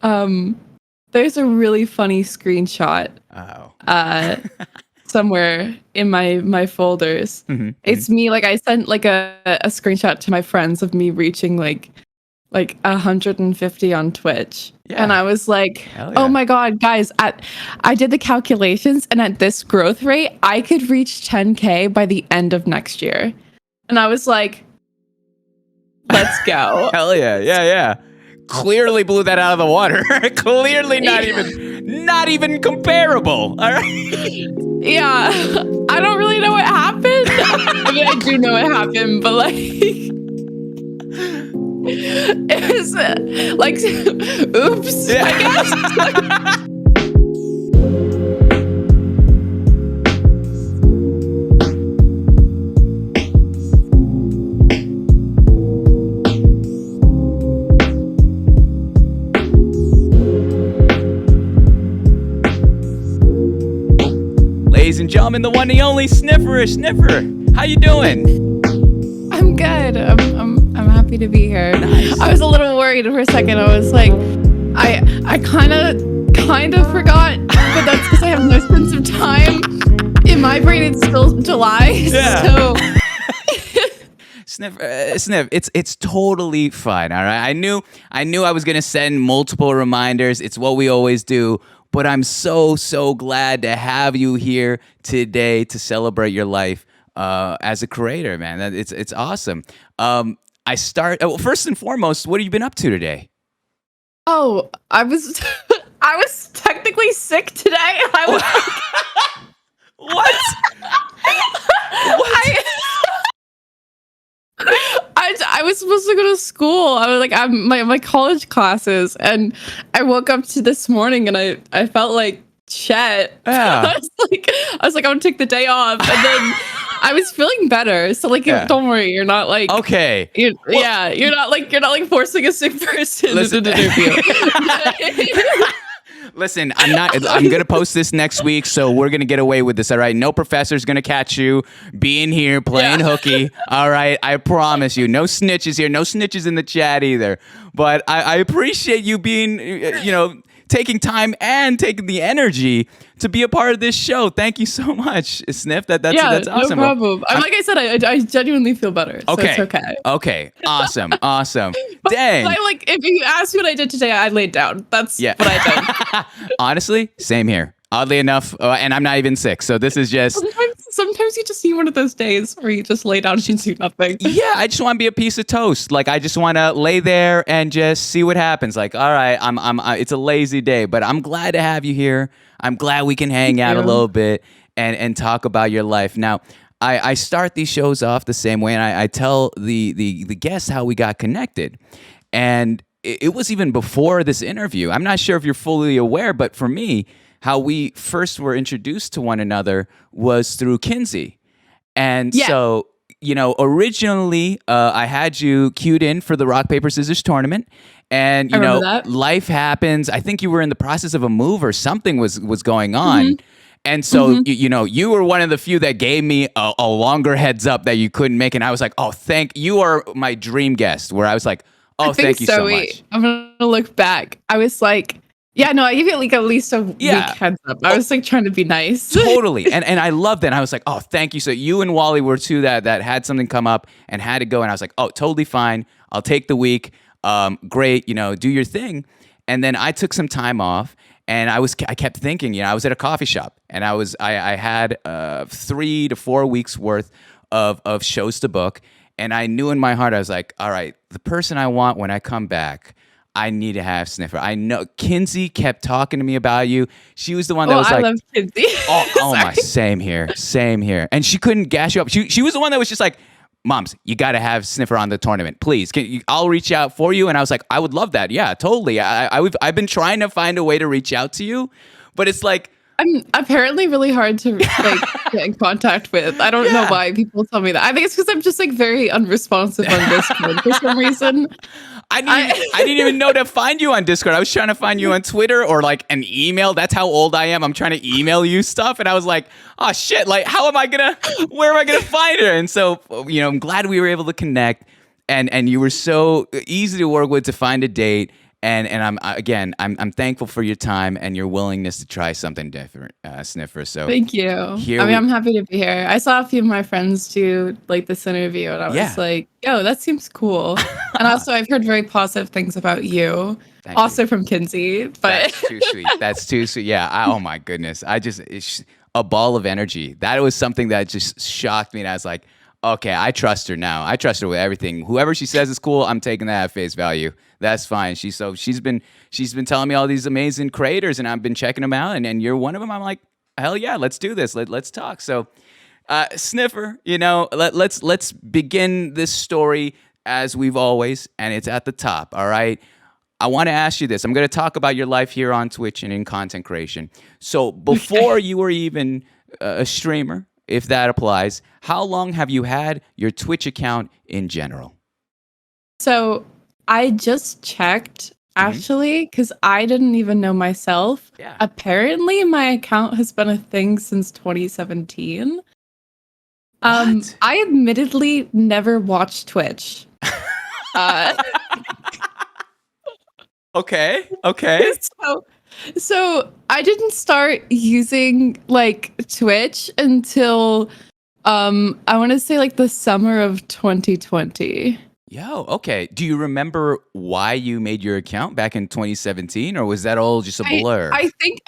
Um, there's a really funny screenshot Oh. somewhere in my folders. It's me, like I sent like a screenshot to my friends of me reaching like 150 on Twitch. Yeah. And I was like, Hell oh yeah. my God, guys, I did the calculations, and at this growth rate, I could reach 10K by the end of next year. And I was like, let's go. Hell yeah. Yeah. Clearly blew that out of the water. Clearly not even comparable. All right. Yeah. I don't really know what happened. I mean, I do know what happened, but like, it was like, oops, Yeah. I guess. Ladies and gentlemen, the one and only Snifferish. Sniffer, how you doing? I'm good. I'm happy to be here. Nice. I was a little worried for a second. I was like, I kind of forgot, but that's because I have no sense of time. In my brain, it's still July. Yeah. So Sniff, it's totally fine. All right. I knew I was gonna send multiple reminders. It's what we always do. But I'm so glad to have you here today to celebrate your life as a creator, man. It's awesome. First and foremost, what have you been up to today? oh, I was I was technically sick today. I was What? I was supposed to go to school. I was like, my college classes, and I woke up to this morning, and I felt like shit. Yeah. I was like, I'm gonna take the day off, and then I was feeling better. So like, Yeah. don't worry, you're not like Okay. you're not like forcing a sick person to do interview. Listen, I'm going to post this next week, so we're going to get away with this, all right? No professor's going to catch you being here playing hooky, all right? I promise you. No snitches here. No snitches in the chat either. But I appreciate you being, taking time and taking the energy to be a part of this show. Thank you so much, Sniff. That's awesome. No problem. Like I said, I genuinely feel better. So Okay. it's okay. Okay. Awesome. Dang. But if you ask me what I did today, I laid down. That's what I did. Honestly, same here. Oddly enough, and I'm not even sick. So this is just... Sometimes you just need one of those days where you just lay down and do nothing. Yeah, I just want to be a piece of toast. Like, I just want to lay there and just see what happens. Like, all right, it's a lazy day, but I'm glad to have you here. I'm glad we can hang out a little bit and talk about your life. Now, I start these shows off the same way, and I tell the guests how we got connected. And it was even before this interview. I'm not sure if you're fully aware, but for me, how we first were introduced to one another was through Kinsey. And so, originally I had you queued in for the rock, paper, scissors tournament. And, life happens. I think you were in the process of a move or something was going on. Mm-hmm. And so, you were one of the few that gave me a longer heads up that you couldn't make. And I was like, oh, you are my dream guest, where I was like, oh, thank you so much. I'm going to look back. I was like, yeah, no, I gave it like at least a week heads up. I was like trying to be nice. Totally. And I loved that. And I was like, oh, thank you. So you and Wally were two that had something come up and had to go. And I was like, oh, totally fine. I'll take the week. Great, do your thing. And then I took some time off, and I kept thinking, I was at a coffee shop, and I had 3 to 4 weeks worth of shows to book. And I knew in my heart, I was like, all right, the person I want when I come back, I need to have Sniffer. I know Kinsey kept talking to me about you. She was the one that was I like, love Kinsey. oh my, same here. And she couldn't gas you up. She was the one that was just like, Moms, you got to have Sniffer on the tournament, please. I'll reach out for you. And I was like, I would love that. Yeah, totally. I've been trying to find a way to reach out to you, but it's like, I'm apparently really hard to get in contact with. I don't know why people tell me that. I think it's because I'm just like very unresponsive on Discord for some reason. I didn't even know to find you on Discord. I was trying to find you on Twitter or like an email. That's how old I am. I'm trying to email you stuff. And I was like, oh shit, like where am I going to find her? And so, I'm glad we were able to connect, and you were so easy to work with to find a date. And I'm thankful for your time and your willingness to try something different, Sniffer. So Thank you. here I mean, we I'm happy to be here. I saw a few of my friends do like this interview, and I was yeah. like, "Yo, that seems cool." And also, I've heard very positive things about you, Thank you. also from Kinsey. But That's too sweet. That's too sweet. Yeah. Oh my goodness. It's a ball of energy. That was something that just shocked me. And I was like, okay, I trust her now. I trust her with everything. Whoever she says is cool, I'm taking that at face value. That's fine. She's been telling me all these amazing creators, and I've been checking them out. And you're one of them. I'm like, hell yeah, let's do this. Let's talk. So, Sniffer, let's begin this story as we've always, and it's at the top. All right. I want to ask you this. I'm going to talk about your life here on Twitch and in content creation. So before you were even a streamer, if that applies, how long have you had your Twitch account in general? So I just checked actually because I didn't even know myself. Yeah. Apparently, my account has been a thing since 2017. What? I admittedly never watched Twitch. Okay. So I didn't start using like Twitch until I want to say like the summer of 2020. Yo, okay. Do you remember why you made your account back in 2017, or was that all just a blur? I think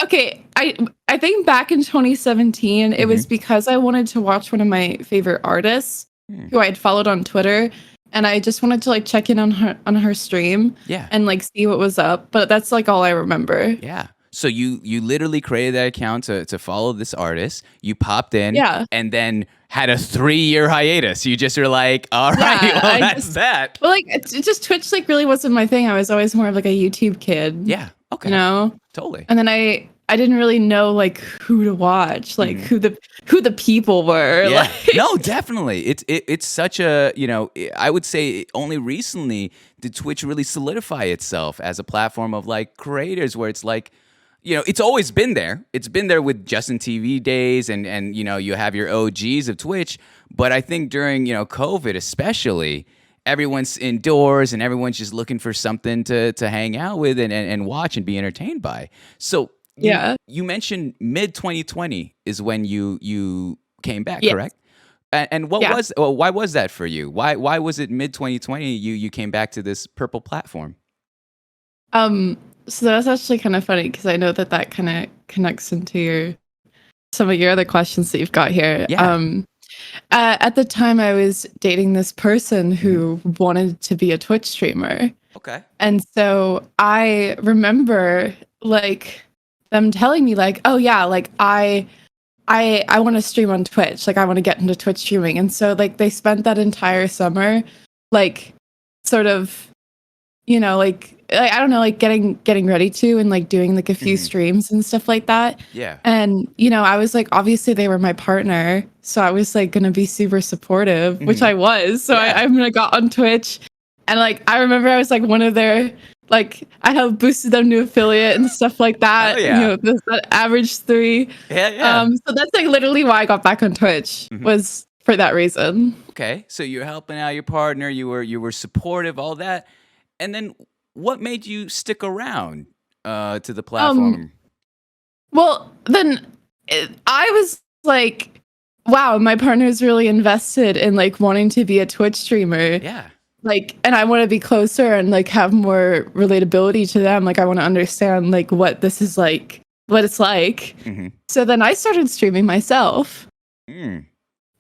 I think back in 2017 it was because I wanted to watch one of my favorite artists who I had followed on Twitter, and I just wanted to like check in on her stream and like see what was up, but that's like all I remember. Yeah. So you literally created that account to follow this artist. You popped in and then had a 3-year hiatus. You just were like, all right, well, that's that. Well, like it just Twitch like really wasn't my thing. I was always more of like a YouTube kid. Yeah. Okay. You know? Totally. And then I didn't really know like who to watch, like who the people were. Yeah. Like. No, definitely. It's such a, I would say only recently did Twitch really solidify itself as a platform of like creators where it's like, it's always been there. It's been there with Justin TV days and you have your OGs of Twitch. But I think during, COVID especially, everyone's indoors and everyone's just looking for something to hang out with and watch and be entertained by. So you mentioned mid 2020 is when you came back, correct? And why was that for you? Why was it mid 2020 you came back to this purple platform? So that's actually kind of funny because I know that kind of connects into some of your other questions that you've got here. Yeah. At the time, I was dating this person who wanted to be a Twitch streamer. Okay. And so I remember like them telling me like, oh yeah, like I want to stream on Twitch. Like I want to get into Twitch streaming. And so like they spent that entire summer like sort of, like I don't know, like getting ready to and like doing like a few streams and stuff like that. Yeah. And I was like, obviously they were my partner, so I was like gonna be super supportive, which I was. So I got on Twitch, and like I remember I was like one of their like I have boosted them to affiliate and stuff like that. Oh, yeah. That average 3. Yeah. So that's like literally why I got back on Twitch was for that reason. Okay. So you're helping out your partner. You were supportive, all that, and then. What made you stick around to the platform? Well, then I was like, wow, my partner's really invested in like wanting to be a Twitch streamer. Yeah. Like, and I want to be closer and like have more relatability to them. Like, I want to understand like what this is like, what it's like. So then I started streaming myself.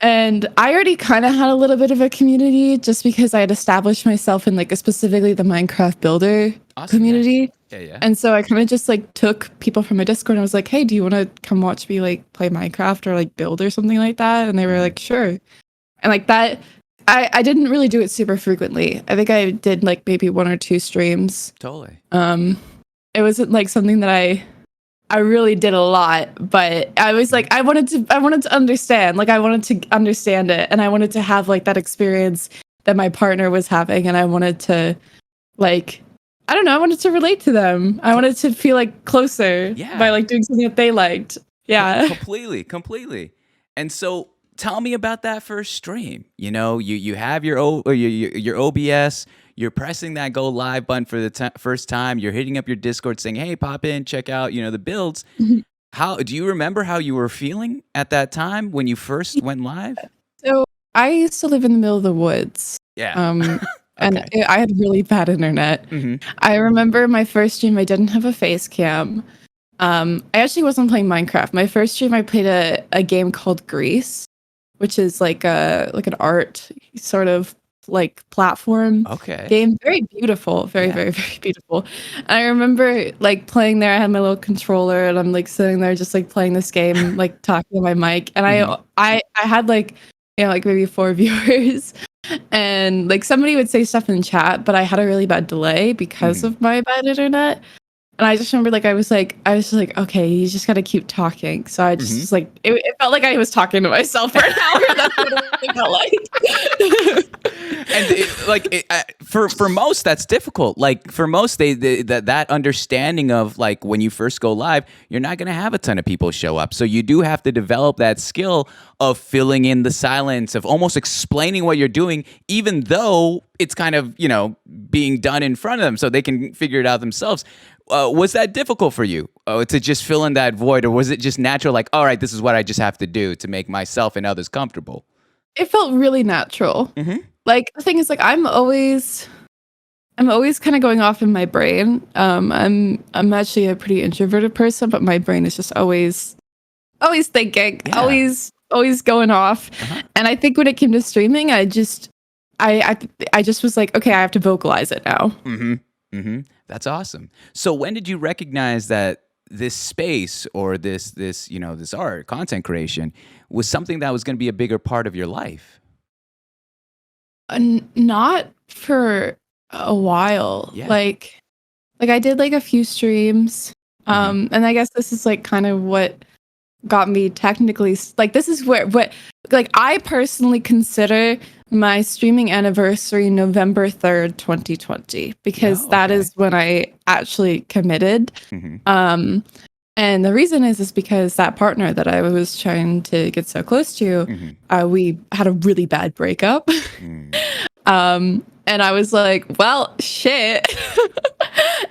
And I already kind of had a little bit of a community just because I had established myself in like specifically the Minecraft builder community. Yeah. And so I kind of just like took people from my Discord and I was like, hey, do you want to come watch me like play Minecraft or like build or something like that? And they were like, sure. And like that, I didn't really do it super frequently. I think I did like maybe 1 or 2 streams. Totally. It wasn't like something that I really did a lot, but I was like, I wanted to understand, like I wanted to understand it, and I wanted to have like that experience that my partner was having, and I wanted to like, I don't know, I wanted to relate to them. I wanted to feel like closer by like doing something that they liked. Yeah. Completely. And so tell me about that first stream. You have your OBS, You're pressing that go live button for the first time. You're hitting up your Discord saying, "Hey, pop in, check out, the builds." How do you remember how you were feeling at that time when you first went live? So I used to live in the middle of the woods. Yeah. Um, and Okay. I had really bad internet. Hmm. I remember my first stream, I didn't have a face cam. I actually wasn't playing Minecraft. My first stream, I played a game called Grease, which is like an art sort of like platform Okay. game. Very beautiful, very, Yeah. very, very beautiful. And I remember like playing there. I had my little controller, and I'm like sitting there just like playing this game, like talking to my mic. And Mhm. I had like like maybe 4 viewers, and like somebody would say stuff in chat, but I had a really bad delay because Mhm. of my bad internet. And I just remember, like, I was just like, okay, you just gotta keep talking. So I just Mhm. was like, it felt like I was talking to myself for an hour. That's what it felt like. And for most that's difficult. Like for most that understanding of like when you first go live, you're not going to have a ton of people show up, so you do have to develop that skill of filling in the silence, of almost explaining what you're doing even though it's kind of being done in front of them so they can figure it out themselves. Was that difficult for you to just fill in that void, or was it just natural, like, all right, this is what I just have to do to make myself and others comfortable? It felt really natural. Mm-hmm. Like, the thing is, like, I'm always kind of going off in my brain. I'm actually a pretty introverted person, but my brain is just always thinking, Yeah. always going off. Uh-huh. And I think when it came to streaming, I just was like, okay, I have to vocalize it now. Mm-hmm. Mm-hmm. That's awesome. So when did you recognize that this space or this art, content creation, was something that was going to be a bigger part of your life? Not for a while. Yeah. Like I did like a few streams. Mhm. And I guess this is like kind of what got me technically like this is what like I personally consider my streaming anniversary November 3rd, 2020, because Oh, that okay. is when I actually committed. Mhm. Um and the reason is because that partner that I was trying to get so close to, Mhm. we had a really bad breakup. Mm. And I was like, well, shit.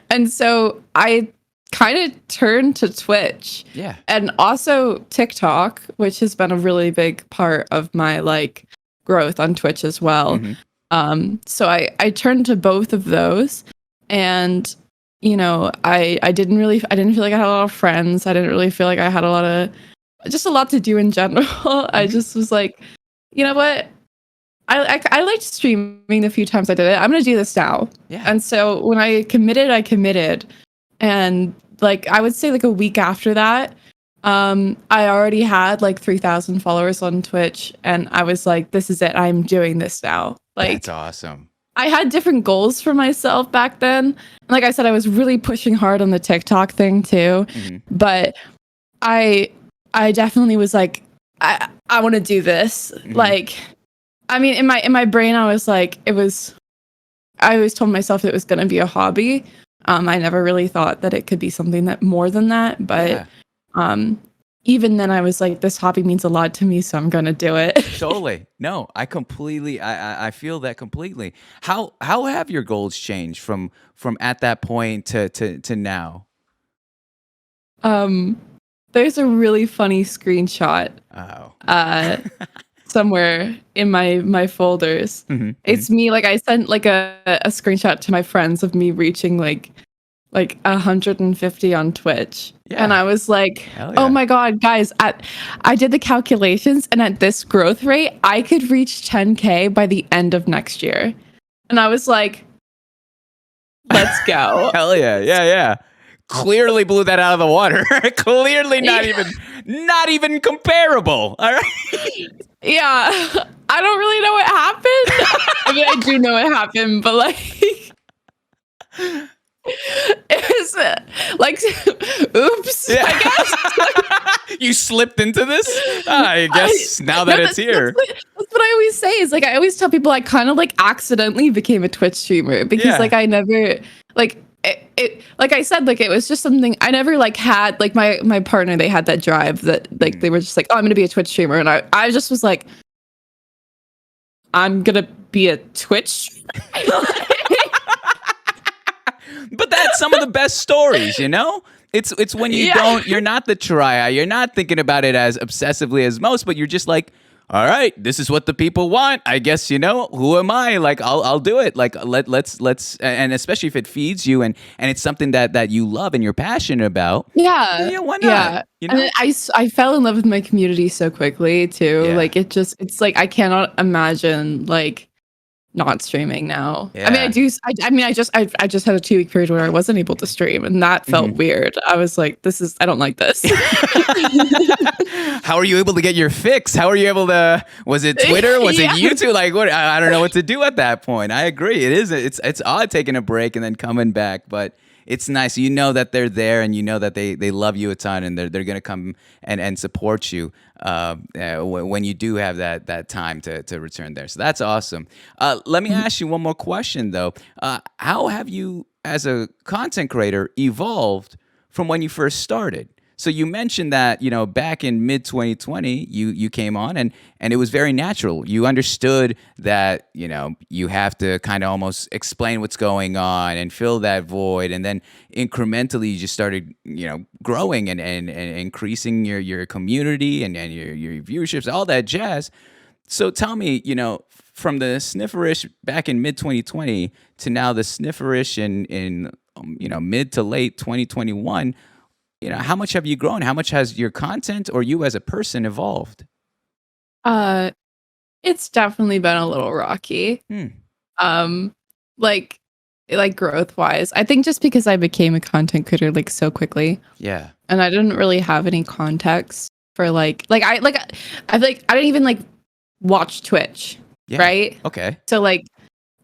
And so I kind of turned to Twitch Yeah. and also TikTok, which has been a really big part of my like growth on Twitch as well. Mhm. So I turned to both of those, and I didn't feel like I had a lot of friends. I didn't really feel like I had a lot to do in general. I Mhm. just was like, you know what? I liked streaming the few times I did it. I'm gonna do this now. Yeah. And so when I committed. And like I would say like a week after that, I already had like 3,000 followers on Twitch, and I was like, this is it. I'm doing this now. That's Like awesome. I had different goals for myself back then. And like I said, I was really pushing hard on the TikTok thing too. Mhm. But I definitely was like, I want to do this. Mhm. Like, I mean, in my brain, I was like, I always told myself it was going to be a hobby. I never really thought that it could be something that more than that. But Yeah. even then, I was like, this hobby means a lot to me, so I'm going to do it. Totally. No, I completely I feel that completely. How have your goals changed from at that point to now? There's a really funny screenshot Oh. somewhere in my folders. Mhm. It's me. Like I sent like a screenshot to my friends of me reaching like 150 on Twitch. Yeah. And I was like, Hell oh yeah. my God, guys, I did the calculations, and at this growth rate, I could reach 10K by the end of next year. And I was like, let's go. Hell yeah. Yeah, yeah. Clearly blew that out of the water. Clearly not even comparable. All right. Yeah. I don't really know what happened. I mean, I do know what happened, but like it was like oops, Yeah. I guess. You slipped into this? I guess now that it's here. That's what I always say, is like I always tell people I kind of like accidentally became a Twitch streamer, because Yeah. like I never like it like I said, like it was just something I never like had. Like my partner, they had that drive that like they were just like, oh, I'm gonna be a Twitch streamer, and I just was like, I'm gonna be a Twitch streamer. But that's some of the best stories, you know? It's when you you're not the triad, you're not thinking about it as obsessively as most, but you're just like, all right, this is what the people want. I guess, who am I? Like, I'll do it. Like, let's, and especially if it feeds you and it's something that you love and you're passionate about. Yeah, Why not? yeah. And then I fell in love with my community so quickly too. Yeah. Like it's like I cannot imagine like not streaming now. Yeah. I mean, I just had a 2-week period where I wasn't able to stream, and that felt weird. I was like, I don't like this. How are you able to get your fix? How are you able to? Was it Twitter? Was it YouTube? Like, what? I don't know what to do at that point. I agree. It is. It's odd taking a break and then coming back, but it's nice. You know that they're there, and you know that they love you a ton, and they're gonna come and support you when you do have that time to return there. So that's awesome. Let me ask you one more question though. How have you, as a content creator, evolved from when you first started? So you mentioned that, back in mid 2020, you came on and it was very natural. You understood that, you have to kind of almost explain what's going on and fill that void. And then incrementally you just started, growing and increasing your community and your viewerships, all that jazz. So tell me, from the Snifferish back in mid 2020 to now the Snifferish in mid to late 2021, how much have you grown? How much has your content or you as a person evolved? It's definitely been a little rocky. Like growth wise. I think just because I became a content creator like so quickly. Yeah. And I didn't really have any context for I didn't even like watch Twitch. Yeah. Right? Okay. So I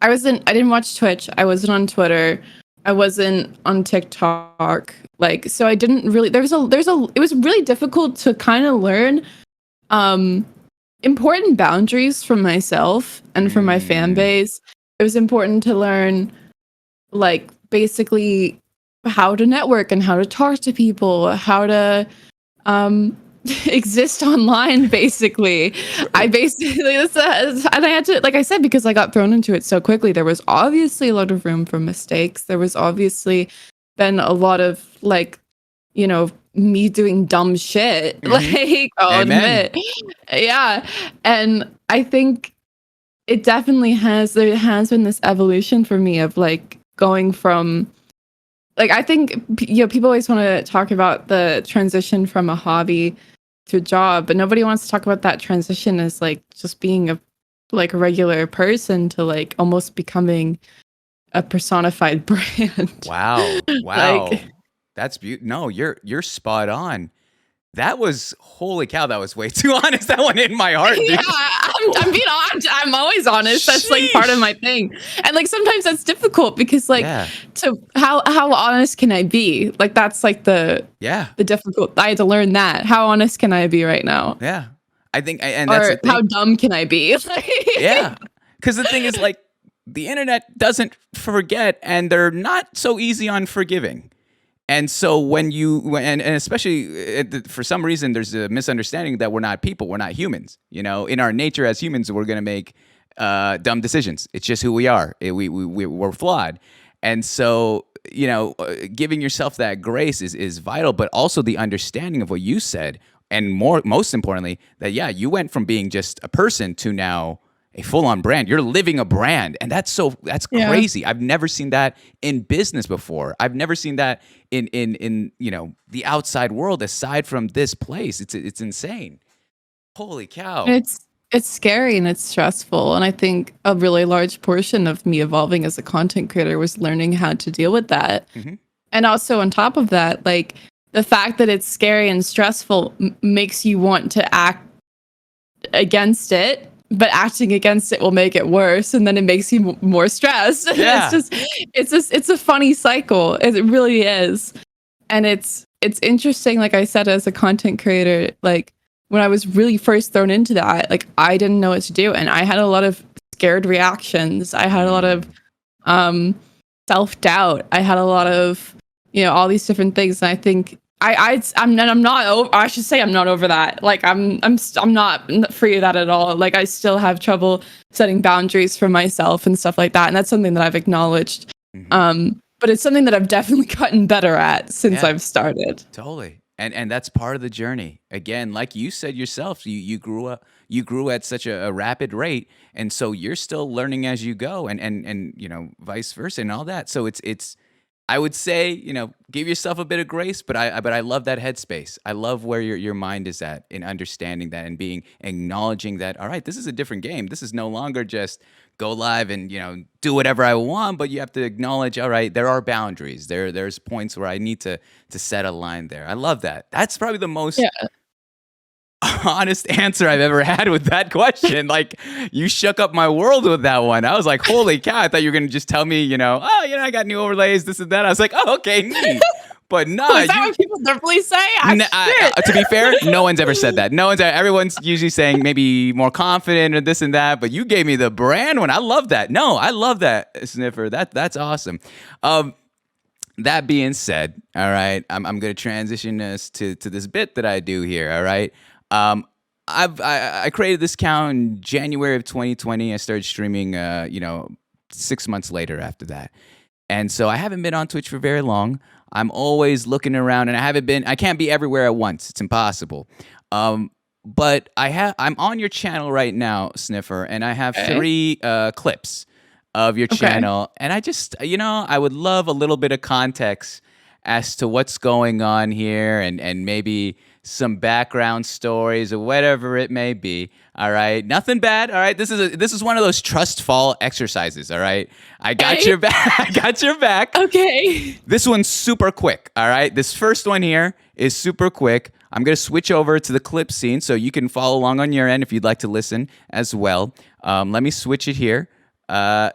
didn't watch Twitch. I wasn't on Twitter. I wasn't on TikTok. So I didn't really it was really difficult to kind of learn important boundaries for myself and for my fan base. It was important to learn basically how to network and how to talk to people, how to exist online basically. I basically and I had to, like I said, because I got thrown into it so quickly, there was obviously a lot of room for mistakes. There was obviously been a lot of me doing dumb shit. I'll admit. Yeah. And I think it definitely there has been this evolution for me of going from I think people always want to talk about the transition from a hobby to a job, but nobody wants to talk about that transition as just being a regular person to almost becoming a personified brand. Wow. That's beautiful. No, you're spot on. That was, holy cow, that was way too honest. That one hit my heart, dude. Yeah, I'm being honest. I'm always honest. That's part of my thing. And sometimes that's difficult because to how honest can I be? That's the difficult. I had to learn that. How honest can I be right now? Yeah. I think, and that's the thing. How dumb can I be? Yeah. Because the thing is the internet doesn't forget, and they're not so easy on forgiving. And so when and especially for some reason, there's a misunderstanding that we're not people, we're not humans. In our nature as humans, we're going to make dumb decisions. It's just who we are. We're flawed. And so, giving yourself that grace is vital, but also the understanding of what you said. And most importantly, that, you went from being just a person to now a full-on brand. You're living a brand, and that's crazy. I've never seen that in business before. I've never seen that in the outside world aside from this place. It's insane. Holy cow. It's scary and it's stressful, and I think a really large portion of me evolving as a content creator was learning how to deal with that. And also on top of that, the fact that it's scary and stressful makes you want to act against it. But acting against it will make it worse, and then it makes you more stressed. Yeah. It's a funny cycle. It really is, and it's interesting. Like I said, as a content creator, when I was really first thrown into that, I didn't know what to do, and I had a lot of scared reactions. I had a lot of self-doubt. I had a lot of all these different things, and I think. I'm not over. I should say I'm not over that. I'm not free of that at all. I still have trouble setting boundaries for myself and stuff like that, and that's something that I've acknowledged. but it's something that I've definitely gotten better at since Yeah. I've started. Totally. And that's part of the journey. Again, like you said yourself, you grew at such a rapid rate, and so you're still learning as you go, and vice versa and all that. So it's I would say, give yourself a bit of grace, but I love that headspace. I love where your mind is at in understanding that and acknowledging that, all right, this is a different game. This is no longer just go live and, do whatever I want, but you have to acknowledge, all right, there are boundaries. There's points where I need to set a line there. I love that. That's probably the most Yeah. honest answer I've ever had with that question. Like, you shook up my world with that one. I was like, holy cow, I thought you were going to just tell me, I got new overlays, this and that. I was like, oh, okay, neat. But no, Is that what people definitely say? To be fair, no one's ever said that. Everyone's usually saying maybe more confident or this and that, but you gave me the brand one. I love that. No, I love that, Sniffer. That's awesome. That being said, all right, I'm going to transition us to this bit that I do here, all right? I created this account in January of 2020. I started streaming, 6 months later after that. And so I haven't been on Twitch for very long. I'm always looking around, and I can't be everywhere at once. It's impossible. But I'm on your channel right now, Sniffer, and I have 3 clips of your channel. And I just, I would love a little bit of context as to what's going on here and maybe some background stories or whatever it may be. All right. Nothing bad. All right. This is one of those trust fall exercises. All right. I got your back. I got your back. Okay. This one's super quick. All right. This first one here is super quick. I'm going to switch over to the clip scene so you can follow along on your end if you'd like to listen as well. Let me switch it here.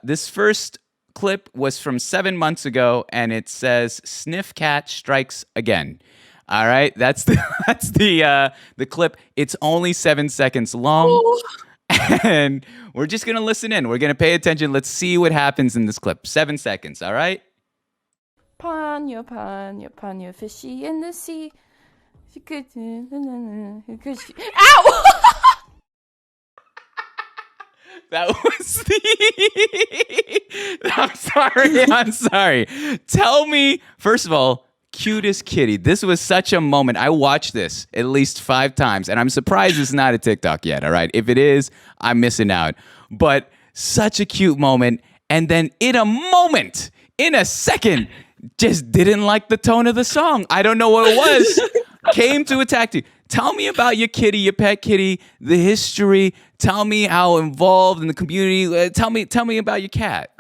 This first clip was from 7 months ago, and it says "Sniff Cat Strikes Again." All right, that's the clip. It's only 7 seconds long, and we're just gonna listen in. We're gonna pay attention. Let's see what happens in this clip. 7 seconds. All right. Ponyo, ponyo, ponyo, fishy in the sea. Ow! That was the. I'm sorry. Tell me, first of all, cutest kitty. This was such a moment. I watched this at least 5 times, and I'm surprised it's not a TikTok yet. All right. If it is, I'm missing out. But such a cute moment. And then in a second, just didn't like the tone of the song. I don't know what it was. Came to attack you. Tell me about your kitty, your pet kitty, the history. Tell me how involved in the community. Tell me about your cat.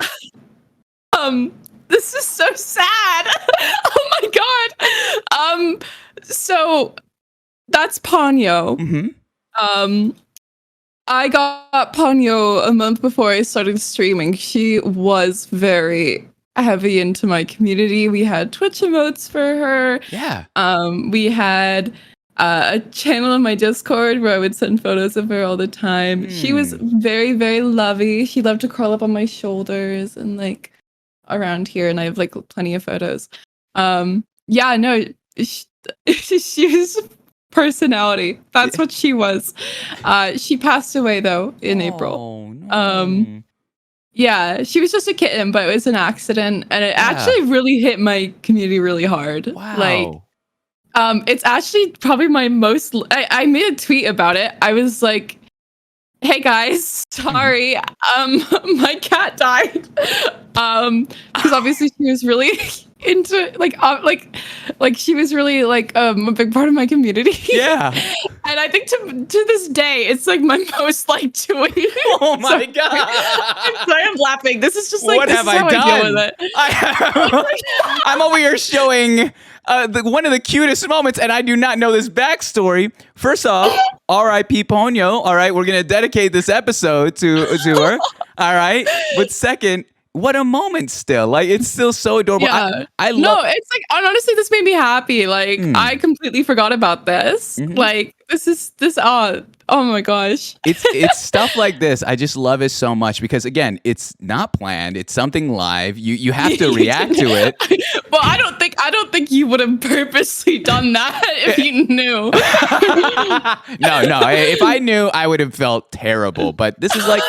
This is so sad. Oh my god. So that's Ponyo. Mm-hmm. I got Ponyo a month before I started streaming. She was very heavy into my community. We had Twitch emotes for her. Yeah. We had a channel in my Discord where I would send photos of her all the time. She was very, very lovey. She loved to crawl up on my shoulders and like around here, and I have like plenty of photos. Yeah, no, she was personality. That's what she was. She passed away though in April. No. Yeah, she was just a kitten, but it was an accident, and it actually really hit my community really hard. Wow. Like, it's actually probably my most. I made a tweet about it. I was like, "Hey guys, sorry, my cat died." Because obviously she was really into like she was really like a big part of my community. Yeah. And I think to this day, it's like my most liked tweet. Oh my god! I'm sorry, I'm laughing. This is just like what this have is how I done? I deal with it. I'm over here showing one of the cutest moments, and I do not know this backstory. First off, R.I.P. Ponyo. All right, we're gonna dedicate this episode to her. All right, but second, what a moment still. Like, it's still so adorable. Yeah. I love. No, it's like, honestly, this made me happy. Like, I completely forgot about this. Like, oh my gosh. It's stuff like this. I just love it so much because, again, it's not planned. It's something live. You have to react to it. Well, I don't think you would have purposely done that if you knew. No. If I knew, I would have felt terrible. But this is like,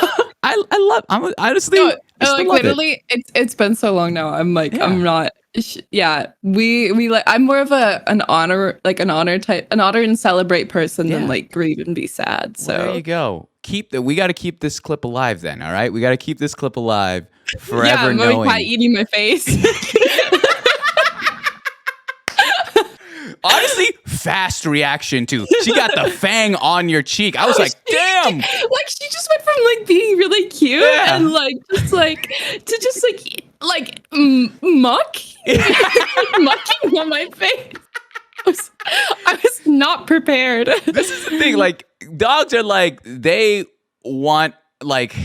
honestly, I still like love it. literally, it's been so long now. I'm like, Yeah. I'm not. Yeah, we like. I'm more of an honor and celebrate person Yeah. than like grieve and be sad. So Well, there you go. We got to keep this clip alive then, all right? We got to keep this clip alive forever yeah, my cat knowing. eating my face. Honestly, fast reaction too. She got the fang on your cheek. I was like, damn. Like she just went from like being really cute and like just like to just muck mucking on my face. I was not prepared. This is the thing. Like, dogs are like, they want, like,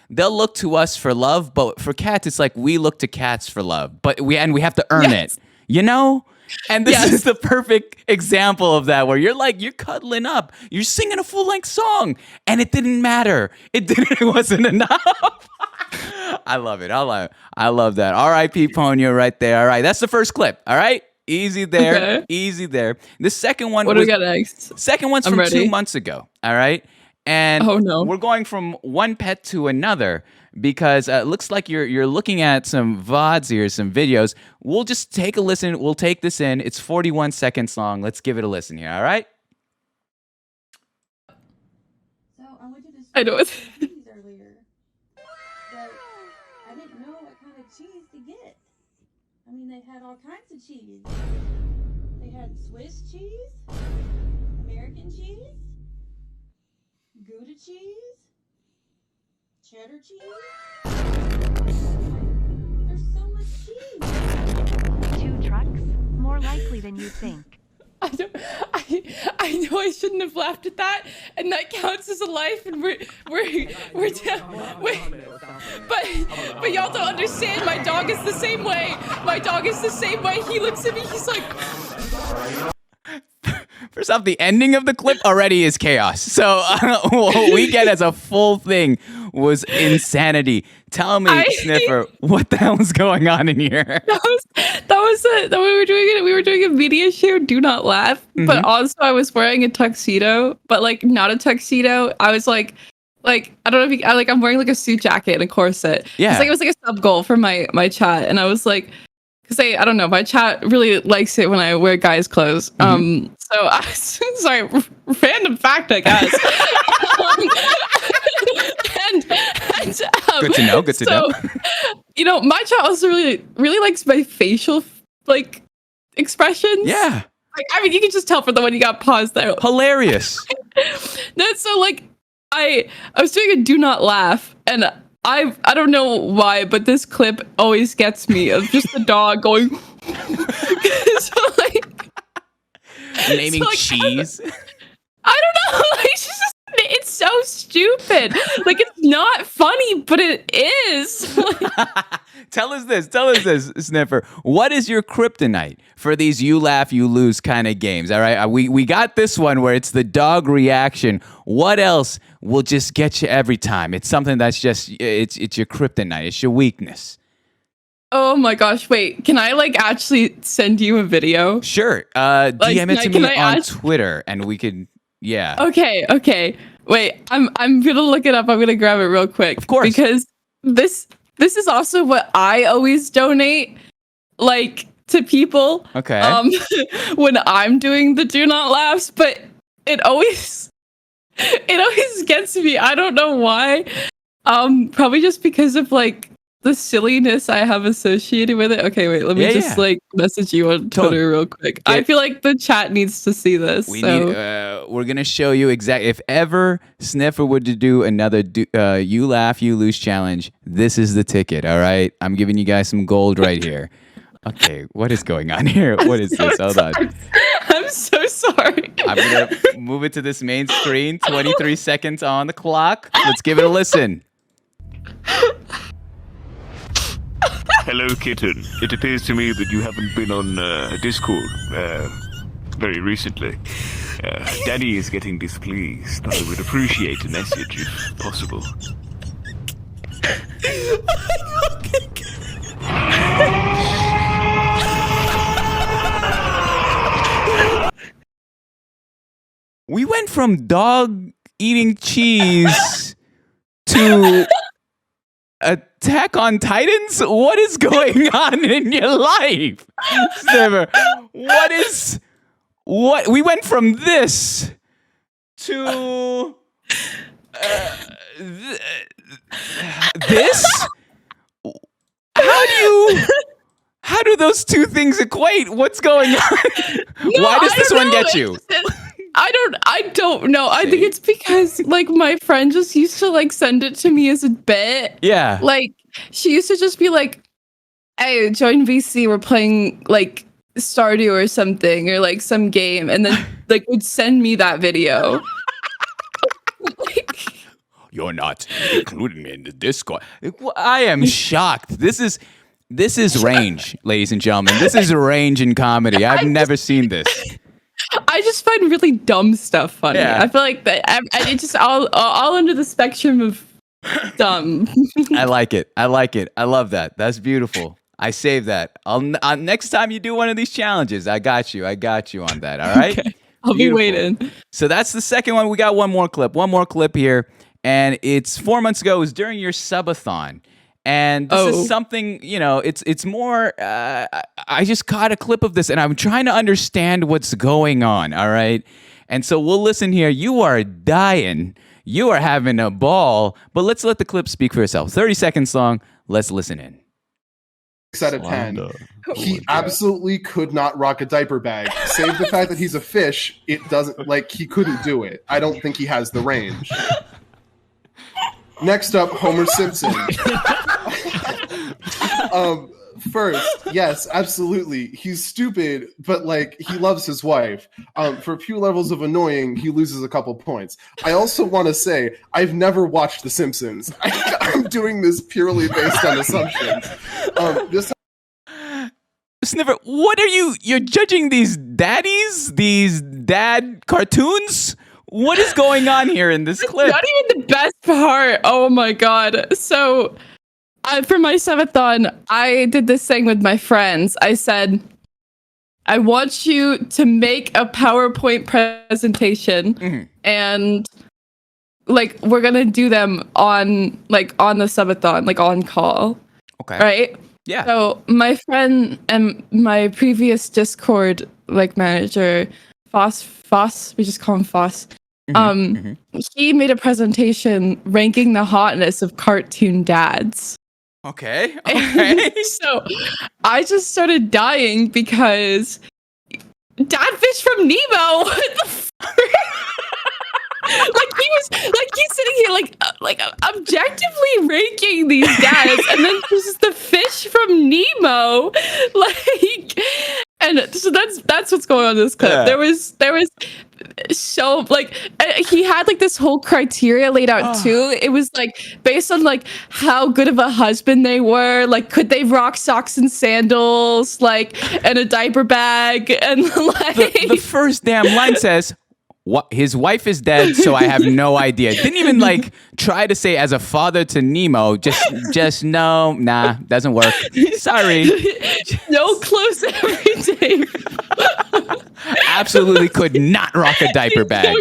they'll look to us for love, but for cats, it's like we look to cats for love, but we have to earn it, you know? And this is the perfect example of that, where you're cuddling up, you're singing a full length song, and it didn't matter. It wasn't enough. I love it. I love that. R.I.P. Ponyo right there. All right, that's the first clip. All right, easy there, Okay. easy there. The second one. What do we got next? Second one's I'm from ready. 2 months ago. All right, and Oh, no. we're going from one pet to another, because it looks like you're looking at some VODs here, some videos. We'll just take a listen. We'll take this in. It's 41 seconds long. Let's give it a listen here, all right? So I went to this I know it's cheese earlier, but I didn't know what kind of cheese to get. I mean, they had all kinds of cheese. They had Swiss cheese, American cheese, Gouda cheese, cheddar cheese. There's so much cheese. 2 trucks? More likely than you think. I know I shouldn't have laughed at that, and that counts as a life, and we're down. But y'all don't understand. My dog is the same way. He looks at me. He's like. First off, the ending of the clip already is chaos. So what we get as a full thing was insanity. Tell me, Sniffer, what the hell is going on in here? That was it. That we were doing a media show. Do not laugh. But also, I was wearing a tuxedo, but like not a tuxedo. I was like I don't know if I'm wearing like a suit jacket and a corset. Yeah. It was like a sub goal for my chat, and I was like. Because I don't know, my chat really likes it when I wear guys' clothes. So I was sorry, random fact, I guess. Good to know. Good to know. You know, my chat also really likes my facial like expressions. Yeah. Like, I mean, you can just tell from the one you got paused there. Hilarious. That's so like I was doing a do not laugh, and I don't know why, but this clip always gets me of just the dog going. So like, Naming cheese. I don't know. Like, it's so stupid. Like, it's not funny, but it is. Tell us this, Sniffer. What is your kryptonite for these you laugh, you lose kind of games? All right, we got this one where it's the dog reaction. What else will just get you every time? It's something that's just it's your kryptonite. It's your weakness. Oh my gosh! Wait, can I like actually send you a video? Sure. DM it to me on Twitter, and we could. Yeah. Okay. Wait, I'm gonna look it up. I'm gonna grab it real quick. Of course. Because this is also what I always donate, like, to people. Okay. When I'm doing the do not laughs, but it always gets me. I don't know why. Probably just because of like the silliness I have associated with it. Okay, wait, let me like message you on Twitter real quick. I feel like the chat needs to see this. We're gonna show you exactly. If ever Sniffer were to do another you laugh, you lose challenge, this is the ticket. All right, I'm giving you guys some gold right here. Okay, what is going on here? What is this? Hold on. I'm so sorry. I'm gonna move it to this main screen. 23 seconds on the clock. Let's give it a listen. Hello, kitten. It appears to me that you haven't been on Discord very recently. Daddy is getting displeased. I would appreciate a message if possible. We went from dog eating cheese to Attack on Titans? What is going on in your life? Sniffer, what we went from this to this? How do those two things equate? What's going on? Why does this one get you? I don't know. I think it's because like my friend just used to like send it to me as a bit. Yeah. Like she used to just be like, "Hey, join VC. We're playing like Stardew or something or like some game," and then like would send me that video. You're not including me in the Discord. I am shocked. This is range, ladies and gentlemen. This is range in comedy. I've never seen this. I just find really dumb stuff funny. Yeah. I feel like that it's just all under the spectrum of dumb. I like it. I love that. That's beautiful. I save that. Next time you do one of these challenges, I got you on that. All right. Okay. I'll Beautiful. be waiting. So that's the second one. We got one more clip here, and it's 4 months ago. It was during your subathon. And this is something, it's more, I just caught a clip of this and I'm trying to understand what's going on, all right? And so we'll listen here. You are dying. You are having a ball. But let's let the clip speak for itself. 30 seconds long. Let's listen in. 6 out of 10. He absolutely could not rock a diaper bag. Save the fact that he's a fish, it doesn't, like, he couldn't do it. I don't think he has the range. Next up, Homer Simpson. First, yes, absolutely. He's stupid, but like he loves his wife. For a few levels of annoying, he loses a couple points. I also want to say I've never watched The Simpsons. I'm doing this purely based on assumptions. Sniffer, what are you're judging these dad cartoons? What is going on here in this clip? Not even the best part. Oh my god. So for my subathon, I did this thing with my friends. I said, I want you to make a PowerPoint presentation and like we're gonna do them on the subathon, like on call. Okay. Right? Yeah. So my friend and my previous Discord like manager, Foss, we just call him Foss. He made a presentation ranking the hotness of cartoon dads. Okay. So I just started dying because Dadfish from Nemo. What the he's sitting here like objectively ranking these dads, and then this is the fish from Nemo, like, and so that's what's going on in this clip. Yeah. There was so like he had like this whole criteria laid out too. It was like based on like how good of a husband they were, like could they rock socks and sandals, like and a diaper bag, and like the first damn line says, "What? His wife is dead, so I have no idea." Didn't even like try to say as a father to Nemo. Just no, nah, doesn't work. Sorry. No clothes every day. Absolutely could not rock a diaper bag.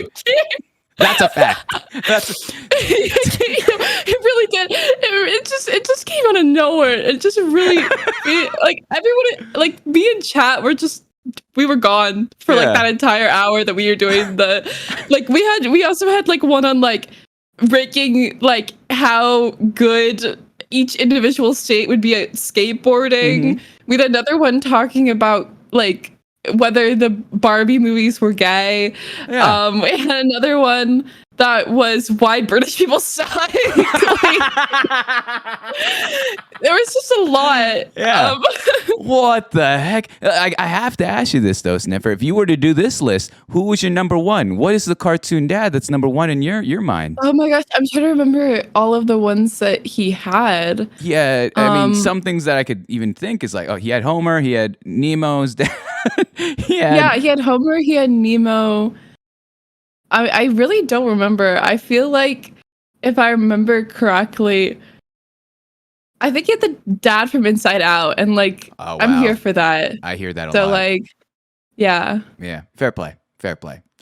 That's a fact. It really did. It just came out of nowhere. It just really like everyone, like me and chat we were gone for like that entire hour that we were doing the like we also had like one on like ranking like how good each individual state would be at skateboarding. We had another one talking about like whether the Barbie movies were gay. We had another one that was why British people suck. Like, there was just a lot. Yeah. What the heck? I have to ask you this though, Sniffer. If you were to do this list, who was your number one? What is the cartoon dad that's number one in your mind? Oh my gosh, I'm trying to remember all of the ones that he had. Yeah, I mean, some things that I could even think is like, he had Homer, he had Nemo's dad. He had Homer, he had Nemo. I really don't remember. I feel like if I remember correctly, I think he had the dad from Inside Out, and like I'm here for that. I hear that a lot. So like, yeah. Yeah, fair play. Yeah.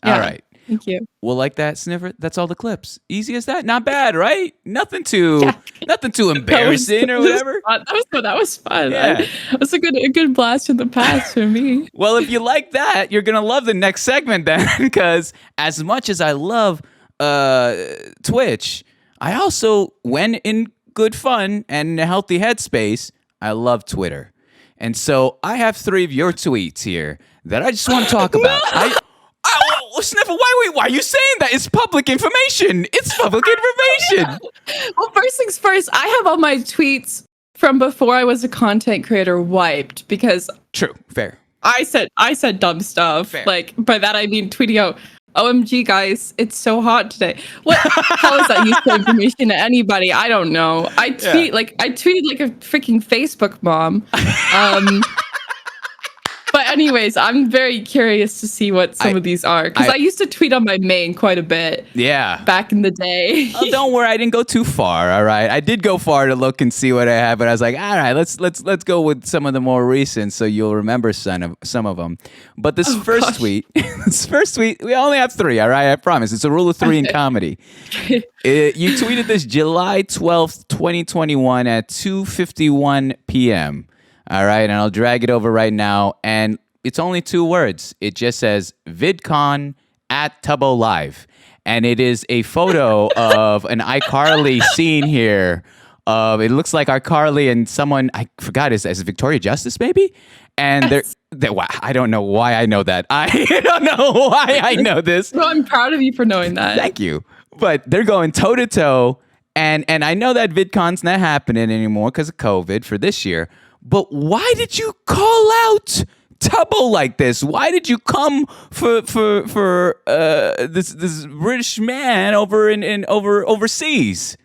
All right. Thank you. Well, like that, Sniffer. That's all the clips. Easy as that. Not bad, right? Nothing too embarrassing or whatever. That was fun. Yeah. That was a good blast in the past for me. Well, if you like that, you're gonna love the next segment then, because as much as I love Twitch, I also, when in good fun and a healthy headspace, I love Twitter. And so I have 3 of your tweets here that I just want to talk about. Sniffer, why are you saying that? It's public information. It's public information. Well, first things first, I have all my tweets from before I was a content creator wiped because True, fair. I said dumb stuff. Fair. Like by that I mean tweeting out, OMG guys, it's so hot today. What how is that useful information to anybody? I don't know. I tweeted like a freaking Facebook mom. But anyways, I'm very curious to see what some of these are because I used to tweet on my main quite a bit. Yeah. Back in the day. Oh, don't worry, I didn't go too far. All right, I did go far to look and see what I had, but I was like, all right, let's go with some of the more recent, so you'll remember some of them. But this first tweet, we only have 3. All right, I promise. It's a rule of 3 in comedy. You tweeted this July 12th, 2021 at 2:51 p.m. All right, and I'll drag it over right now, and it's only 2 words. It just says VidCon at Tubbo Live, and it is a photo of an iCarly scene here. It looks like iCarly and someone, I forgot, is Victoria Justice maybe? And they're wow, I don't know why I know that. I don't know why I know this. No, I'm proud of you for knowing that. Thank you. But they're going toe to toe, and I know that VidCon's not happening anymore because of COVID for this year. But why did you call out Tubbo like this? Why did you come for this British man over overseas?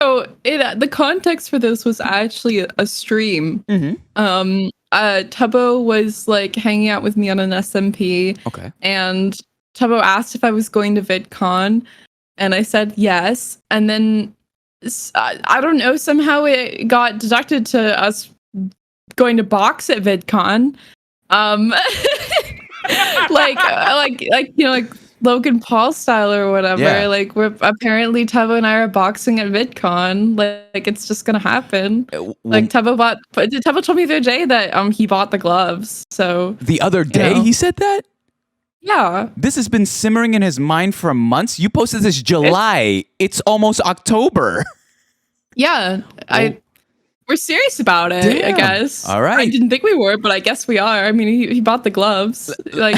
So the context for this was actually a stream. Mm-hmm. Tubbo was like hanging out with me on an SMP. Okay. And Tubbo asked if I was going to VidCon, and I said yes. And then I don't know, somehow it got deducted to us going to box at VidCon. Like you know, like Logan Paul style or whatever. Yeah. Like we're apparently Tubbo and I are boxing at VidCon. Like it's just gonna happen. Like Tubbo told me the other day that he bought the gloves. So the other day he said that? Yeah. This has been simmering in his mind for months. You posted this July. It's almost October. Yeah. We're serious about it, Damn. I guess. All right. I didn't think we were, but I guess we are. I mean, he bought the gloves. Like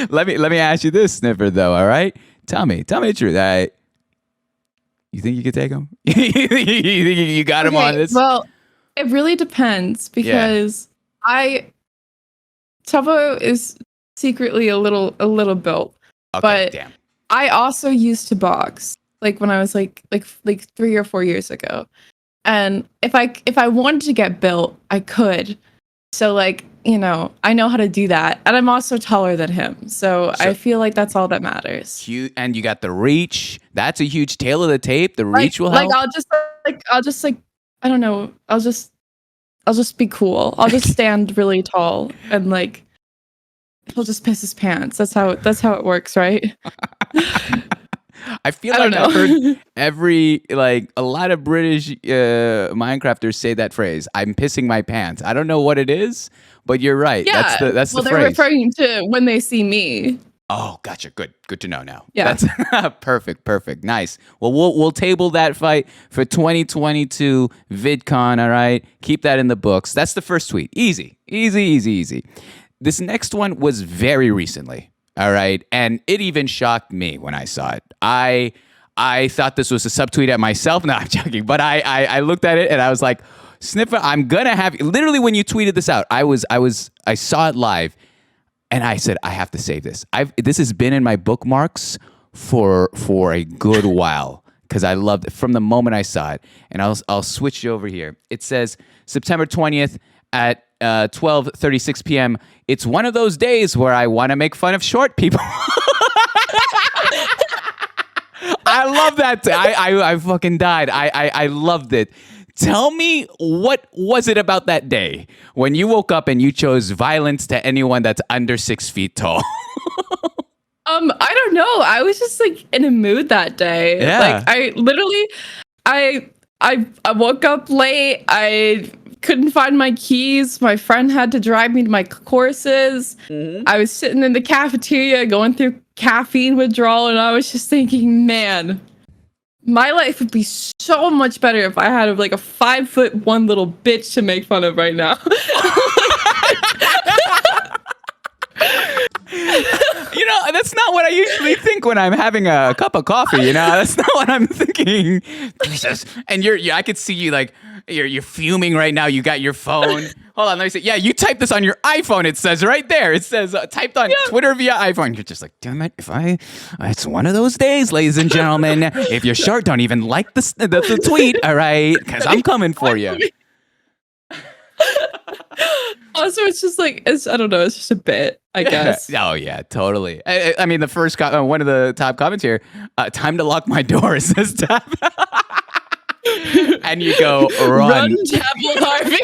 let me ask you this, Sniffer, though, all right? Tell me the truth. All right. You think you could take him? You think you got him on this? Well, it really depends because Tubbo is secretly a little built. Okay, but damn. I also used to box like when I was like 3 or 4 years ago. And if I wanted to get built, I could. So like, you know, I know how to do that. And I'm also taller than him. So I feel like that's all that matters. And you got the reach. That's a huge tail of the tape. The reach will help. Like I'll just I don't know. I'll just be cool. I'll just stand really tall and like he'll just piss his pants. That's how it works, right? I feel like I've heard a lot of British Minecrafters say that phrase. I'm pissing my pants. I don't know what it is, but you're right. Yeah. That's the phrase. They're referring to when they see me. Oh, gotcha. Good to know now. Yeah. That's perfect. Nice. Well, we'll table that fight for 2022 VidCon. All right. Keep that in the books. That's the first tweet. Easy. This next one was very recently. All right. And it even shocked me when I saw it. I thought this was a subtweet at myself. No, I'm joking. But I looked at it and I was like, Sniffer, I'm going to have you. Literally when you tweeted this out, I saw it live and I said, I have to save this. This has been in my bookmarks for a good while because I loved it from the moment I saw it. And I'll switch you over here. It says September 20th at 12:36 p.m. It's one of those days where I want to make fun of short people. I love that. I fucking died. I loved it. Tell me, what was it about that day when you woke up and you chose violence to anyone that's under 6 feet tall? I don't know. I was just like in a mood that day. Yeah. Like I literally I woke up late. I couldn't find my keys. My friend had to drive me to my courses. I was sitting in the cafeteria going through caffeine withdrawal, and I was just thinking, man, my life would be so much better if I had like a 5'1" little bitch to make fun of right now. You know, that's not what I usually think when I'm having a cup of coffee. You know, that's not what I'm thinking. Jesus. And I could see you like you're fuming right now. You got your phone. Hold on, let me see. Yeah, you typed this on your iPhone. It says right there. It says typed on Twitter via iPhone. You're just like, damn it! It's one of those days, ladies and gentlemen. If you're short, don't even like the tweet. All right, because I'm coming for you. Also, it's just like I don't know. It's just a bit, I guess. Oh yeah, totally. I mean, the first one of the top comments here. Time to lock my door. It says Tab. And you go run. Chapel Harvey.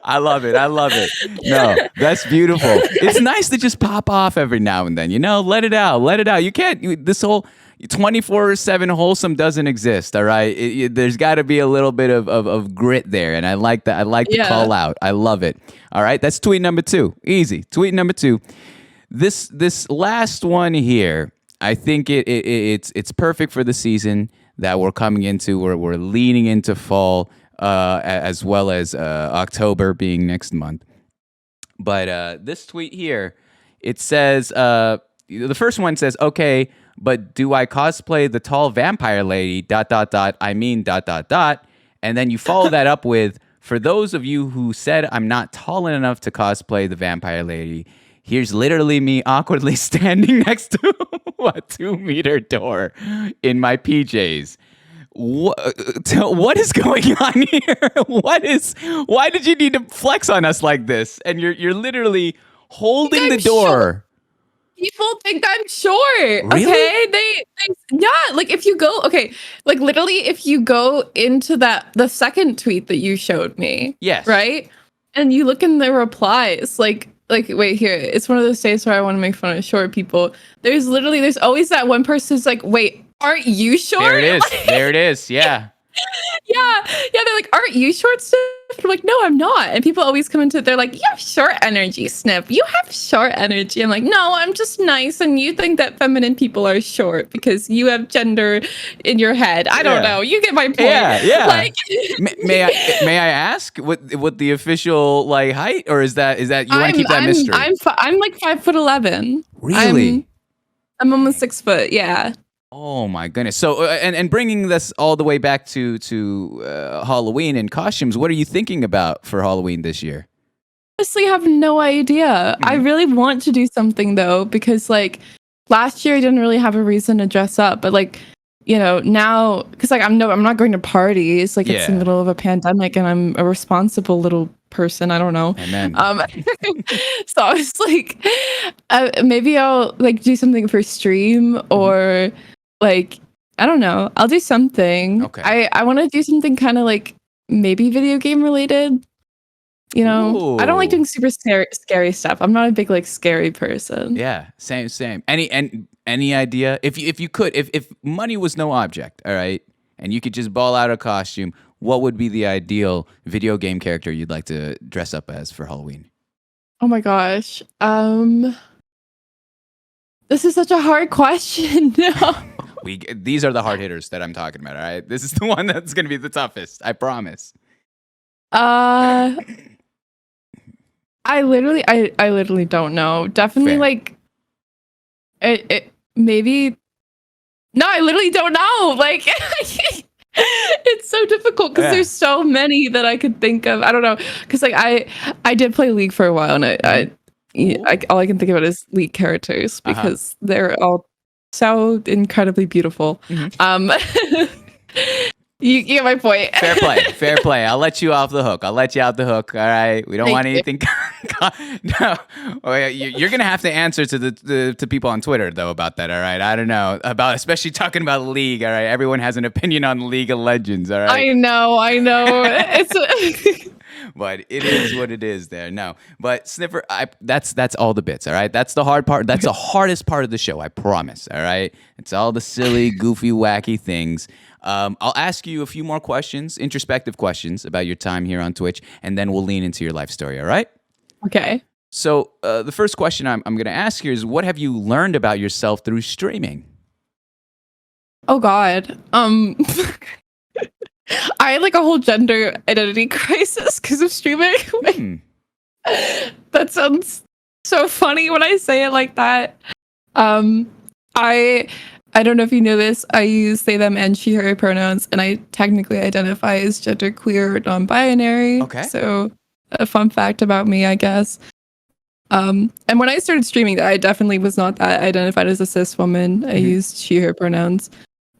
I love it. No, that's beautiful. It's nice to just pop off every now and then. You know, let it out. You can't. This whole 24/7 wholesome doesn't exist. All right, there's got to be a little bit of grit there, and I like that. I like the call out. I love it. All right, that's tweet number 2. Easy. Tweet number 2. This last one here, I think it's perfect for the season that we're coming into. We're leaning into fall, as well as October being next month. But this tweet here, it says the first one says, okay, but do I cosplay the tall vampire lady, ... I mean, ... And then you follow that up with, for those of you who said I'm not tall enough to cosplay the vampire lady, here's literally me awkwardly standing next to a 2-meter door in my PJs. What is going on here? Why did you need to flex on us like this? And you're literally holding the door. People think I'm short. Really? Okay, they like if you go like literally if you go into the second tweet that you showed me, Yes, right, and you look in the replies, like wait here, it's one of those days where I want to make fun of short people. There's always that one person who's like, wait, aren't you short? There it is. Yeah. Yeah, they're like, aren't you short, Sniff? I'm like, no, I'm not. And people always come into it, they're like, you have short energy, Sniff. You have short energy. I'm like, no, I'm just nice, and you think that feminine people are short because you have gender in your head. I don't know. You get my point. Yeah. Like, may I ask what the official like height, or is that you want to keep that mystery? I'm like 5'11". Really? I'm almost 6 foot. Yeah. Oh my goodness! So, and bringing this all the way back to Halloween and costumes, what are you thinking about for Halloween this year? Honestly, have no idea. I really want to do something though, because like last year I didn't really have a reason to dress up, but like, you know, now because like I'm not going to parties. Like it's the middle of a pandemic, and I'm a responsible little person. I don't know. Amen. So I was like, maybe I'll like do something for stream or. Like, I don't know. I'll do something. Okay. I want to do something kind of like maybe video game related. You know, Ooh. I don't like doing super scary stuff. I'm not a big like scary person. Yeah, same. Any idea? If you could, if money was no object, all right, and you could just ball out a costume, what would be the ideal video game character you'd like to dress up as for Halloween? Oh my gosh. This is such a hard question. These are the hard hitters that I'm talking about. All right, this is the one that's going to be the toughest. I promise. I literally don't know. Definitely Fair. like it maybe. No, I literally don't know. Like it's so difficult because there's so many that I could think of. I don't know because like I did play League for a while, and I all I can think about is League characters because they're all so incredibly beautiful. You get my point. Fair play. I'll let you off the hook. All right. We don't want anything. No. You're gonna have to answer to people on Twitter though about that. All right. I don't know about especially talking about League. All right. Everyone has an opinion on League of Legends. All right. I know. It's But it is what it is there. No, but Sniffer, that's all the bits, all right? That's the hard part. That's the hardest part of the show, I promise, all right? It's all the silly, goofy, wacky things. I'll ask you a few more questions, introspective questions about your time here on Twitch, and then we'll lean into your life story, all right? Okay. So the first question I'm going to ask here is, what have you learned about yourself through streaming? Oh God. I had like a whole gender identity crisis because of streaming. That sounds so funny when I say it like that. I don't know if you know this. I use they, them, and she, her pronouns, and I technically identify as genderqueer or non-binary. Okay. So a fun fact about me, I guess. And when I started streaming, I definitely was not that. I identified as a cis woman. I used she, her pronouns.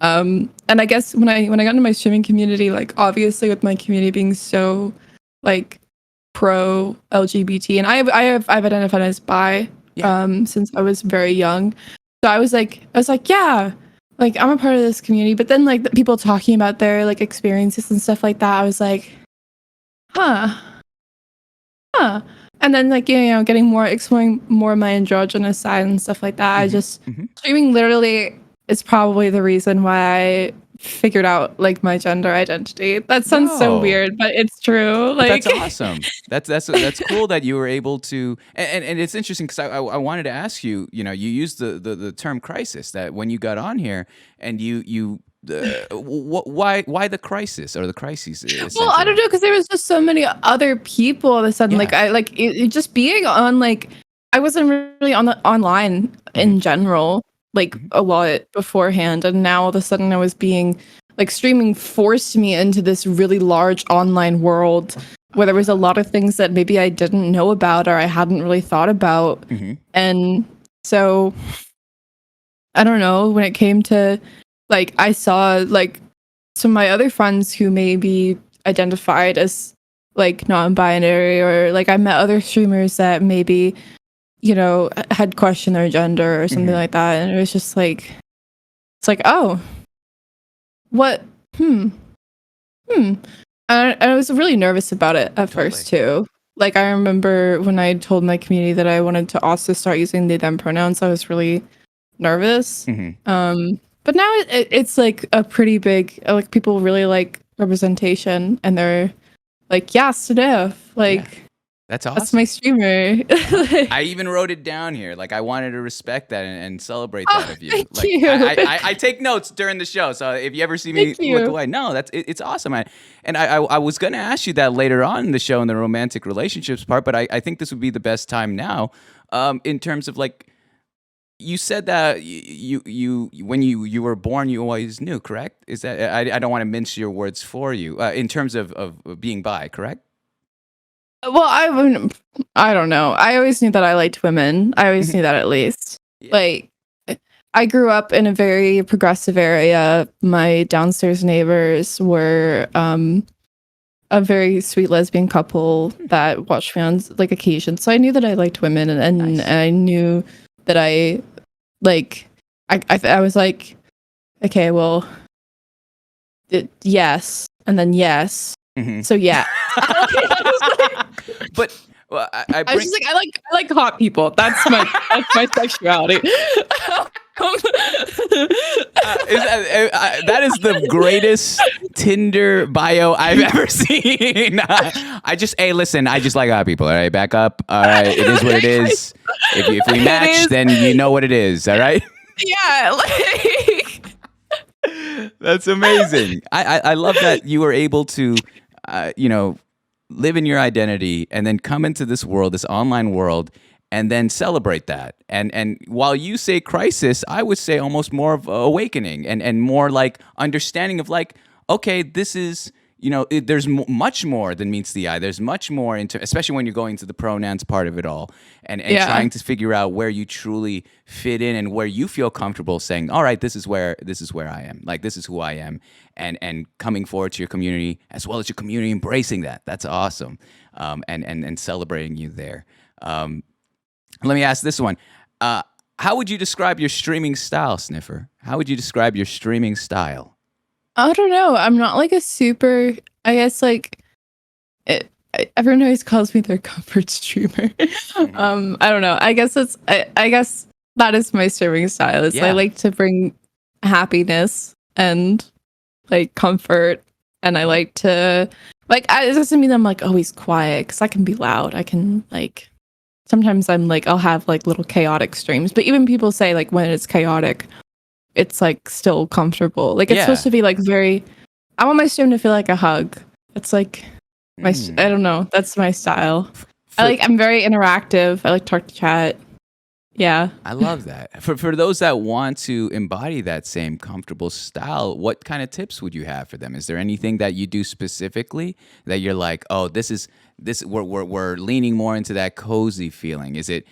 And I guess when I got into my streaming community, like obviously with my community being so like pro LGBT, and I've identified as bi since I was very young. So I was like, yeah, like I'm a part of this community. But then like the people talking about their like experiences and stuff like that, I was like, huh. And then like, you know, exploring more of my androgynous side and stuff like that. I just streaming literally is probably the reason why I figured out like my gender identity. That sounds so weird, but it's true. Like that's awesome. That's cool that you were able to, and it's interesting because I wanted to ask you. You know, you used the term crisis that when you got on here, and you why the crisis or the crises? Well, I don't know, because there was just so many other people all of a sudden. Like I like it just being on like I wasn't really on the online in general like a lot beforehand, and now all of a sudden I was being like streaming forced me into this really large online world where there was a lot of things that maybe I didn't know about or I hadn't really thought about. And so I don't know, when it came to like I saw like some of my other friends who maybe identified as like non-binary, or like I met other streamers that maybe, you know, had questioned their gender or something like that, and it was just like, it's like, oh, what, and I was really nervous about it at first too. Like I remember when I told my community that I wanted to also start using they, them pronouns, I was really nervous. But now it's like a pretty big, like people really like representation, and they're like, yeah, Steph, like that's awesome. That's my streamer. I even wrote it down here. Like I wanted to respect that and celebrate that of you. Thank Like you. I take notes during the show, so if you ever see me look away, no, it's awesome. I was gonna ask you that later on in the show in the romantic relationships part, but I think this would be the best time now, in terms of like. You said that you when you were born, you always knew, correct? Is that I don't want to mince your words for you in terms of being bi, correct? Well, I don't know. I always knew that I liked women. I always knew that at least. Like, I grew up in a very progressive area. My downstairs neighbors were a very sweet lesbian couple that watched me on like occasions. So I knew that I liked women, and I knew that I like I was like, okay, well, yes, and then yes, so yeah. But I was just like, I like hot people. That's my sexuality. That is the greatest Tinder bio I've ever seen. Hey, listen, I just like hot people. All right, back up. All right, it is what it is. If we match, then you know what it is. All right. Yeah, like that's amazing. I love that you were able to, live in your identity and then come into this world, this online world, and then celebrate that. And while you say crisis, I would say almost more of awakening and more like understanding of like, okay, this is, there's much more than meets the eye. There's much more into, especially when you're going to the pronouns part of it all and trying to figure out where you truly fit in and where you feel comfortable saying, all right, this is where I am. Like, this is who I am. And coming forward to your community as well as your community embracing that. That's awesome. And celebrating you there. Let me ask this one. How would you describe your streaming style, Sniffer? How would you describe your streaming style? I don't know. I'm not like a super, I guess like everyone always calls me their comfort streamer. I don't know. I guess I guess that is my streaming style. Is I Yeah. like to bring happiness and like comfort, and I like to it doesn't mean I'm like always quiet, because I can be loud. I can like sometimes I'm like I'll have like little chaotic streams, but even people say like when it's chaotic, it's like still comfortable. Like it's Yeah. supposed to be like very. I want my stream to feel like a hug. It's like I don't know. That's my style. I'm very interactive. I like to talk to chat. Yeah. I love that. For those that want to embody that same comfortable style, what kind of tips would you have for them? Is there anything that you do specifically that you're like, oh, we're leaning more into that cozy feeling? Is it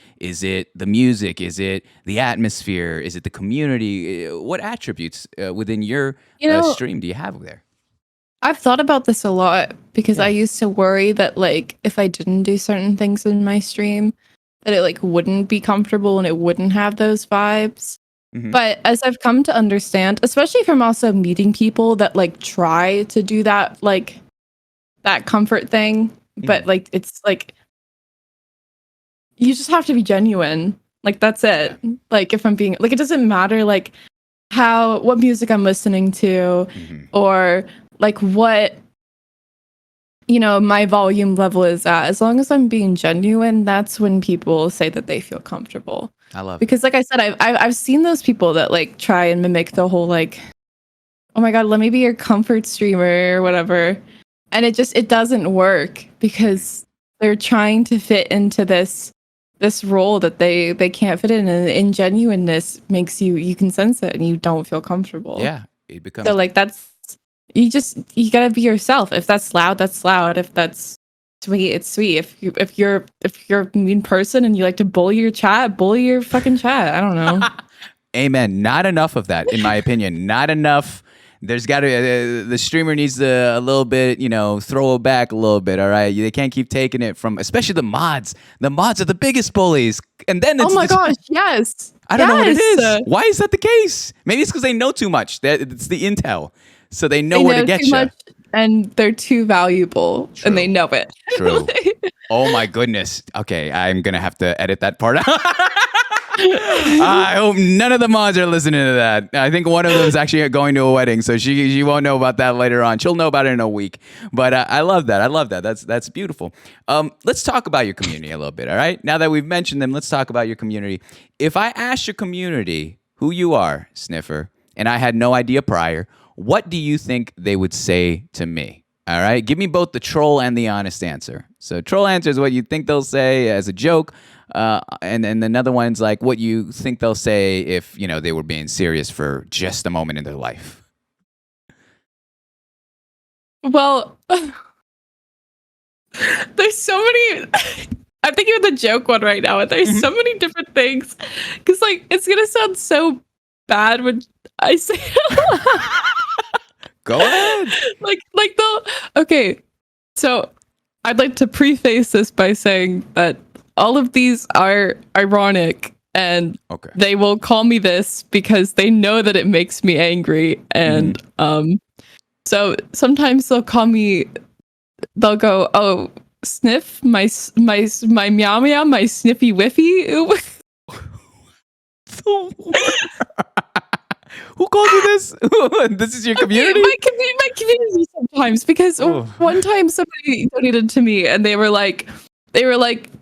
the music? Is it the atmosphere? Is it the community? What attributes within your stream do you have there? I've thought about this a lot because I used to worry that like if I didn't do certain things in my stream, that it like wouldn't be comfortable and it wouldn't have those vibes. But as I've come to understand, especially from also meeting people that like try to do that like that comfort thing, but like it's like you just have to be genuine. Like that's it. Like if I'm being like it doesn't matter like what music I'm listening to or like what my volume level is at. As long as I'm being genuine, that's when people say that they feel comfortable. I love because like I said, I've seen those people that like try and mimic the whole like, oh my god, let me be your comfort streamer or whatever, and it doesn't work because they're trying to fit into this role that they can't fit in, and ingenuineness makes you can sense it and you don't feel comfortable. Yeah, it becomes So like that's. You gotta be yourself. If that's loud, that's loud. If that's sweet, it's sweet. If you're a mean person and you like to bully your fucking chat. I don't know. Amen. Not enough of that, in my opinion. Not enough. There's got to the streamer needs to a little bit, throw it back a little bit. All right, they can't keep taking it from, especially the mods. The mods are the biggest bullies, and then it's, oh my gosh, yes. I don't know what it is. Why is that the case? Maybe it's because they know too much. It's the intel. So they know where to get you. And they're too valuable. True. And they know it. True. Oh my goodness. Okay, I'm going to have to edit that part out. I hope none of the mods are listening to that. I think one of them is actually going to a wedding, so she won't know about that later on. She'll know about it in a week. But I love that. That's beautiful. Let's talk about your community a little bit, all right? Now that we've mentioned them, let's talk about your community. If I asked your community who you are, Sniffer, and I had no idea prior, what do you think they would say to me? All right, give me both the troll and the honest answer. So troll answer is what you think they'll say as a joke, and another one's like what you think they'll say if they were being serious for just a moment in their life. Well, there's so many. I'm thinking of the joke one right now, and there's so many different things because like it's gonna sound so bad when I say it. Go ahead. Like okay. So I'd like to preface this by saying that all of these are ironic and they will call me this because they know that it makes me angry. And so sometimes they'll go, oh, Sniff, my meow meow, my sniffy whiffy. Who called you this? This is your community? My community sometimes, because one time somebody donated to me and they were like,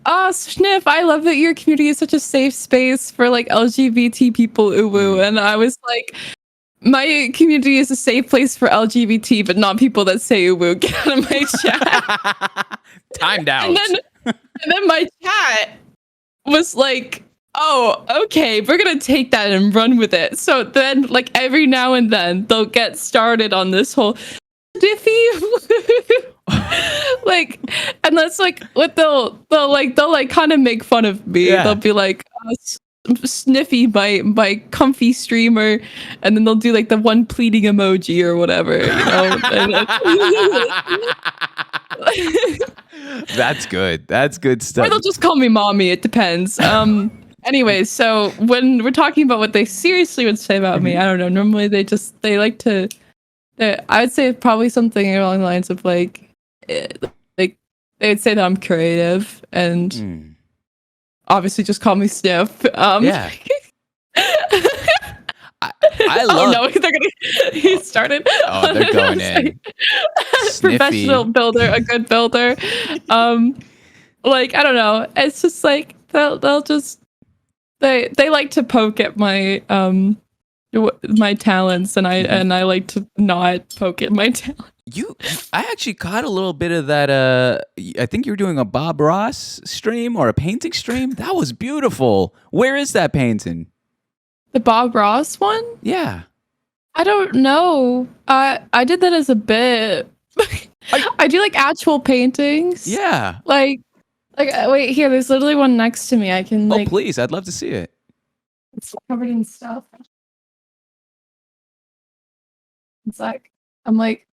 oh, Sniff, I love that your community is such a safe space for like LGBT people, uwu. And I was like, my community is a safe place for LGBT, but not people that say uwu. Get out of my chat. Timed out. And then my chat was like, oh, okay, we're gonna take that and run with it. So then, like, every now and then, they'll get started on this whole diffy, like, and that's like what they'll kind of make fun of me. Yeah. They'll be like, Sniffy, my comfy streamer, and then they'll do like the one pleading emoji or whatever, That's good. That's good stuff. Or they'll just call me mommy. It depends. Anyways, so when we're talking about what they seriously would say about me, I don't know. Normally they like to. I would say probably something along the lines of like they'd say that I'm creative, and obviously just call me Sniff. Yeah. I Oh love. no, they're gonna. He started. Oh, they're going in. Sniffy. Professional builder, a good builder. Like I don't know. It's just like they'll just they like to poke at my my talents, and I like to not poke at my talent. I actually caught a little bit of that. I think you were doing a Bob Ross stream or a painting stream. That was beautiful. Where is that painting? The Bob Ross one? Yeah. I don't know. I did that as a bit. I do like actual paintings. Yeah. Like wait here. There's literally one next to me. I can Oh, like. please. I'd love to see it. It's covered in stuff. It's like I'm like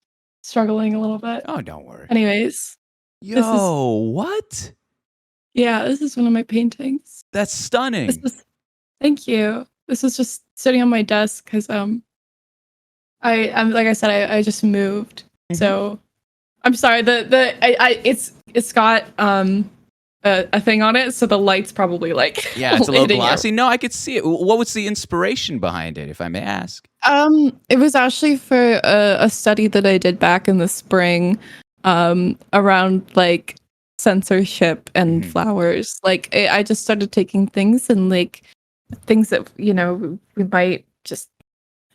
struggling a little bit. Oh, don't worry. Anyways, Yo, what? yeah, this is one of my paintings. That's stunning. Thank you. This is just sitting on my desk because I'm like I said, I just moved. So I'm sorry. It's got a thing on it, so the light's probably like Yeah, it's a little hitting it. glossy. No, I could see it. What was the inspiration behind it, if I may ask? It was actually for a study that I did back in the spring, around like censorship and flowers. Like I just started taking things and like things that we might just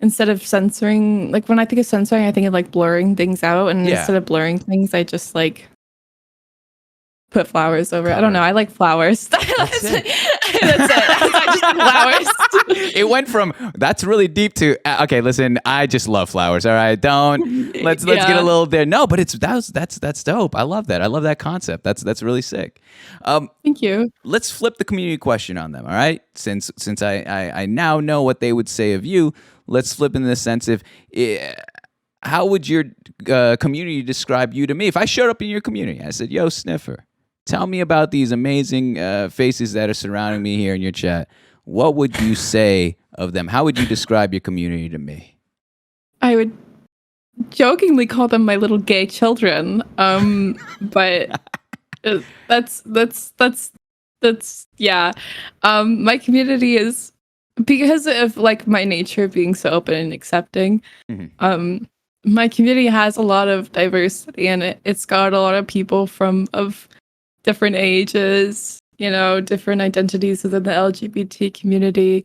instead of censoring. Like when I think of censoring, I think of like blurring things out, and instead of blurring things, I just like put flowers over it. I don't know. I like flowers. That's it. I just like flowers. It went from that's really deep to okay. Listen, I just love flowers. All right, let's get a little there. No, but that's dope. I love that. I love that concept. That's really sick. Thank you. Let's flip the community question on them. All right, since I now know what they would say of you. Let's flip in the sense of how would your community describe you to me? If I showed up in your community, I said, "Yo, Sniffer, tell me about these amazing faces that are surrounding me here in your chat." What would you say of them? How would you describe your community to me? I would jokingly call them my little gay children. But that's yeah. My community is, because of like my nature of being so open and accepting. My community has a lot of diversity in it. It's got a lot of people of different ages, different identities within the LGBT community,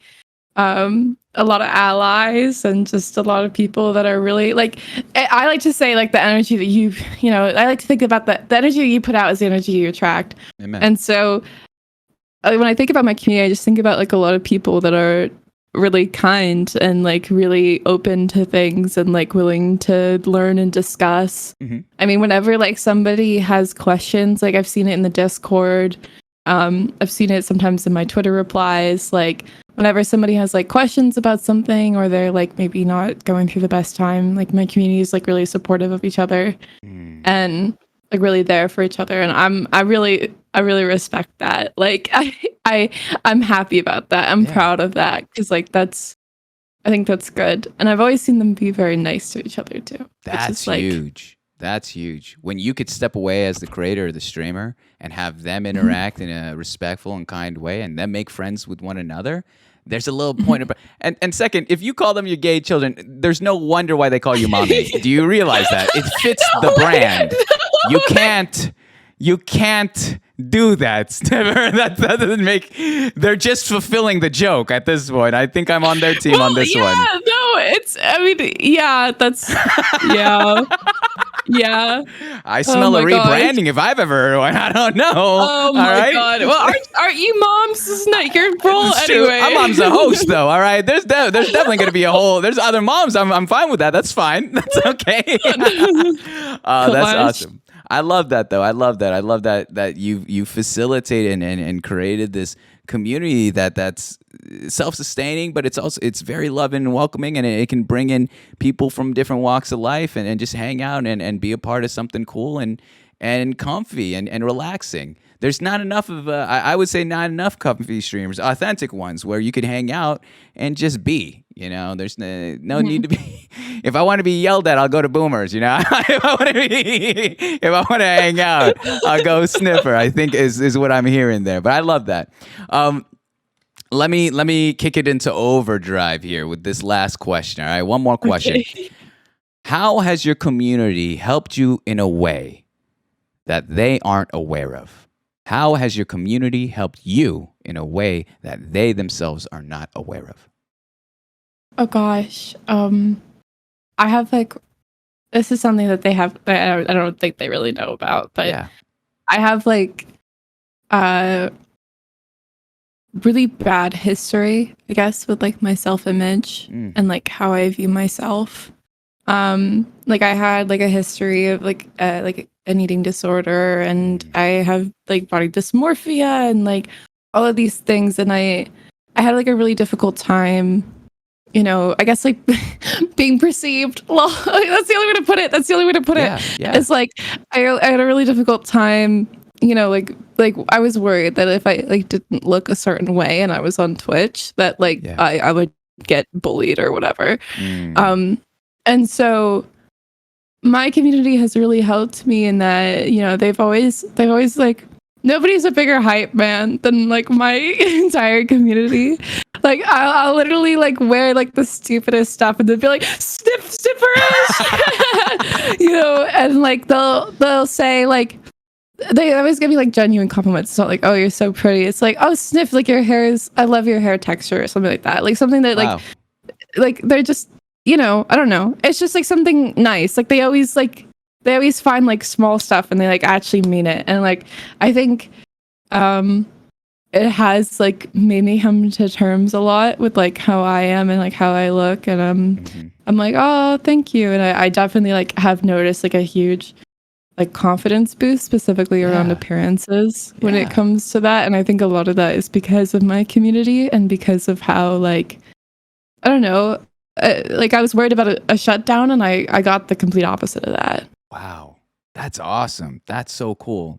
a lot of allies, and just a lot of people that are really like, I like to say like the energy that I like to think about the energy you put out is the energy you attract. Amen. And so when I think about my community, I just think about like a lot of people that are really kind and like really open to things and like willing to learn and discuss. I mean, whenever like somebody has questions, like I've seen it in the Discord, I've seen it sometimes in my Twitter replies, like whenever somebody has like questions about something or they're like maybe not going through the best time, like my community is like really supportive of each other and like really there for each other, and I really respect that. Like I'm happy about that. I'm proud of that, because like I think that's good, and I've always seen them be very nice to each other too. That's huge. That's huge. When you could step away as the creator or the streamer and have them interact in a respectful and kind way, and then make friends with one another. There's a little point of, and second, if you call them your gay children, there's no wonder why they call you mommy. Do you realize that? It fits the brand. You can't do that. that doesn't make. They're just fulfilling the joke at this point. I think I'm on their team on this one. No, that's yeah. I smell a rebranding if I've ever heard one. I don't know. Oh my god. Well, aren't you moms? Isn't that your role anyway? My mom's a host, though. All right. There's definitely going to be a whole. There's other moms. I'm fine with that. That's fine. That's okay. That's awesome. I love that, though. I love that you facilitated and created this community that's self-sustaining, but it's very loving and welcoming, and it can bring in people from different walks of life and just hang out and be a part of something cool. And and comfy and relaxing. There's not enough of, I would say, not enough comfy streamers, authentic ones where you could hang out and just be. There's no need to be. If I want to be yelled at, I'll go to Boomers. If I want to hang out, I'll go Sniffer. I think is what I'm hearing there. But I love that. Let me kick it into overdrive here with this last question. All right, one more question. Okay. How has your community helped you in a way that they aren't aware of? How has your community helped you in a way that they themselves are not aware of? Oh gosh. I have this is something that they have that I don't think they really know about, but Yeah. I have really bad history, I guess, with my self-image and how I view myself. I had a history of an eating disorder, and I have body dysmorphia and all of these things, and I had a really difficult time, I guess being perceived. Well, that's the only way to put it. Yeah. It's I had a really difficult time, I was worried that if I didn't look a certain way and I was on Twitch, that I would get bullied or whatever. And so my community has really helped me in that, they've always nobody's a bigger hype man than my entire community. I'll literally wear the stupidest stuff and they'll be like, Snifferish, and they'll say they always give me genuine compliments. It's not oh, you're so pretty. It's oh, Sniff, your hair is, I love your hair texture or something like that. Something that Wow. They're just, I don't know. It's just something nice. They always find small stuff and they actually mean it. And I think it has made me come to terms a lot with how I am and how I look. And I'm oh, thank you. And I definitely have noticed a huge confidence boost specifically around appearances when it comes to that. And I think a lot of that is because of my community and because of how I don't know, I was worried about a shutdown and I got the complete opposite of that. Wow. That's awesome. That's so cool.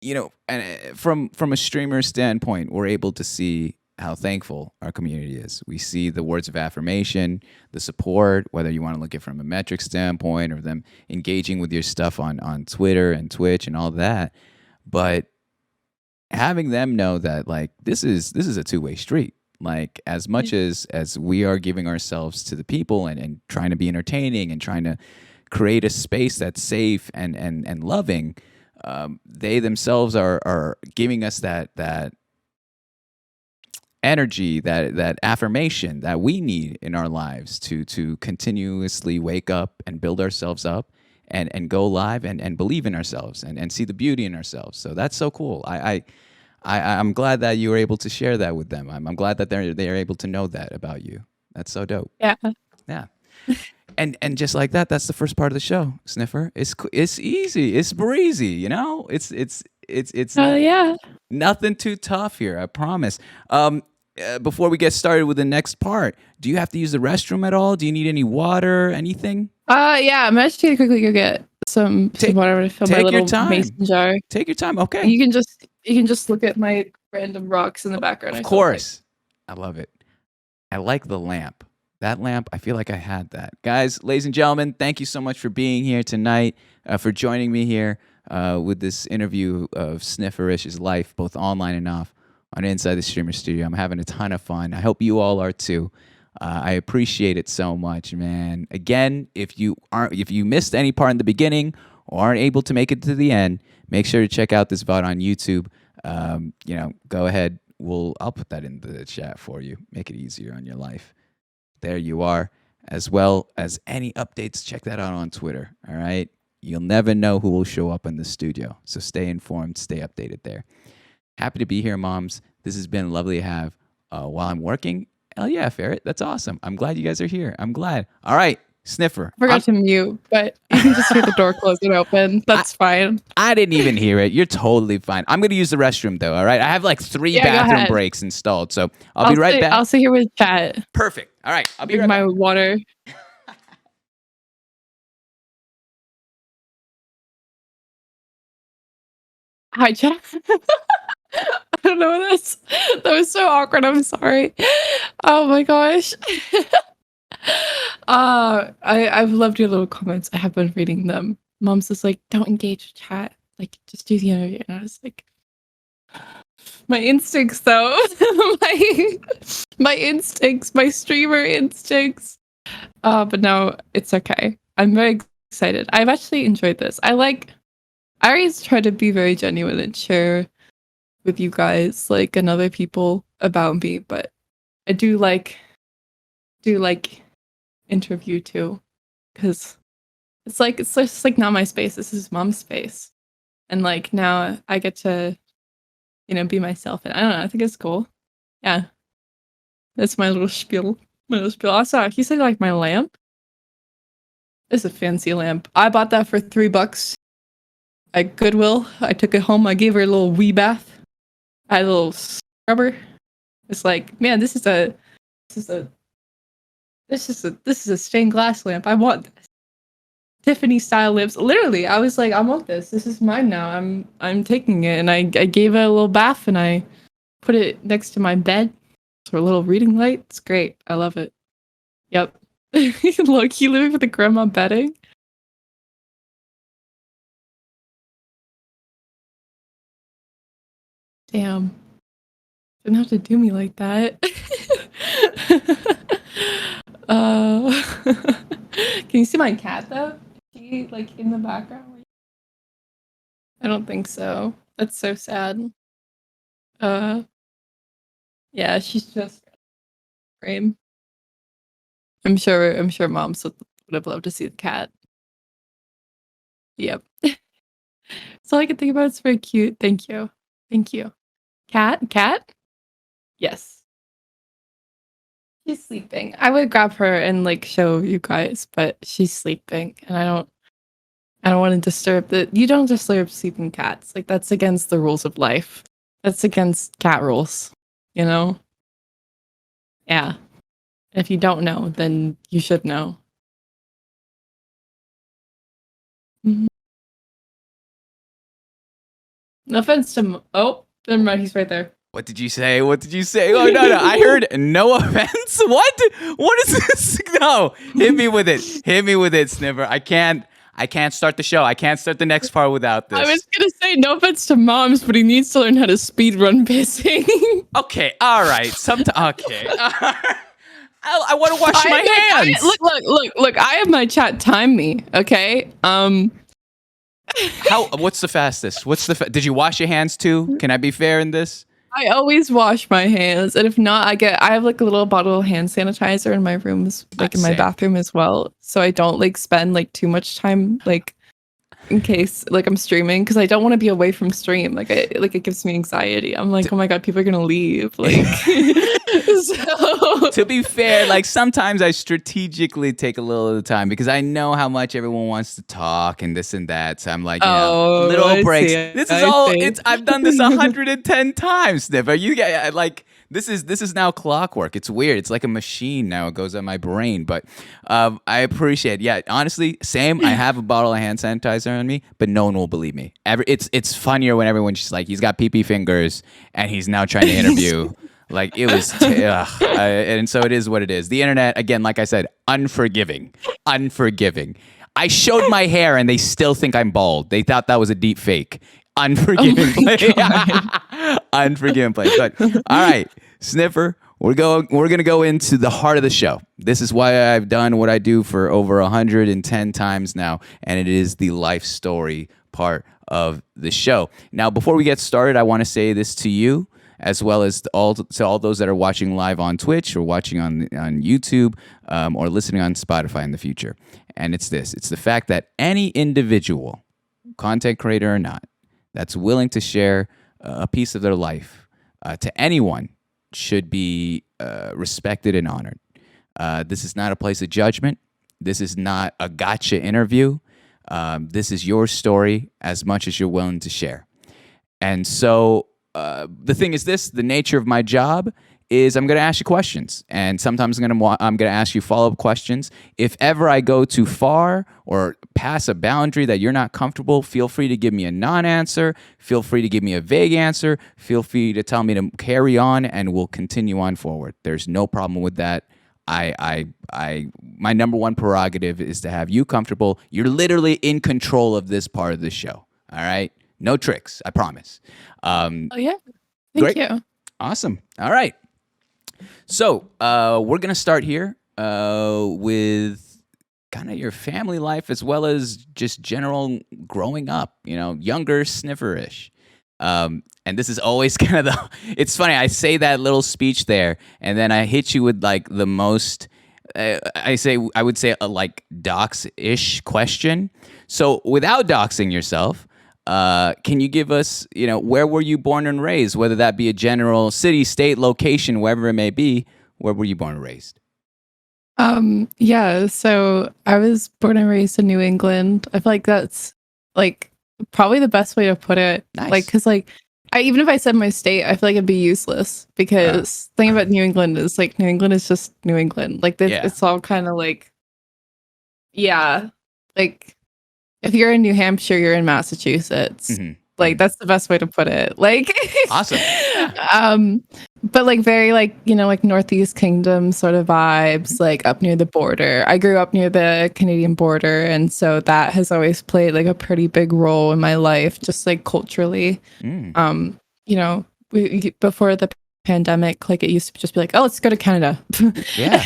And from a streamer standpoint, we're able to see how thankful our community is. We see the words of affirmation, the support, whether you want to look at it from a metric standpoint or them engaging with your stuff on Twitter and Twitch and all that. But having them know that this is a two-way street. As much as we are giving ourselves to the people and trying to be entertaining and trying to create a space that's safe and loving, they themselves are giving us that energy, that affirmation that we need in our lives to continuously wake up and build ourselves up and go live and believe in ourselves and see the beauty in ourselves. So that's so cool. I'm glad that you were able to share that with them. I'm glad that they're able to know that about you. That's so dope. Yeah. Yeah. And just like that, that's the first part of the show, Sniffer. It's easy. It's breezy, It's Yeah. nothing too tough here, I promise. Before we get started with the next part, do you have to use the restroom at all? Do you need any water, anything? Yeah, I'm actually gonna quickly go get some water to fill my take your little time. mason jar. Take your time. Okay. You can just look at my random rocks in the background. Of course. I love it. I like the lamp. That lamp, I feel like I had that. Guys, ladies and gentlemen, thank you so much for being here tonight, for joining me here with this interview of Snifferish's life, both online and off, on Inside the Streamer Studio. I'm having a ton of fun. I hope you all are too. I appreciate it so much, man. Again, if you missed any part in the beginning or aren't able to make it to the end, make sure to check out this VOD on YouTube. Go ahead. I'll put that in the chat for you. Make it easier on your life. There you are. As well as any updates, check that out on Twitter. All right. You'll never know who will show up in the studio. So stay informed, stay updated there. Happy to be here, moms. This has been lovely to have while I'm working. Hell yeah, Ferret. That's awesome. I'm glad you guys are here. I'm glad. All right, Sniffer. I forgot to mute, but you can just hear the door close and open. That's fine. I didn't even hear it. You're totally fine. I'm going to use the restroom, though, all right? I have 3 bathroom breaks installed, so I'll be right back. I'll sit here with chat. Perfect. All right, I'll be Drink right back. my water. Hi, Jack. I don't know what that's. That was so awkward. I'm sorry. Oh my gosh. I've loved your little comments. I have been reading them. Mom's just like, don't engage chat. Like, just do the interview. And I was like, my instincts, though. my instincts, my streamer instincts. But no, it's okay. I'm very excited. I've actually enjoyed this. I always try to be very genuine and share with you guys, like, and other people about me, but I do like interview too, because it's just like not my space. This is mom's space, and like now I get to, be myself, and I don't know. I think it's cool. Yeah, that's my little spiel. My little spiel. Also, he said like my lamp. It's a fancy lamp. I bought that for $3 at Goodwill. I took it home. I gave her a little wee bath. I had a little scrubber. It's like, man, this is a stained glass lamp. I want this. Tiffany style lamps. Literally, I was like, I want this. This is mine now. I'm taking it, and I gave it a little bath, and I put it next to my bed for a little reading light. It's great. I love it. Yep. Look, you living with the grandma bedding. Damn. Didn't have to do me like that. Can you see my cat though? Is she like in the background? I don't think so. That's so sad. Yeah, she's just frame. I'm sure moms would have loved to see the cat. Yep. That's all I can think about. It's very cute. Thank you. Thank you. Cat? Yes. She's sleeping. I would grab her and like show you guys, but she's sleeping, and I don't want to disturb you don't disturb sleeping cats. Like, that's against the rules of life. That's against cat rules, you know? Yeah. If you don't know, then you should know. Mhm. No offense to oh, never mind, he's right there. What did you say? What did you say? Oh, no. I heard no offense. What? What is this? No. Hit me with it. Hit me with it, Sniffer. I can't start the show. I can't start the next part without this. I was gonna say no offense to moms, but he needs to learn how to speed run pissing. Okay. All right. Okay. I want to wash my hands. Look. I have my chat time me. Okay. What's the fastest? Did you wash your hands too? Can I be fair in this? I always wash my hands, and if not, I have like a little bottle of hand sanitizer in my rooms, like in my bathroom as well, so I don't like spend like too much time like in case like I'm streaming, because I don't want to be away from stream. Like it gives me anxiety. I'm like, oh my god, people are gonna leave. Like, so. To be fair, like sometimes I strategically take a little of the time because I know how much everyone wants to talk and this and that. So I'm like, little breaks. I've done this 110 times, Sniffer. You get like. This is now clockwork. It's weird. It's like a machine now. It goes on my brain. But I appreciate it. Yeah, honestly, same. I have a bottle of hand sanitizer on me, but no one will believe me. It's funnier when everyone's just like, he's got pee-pee fingers and he's now trying to interview. Like, it was, and so it is what it is. The internet, again, like I said, unforgiving. I showed my hair and they still think I'm bald. They thought that was a deep fake. Unforgiving play. Unforgiving play. But all right, Sniffer, we're gonna go into the heart of the show. This is why I've done what I do for over 110 times now, and it is the life story part of the show. Now, before we get started, I want to say this to you, as well as to all those that are watching live on Twitch or watching on YouTube or listening on Spotify in the future. And it's this. It's the fact that any individual, content creator or not, that's willing to share a piece of their life to anyone should be respected and honored. This is not a place of judgment. This is not a gotcha interview. This is your story as much as you're willing to share. And so the thing is this, the nature of my job is I'm going to ask you questions, and sometimes I'm going to ask you follow-up questions. If ever I go too far or pass a boundary that you're not comfortable, feel free to give me a non-answer. Feel free to give me a vague answer. Feel free to tell me to carry on, and we'll continue on forward. There's no problem with that. My number one prerogative is to have you comfortable. You're literally in control of this part of the show. All right, no tricks, I promise. Oh yeah, thank Great. you. Awesome. All right. So we're gonna start here with kind of your family life as well as just general growing up. Younger Snifferish. And this is always kind of it's funny, I say that little speech there, and then I hit you with like the most, I would say a like dox-ish question. So without doxing yourself, can you give us, where were you born and raised, whether that be a general city, state, location, wherever it may be, where were you born and raised? Yeah, so I was born and raised in New England. I feel like that's like probably the best way to put it. Nice. Like, because like even if I said my state, I feel like it'd be useless because the thing about New England is like New England is just New England. Like this, it's all kind of like, yeah, like if you're in New Hampshire, you're in Massachusetts. Mm-hmm. Like that's the best way to put it. Like awesome. But like very like, like Northeast Kingdom sort of vibes, like up near the border. I grew up near the Canadian border, and so that has always played like a pretty big role in my life, just like culturally. We before the pandemic, like it used to just be like, oh, let's go to Canada. Yeah.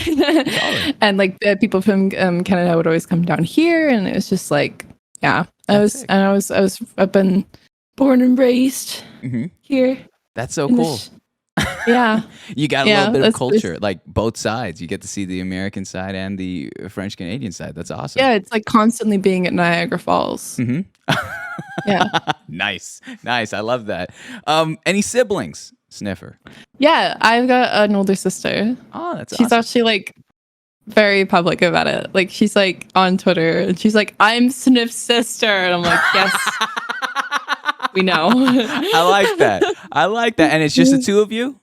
And like the people from Canada would always come down here, and it was just like, yeah. I've been born and raised here. That's so cool. Yeah. You got a little bit of culture, like both sides. You get to see the American side and the French Canadian side. That's awesome. Yeah, it's like constantly being at Niagara Falls. Yeah. Nice. I love that. Any siblings, Sniffer? Yeah, I've got an older sister. Oh, that's She's awesome. actually like very public about it. Like she's like on Twitter and she's like, I'm Sniff's sister. And I'm like, yes, we know. I like that. And it's just the two of you?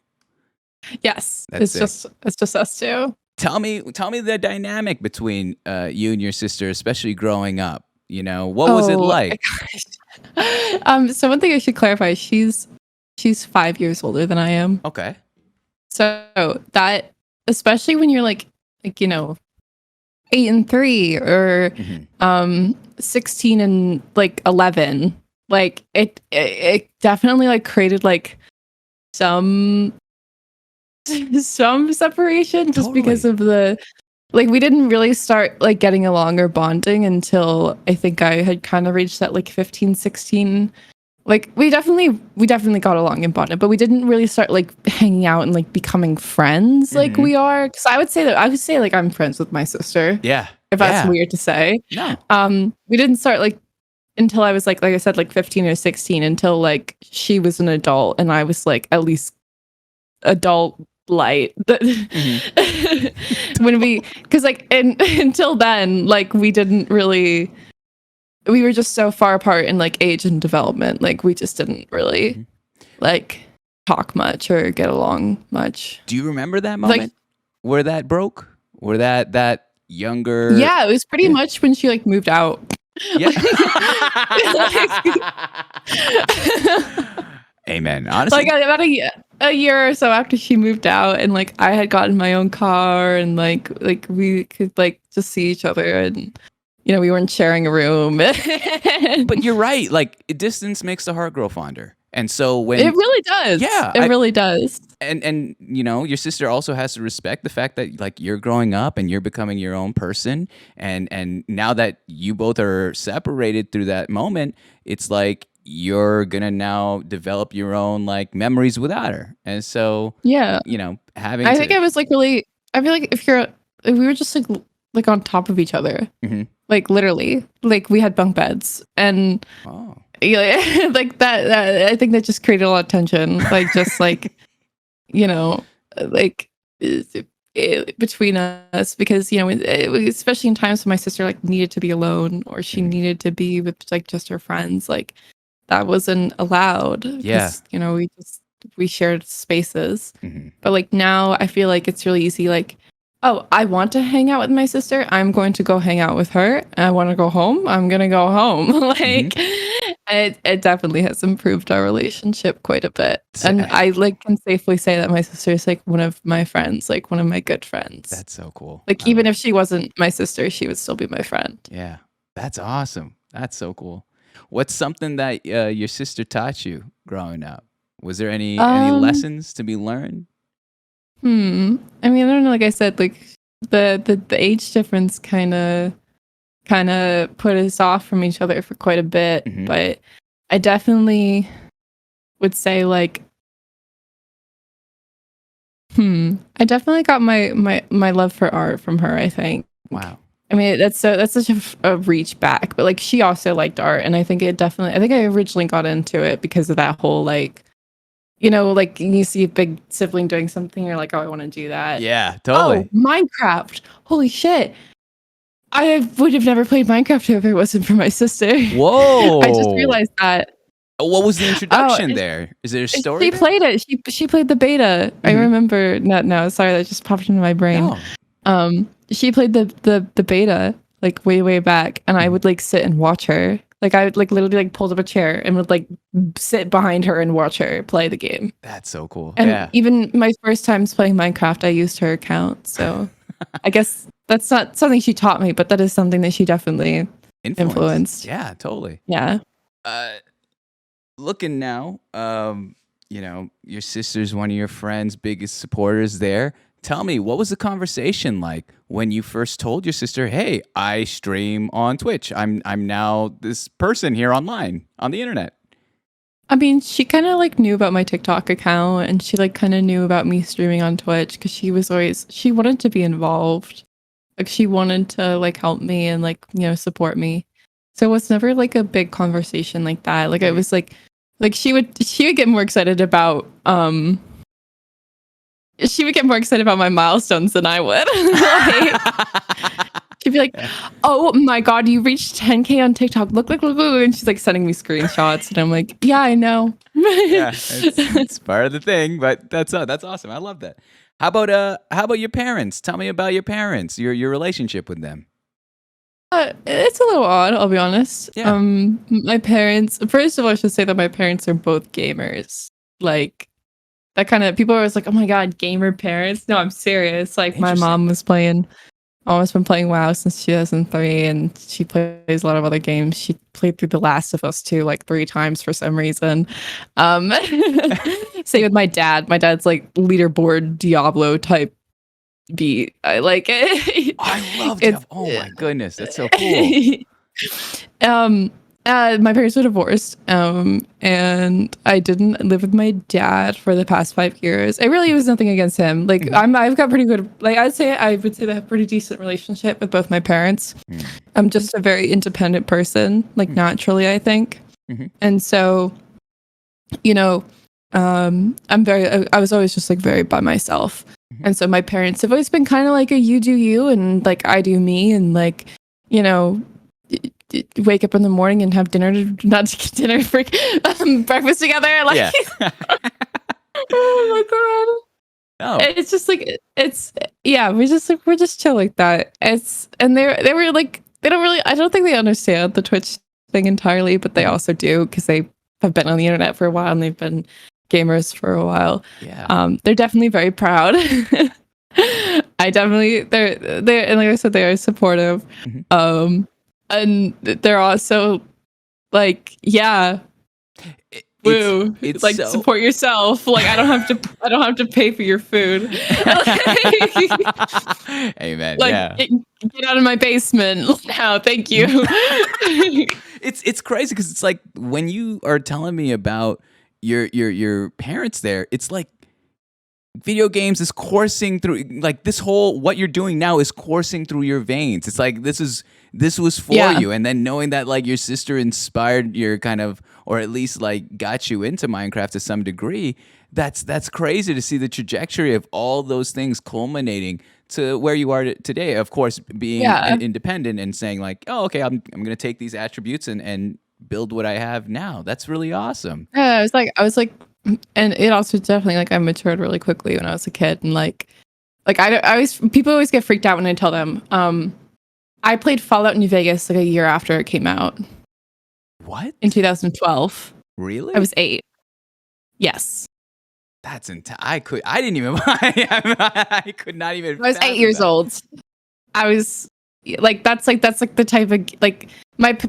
Yes. That's it's just us two. Tell me the dynamic between you and your sister, especially growing up. What was it like? So one thing I should clarify, she's 5 years older than I am. Okay. So that, especially when you're like 8 and 3 or 16 and like 11, like it definitely like created like some separation just because of the like we didn't really start like getting along or bonding until I think I had kind of reached that like 15, 16. Like we definitely got along and bonded, but we didn't really start like hanging out and like becoming friends like we are. Because I would say like I'm friends with my sister. Yeah. If that's weird to say. No. We didn't start like until I was like I said, like 15 or 16, until like she was an adult and I was like at least adult light. Because like until then, like we didn't really. We were just so far apart in like age and development. Like we just didn't really like talk much or get along much. Do you remember that moment like, where that broke? Where that younger? Yeah, it was pretty much when she like moved out. Yeah. Amen. Honestly, like about a year or so after she moved out, and like I had gotten my own car, and like we could like just see each other, and we weren't sharing a room. But you're right. Like distance makes the heart grow fonder. And so when it really does. Yeah. It really does. And your sister also has to respect the fact that like you're growing up and you're becoming your own person. And now that you both are separated through that moment, it's like you're gonna now develop your own like memories without her. And so yeah, I think I was like really I feel like we were just like on top of each other. Like literally, like we had bunk beds, and like that. I think that just created a lot of tension. Like just like like between us, because especially in times when my sister like needed to be alone or she needed to be with like just her friends, like that wasn't allowed. Yeah, we just we shared spaces. Mhm. But like now I feel like it's really easy, like, oh, I want to hang out with my sister, I'm going to go hang out with her. I want to go home, I'm gonna go home. Like it definitely has improved our relationship quite a bit. And I like can safely say that my sister is like one of my friends, like one of my good friends. That's so cool. Like I even love if she wasn't my sister, she would still be my friend. Yeah, that's awesome. That's so cool. What's something that your sister taught you growing up? Was there any Um, lessons to be learned? I mean, I don't know, like I said, like the age difference kind of put us off from each other for quite a bit, Mhm. but I definitely would say like I definitely got my love for art from her, I think. Wow. I mean, that's such a reach back, but like she also liked art, and I think I originally got into it because of that whole like, like you see a big sibling doing something, you're like, oh, I want to do that. Yeah, Oh, totally. Minecraft! Holy shit! I would have never played Minecraft if it wasn't for my sister. Whoa. I just realized that. What was the Oh, introduction there? Is there a story she there? played it. She played the beta. I Mhm. remember. No, sorry, that just popped into my brain. No. She played the beta like way back, and I would like sit and watch her. Like I would like literally like pulled up a chair and would like sit behind her and watch her play the game. That's so cool. And Yeah. even my first times playing Minecraft, I used her account. So I guess that's not something she taught me, but that is something that she definitely influenced. Yeah, totally. Yeah. Looking now, your sister's one of your friends' biggest supporters there. Tell me, what was the conversation like when you first told your sister, "Hey, I stream on Twitch. I'm now this person here online on the internet." I mean, she kind of like knew about my TikTok account, and she like kind of knew about me streaming on Twitch because she wanted to be involved. Like she wanted to like help me and like, support me. So it was never like a big conversation like that. Like it was like she would get more excited about my milestones than I would. Like, she'd be like, "Oh my god, you reached 10K on TikTok. Look, and she's like sending me screenshots, and I'm like, "Yeah, I know." Yeah, it's part of the thing, but that's awesome. I love that. How about your parents? Tell me about your parents. Your relationship with them. It's a little odd, I'll be honest. Yeah. My parents. First of all, I should say that my parents are both gamers. Like that kind of people are always like, "Oh my god, gamer parents." No, I'm serious. Like my mom was playing. Almost been playing WoW since 2003, and she plays a lot of other games. She played through The Last of Us 2 like 3 times for some reason. Same with my dad. My dad's like leaderboard Diablo type beat. I like it. I love Diablo. Oh my goodness, that's so cool. My parents were divorced, and I didn't live with my dad for the past 5 years. It really was nothing against him. Like I've got pretty good. Like I would say that I have a pretty decent relationship with both my parents. I'm just a very independent person, like naturally, I think, and so, I was always just like very by myself, and so my parents have always been kind of like a you do you and like I do me, and like wake up in the morning and have breakfast together. Like, Yeah. oh my god. Oh. It's just like we're just chill like that. And they were like they don't really I don't think they understand the Twitch thing entirely, but they also do because they have been on the internet for a while and they've been gamers for a while. Yeah. They're definitely very proud. they're and like I said, they are supportive. And they're also like, yeah, woo, it's like so... support yourself. Like I don't have to pay for your food. Amen. Like yeah. get out of my basement now. Thank you. It's crazy because it's like when you are telling me about your parents there, it's like video games is coursing through, like this whole what you're doing now is coursing through your veins. It's like this was for you, and then knowing that like your sister inspired your kind of, or at least like got you into Minecraft to some degree. That's crazy to see the trajectory of all those things culminating to where you are today. Of course, being independent and saying like, oh, okay, I'm gonna take these attributes and build what I have now. That's really awesome. Yeah, I was like, and it also definitely like I matured really quickly when I was a kid, and like I always people always get freaked out when I tell them. I played Fallout New Vegas like a year after it came out What? in 2012. Really? I was 8. Yes, That's I didn't even. I could not even. I was 8 fathom years that. old. I was that's the type of like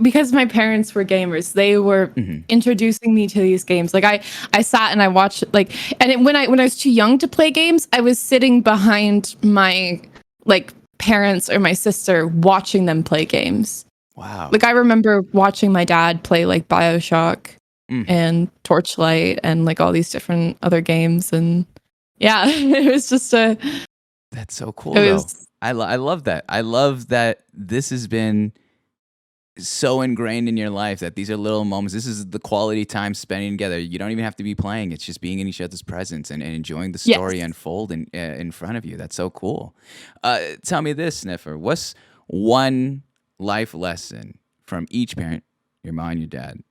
because my parents were gamers, they were Mhm. introducing me to these games. Like I sat and I watched like, and when I was too young to play games, I was sitting behind my like parents or my sister watching them play games. Wow. Like I remember watching my dad play like BioShock Mm. and Torchlight and like all these different other games, and yeah, it was just That's so cool, it though. was I love that. I love that this has been so ingrained in your life, that these are little moments. This is the quality time spending together. You don't even have to be playing. It's just being in each other's presence and enjoying the story yes. unfold in front of you. That's so cool. Tell me this, Sniffer. What's one life lesson from each parent, your mom and your dad,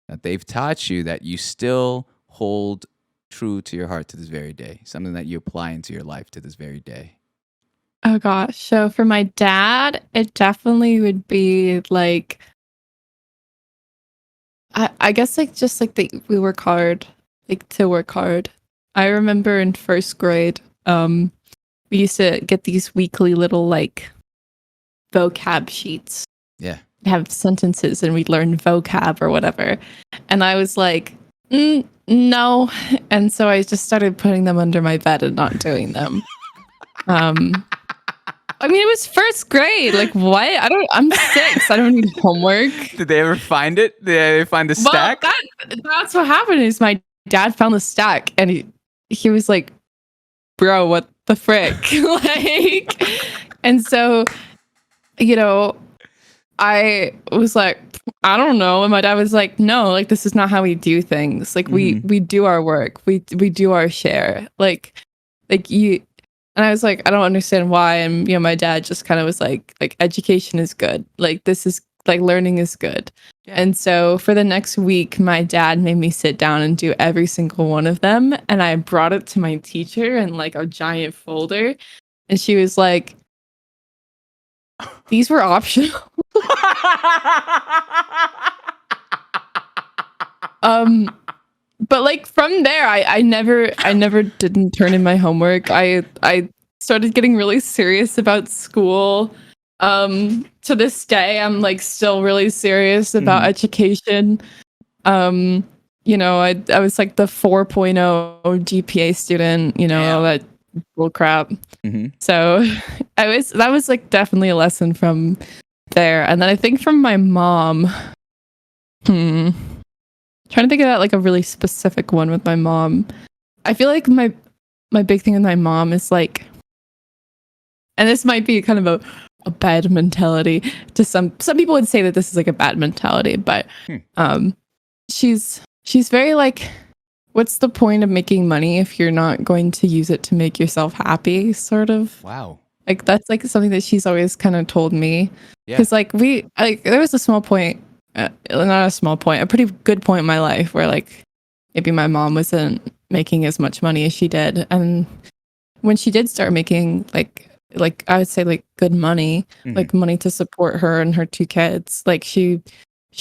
that they've taught you that you still hold true to your heart to this very day? Something that you apply into your life to this very day? Oh gosh. So for my dad, it definitely would be like I guess like just like we work hard, like to work hard. I remember in first grade, we used to get these weekly little like vocab sheets. Yeah. Have sentences and we'd learn vocab or whatever. And I was like, no. And so I just started putting them under my bed and not doing them. I mean, it was first grade. Like, what? I'm 6. I don't need homework. Did they ever find it? Did they ever find the stack? Well, that's what happened is my dad found the stack and he was like, bro, what the frick? Like, and so, you know, I was like, I don't know. And my dad was like, no, like, this is not how we do things. Like, we do our work. We do our share. Like you. And I was like, I don't understand why. And, you know, my dad just kind of was like education is good. Like, this is like learning is good. Yeah. And so for the next week, my dad made me sit down and do every single one of them. And I brought it to my teacher in like a giant folder. And she was like, these were optional. But like from there, I never didn't turn in my homework. I started getting really serious about school. To this day, I'm like still really serious about education. You know, I was like the 4.0 GPA student, you know, all that bull crap. So that was like definitely a lesson from there. And then I think from my mom, trying to think of that like a really specific one with my mom. I feel like my big thing with my mom is like, and this might be kind of a bad mentality to some people would say that this is like a bad mentality, but she's very like, what's the point of making money if you're not going to use it to make yourself happy, sort of. Wow. Like that's like something that she's always kind of told me. Yeah. Because like there was a small point, not a small point, a pretty good point in my life where like maybe my mom wasn't making as much money as she did, and when she did start making like I would say like good money, like money to support her and her 2 kids, like she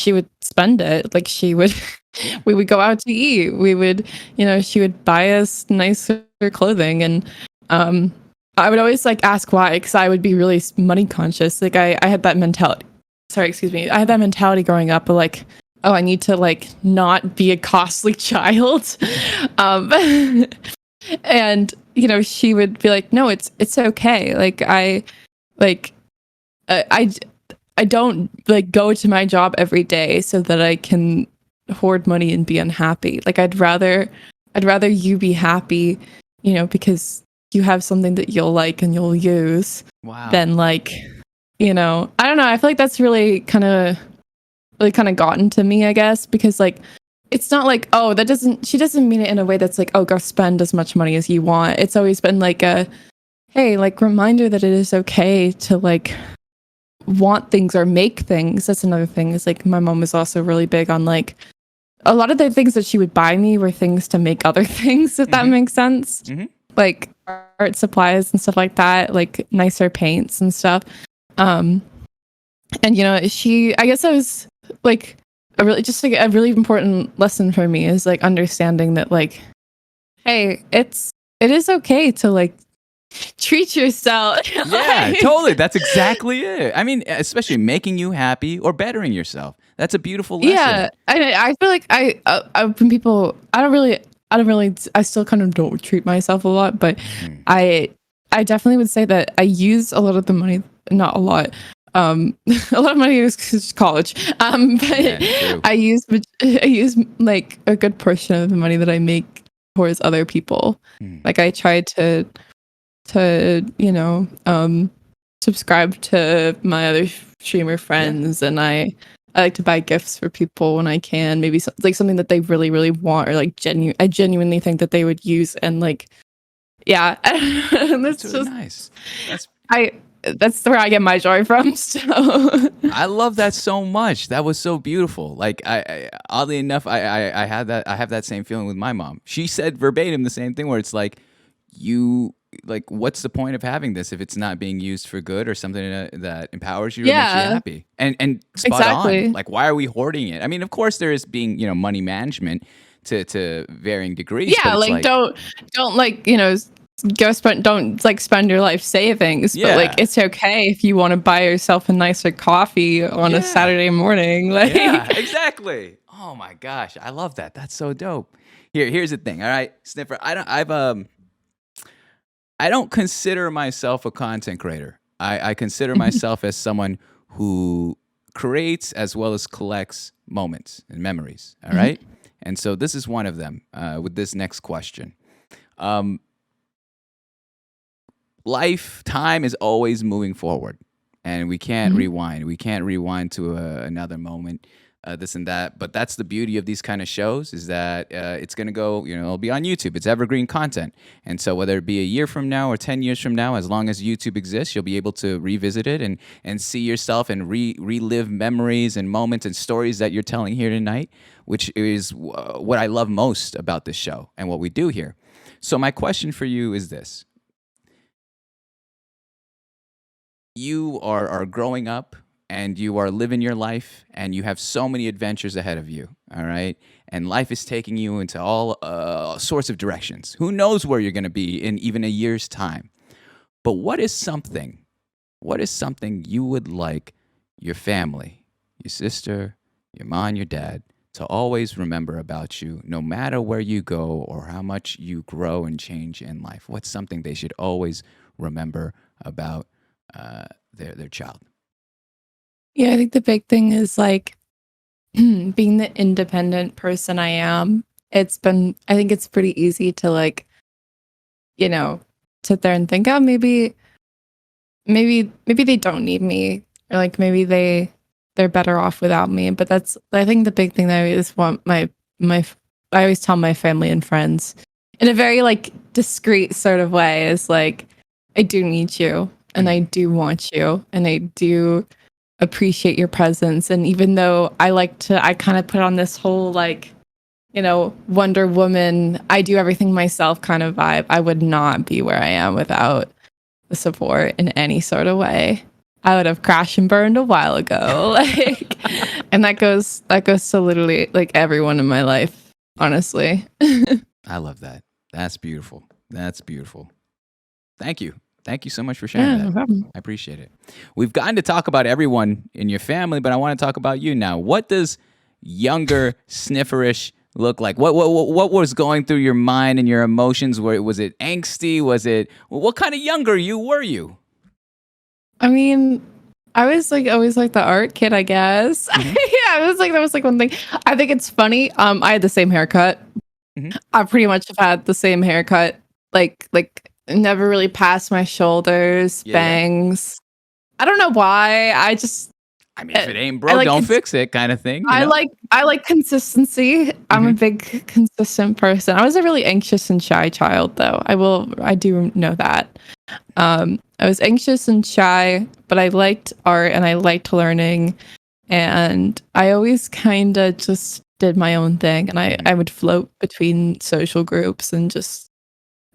would spend it. Like she would we would go out to eat, we would, you know, she would buy us nicer clothing, and I would always like ask why, because I would be really money conscious. Like I had that mentality. Sorry, excuse me. I had that mentality growing up of like, oh, I need to like not be a costly child. And you know, she would be like, no, it's okay. Like I don't like go to my job every day so that I can hoard money and be unhappy. Like I'd rather you be happy, you know, because you have something that you'll like and you'll use. Wow. Than like, you know, I don't know. I feel like that's really kind of gotten to me, I guess, because like, it's not like, oh, she doesn't mean it in a way that's like, oh, go spend as much money as you want. It's always been like a, hey, like reminder that it is okay to like want things or make things. That's another thing, is like my mom was also really big on like a lot of the things that she would buy me were things to make other things, if that makes sense. Like art supplies and stuff like that, like nicer paints and stuff. And you know, I guess I was like a really important lesson for me is like understanding that like, hey, it is okay to like treat yourself. Yeah, totally. That's exactly it. I mean, especially making you happy or bettering yourself. That's a beautiful lesson. Yeah, I feel like when people, I still kind of don't treat myself a lot, but I definitely would say that I use a lot of the money, not a lot. A lot of money is college. But I use like a good portion of the money that I make towards other people. Like I try to you know, subscribe to my other streamer friends, and I like to buy gifts for people when I can. Maybe like something that they really, really want, or like I genuinely think that they would use, and like, yeah, that's really just nice. That's where I get my joy from. So I love that so much. That was so beautiful. Like I oddly enough, I have that same feeling with my mom. She said verbatim the same thing, where it's like, what's the point of having this if it's not being used for good or something that empowers you or makes you happy? And spot on. Like, why are we hoarding it? I mean, of course there is being, you know, money management to varying degrees. Yeah, like don't like, you know, don't like spend your life savings, but like it's okay if you want to buy yourself a nicer coffee on a Saturday morning. Like, yeah, exactly. Oh my gosh, I love that. That's so dope. Here's the thing. All right, Sniffer, I don't consider myself a content creator. I consider myself as someone who creates as well as collects moments and memories. All right, and so this is one of them. With this next question. Time is always moving forward, and we can't rewind. We can't rewind to another moment, this and that. But that's the beauty of these kind of shows, is that it's going to go, you know, it'll be on YouTube. It's evergreen content. And so whether it be a year from now or 10 years from now, as long as YouTube exists, you'll be able to revisit it and see yourself and relive memories and moments and stories that you're telling here tonight, which is what I love most about this show and what we do here. So my question for you is this. You are growing up and you are living your life and you have so many adventures ahead of you, all right? And life is taking you into all sorts of directions. Who knows where you're going to be in even a year's time? But what is something you would like your family, your sister, your mom, your dad, to always remember about you, no matter where you go or how much you grow and change in life? What's something they should always remember about their child? Yeah, I think the big thing is like being the independent person I am. I think it's pretty easy to like, you know, sit there and think, oh, maybe they don't need me, or like maybe they're better off without me. But I think the big thing that I just want I always tell my family and friends in a very like discreet sort of way is like, I do need you, and I do want you, and I do appreciate your presence. And even though I kind of put on this whole like, you know, Wonder Woman, I do everything myself kind of vibe, I would not be where I am without the support in any sort of way. I would have crashed and burned a while ago. Like, and that goes to literally like everyone in my life, honestly. I love that. That's beautiful. That's beautiful. Thank you. Thank you so much for sharing that. No problem. I appreciate it. We've gotten to talk about everyone in your family, but I want to talk about you now. What does younger Snifferish look like? What was going through your mind and your emotions? Was it angsty? What kind of younger were you? I mean, I was like always like the art kid, I guess. Yeah, that was like one thing. I think it's funny. I had the same haircut. I pretty much have had the same haircut. Like never really past my shoulders, bangs. I don't know why. I mean, if it ain't broke, don't fix it, kind of thing. I like consistency. I'm a big consistent person. I was a really anxious and shy child, though. I do know that. I was anxious and shy, but I liked art and I liked learning. And I always kind of just did my own thing, and I would float between social groups and just,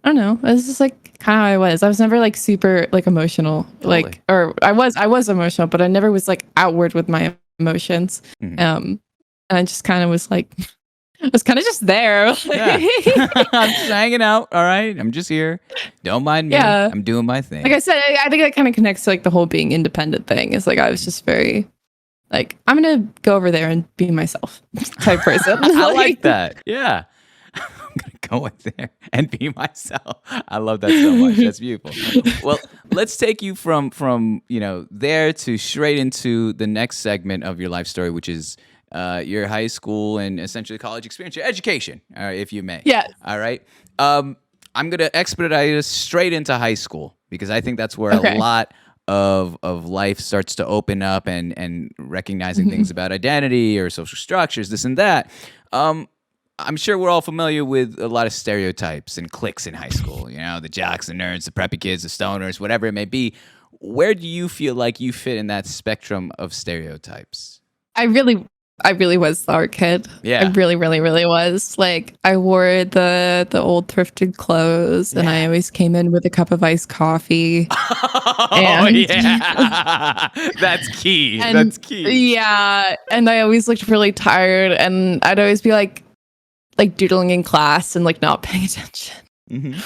I don't know. It was just like kind of how I was. I was never like super like emotional, Totally. like, or I was emotional, but I never was like outward with my emotions. Mhm. And I just kind of was like, I was kind of just there. Yeah. I'm just hanging out. All right. I'm just here. Don't mind me. Yeah. I'm doing my thing. Like I said, I think that kind of connects to like the whole being independent thing. Is like I was just very like, I'm gonna go over there and be myself type person. I like that. Yeah. I'm gonna go in there and be myself. I love that so much. That's beautiful. Well, let's take you from there to straight into the next segment of your life story, which is your high school and essentially college experience, your education, if you may. Yeah. All right. I'm gonna expedite us straight into high school because I think that's where Okay. a lot of life starts to open up and recognizing things about identity or social structures, this and that. I'm sure we're all familiar with a lot of stereotypes and cliques in high school. You know, the jocks, the nerds, the preppy kids, the stoners, whatever it may be. Where do you feel like you fit in that spectrum of stereotypes? I really was the art kid. Yeah. I really was. Like I wore the old thrifted clothes, and I always came in with a cup of iced coffee. Oh, And- yeah. That's key. And- That's key. Yeah, and I always looked really tired, and I'd always be like doodling in class and like not paying attention. Mhm.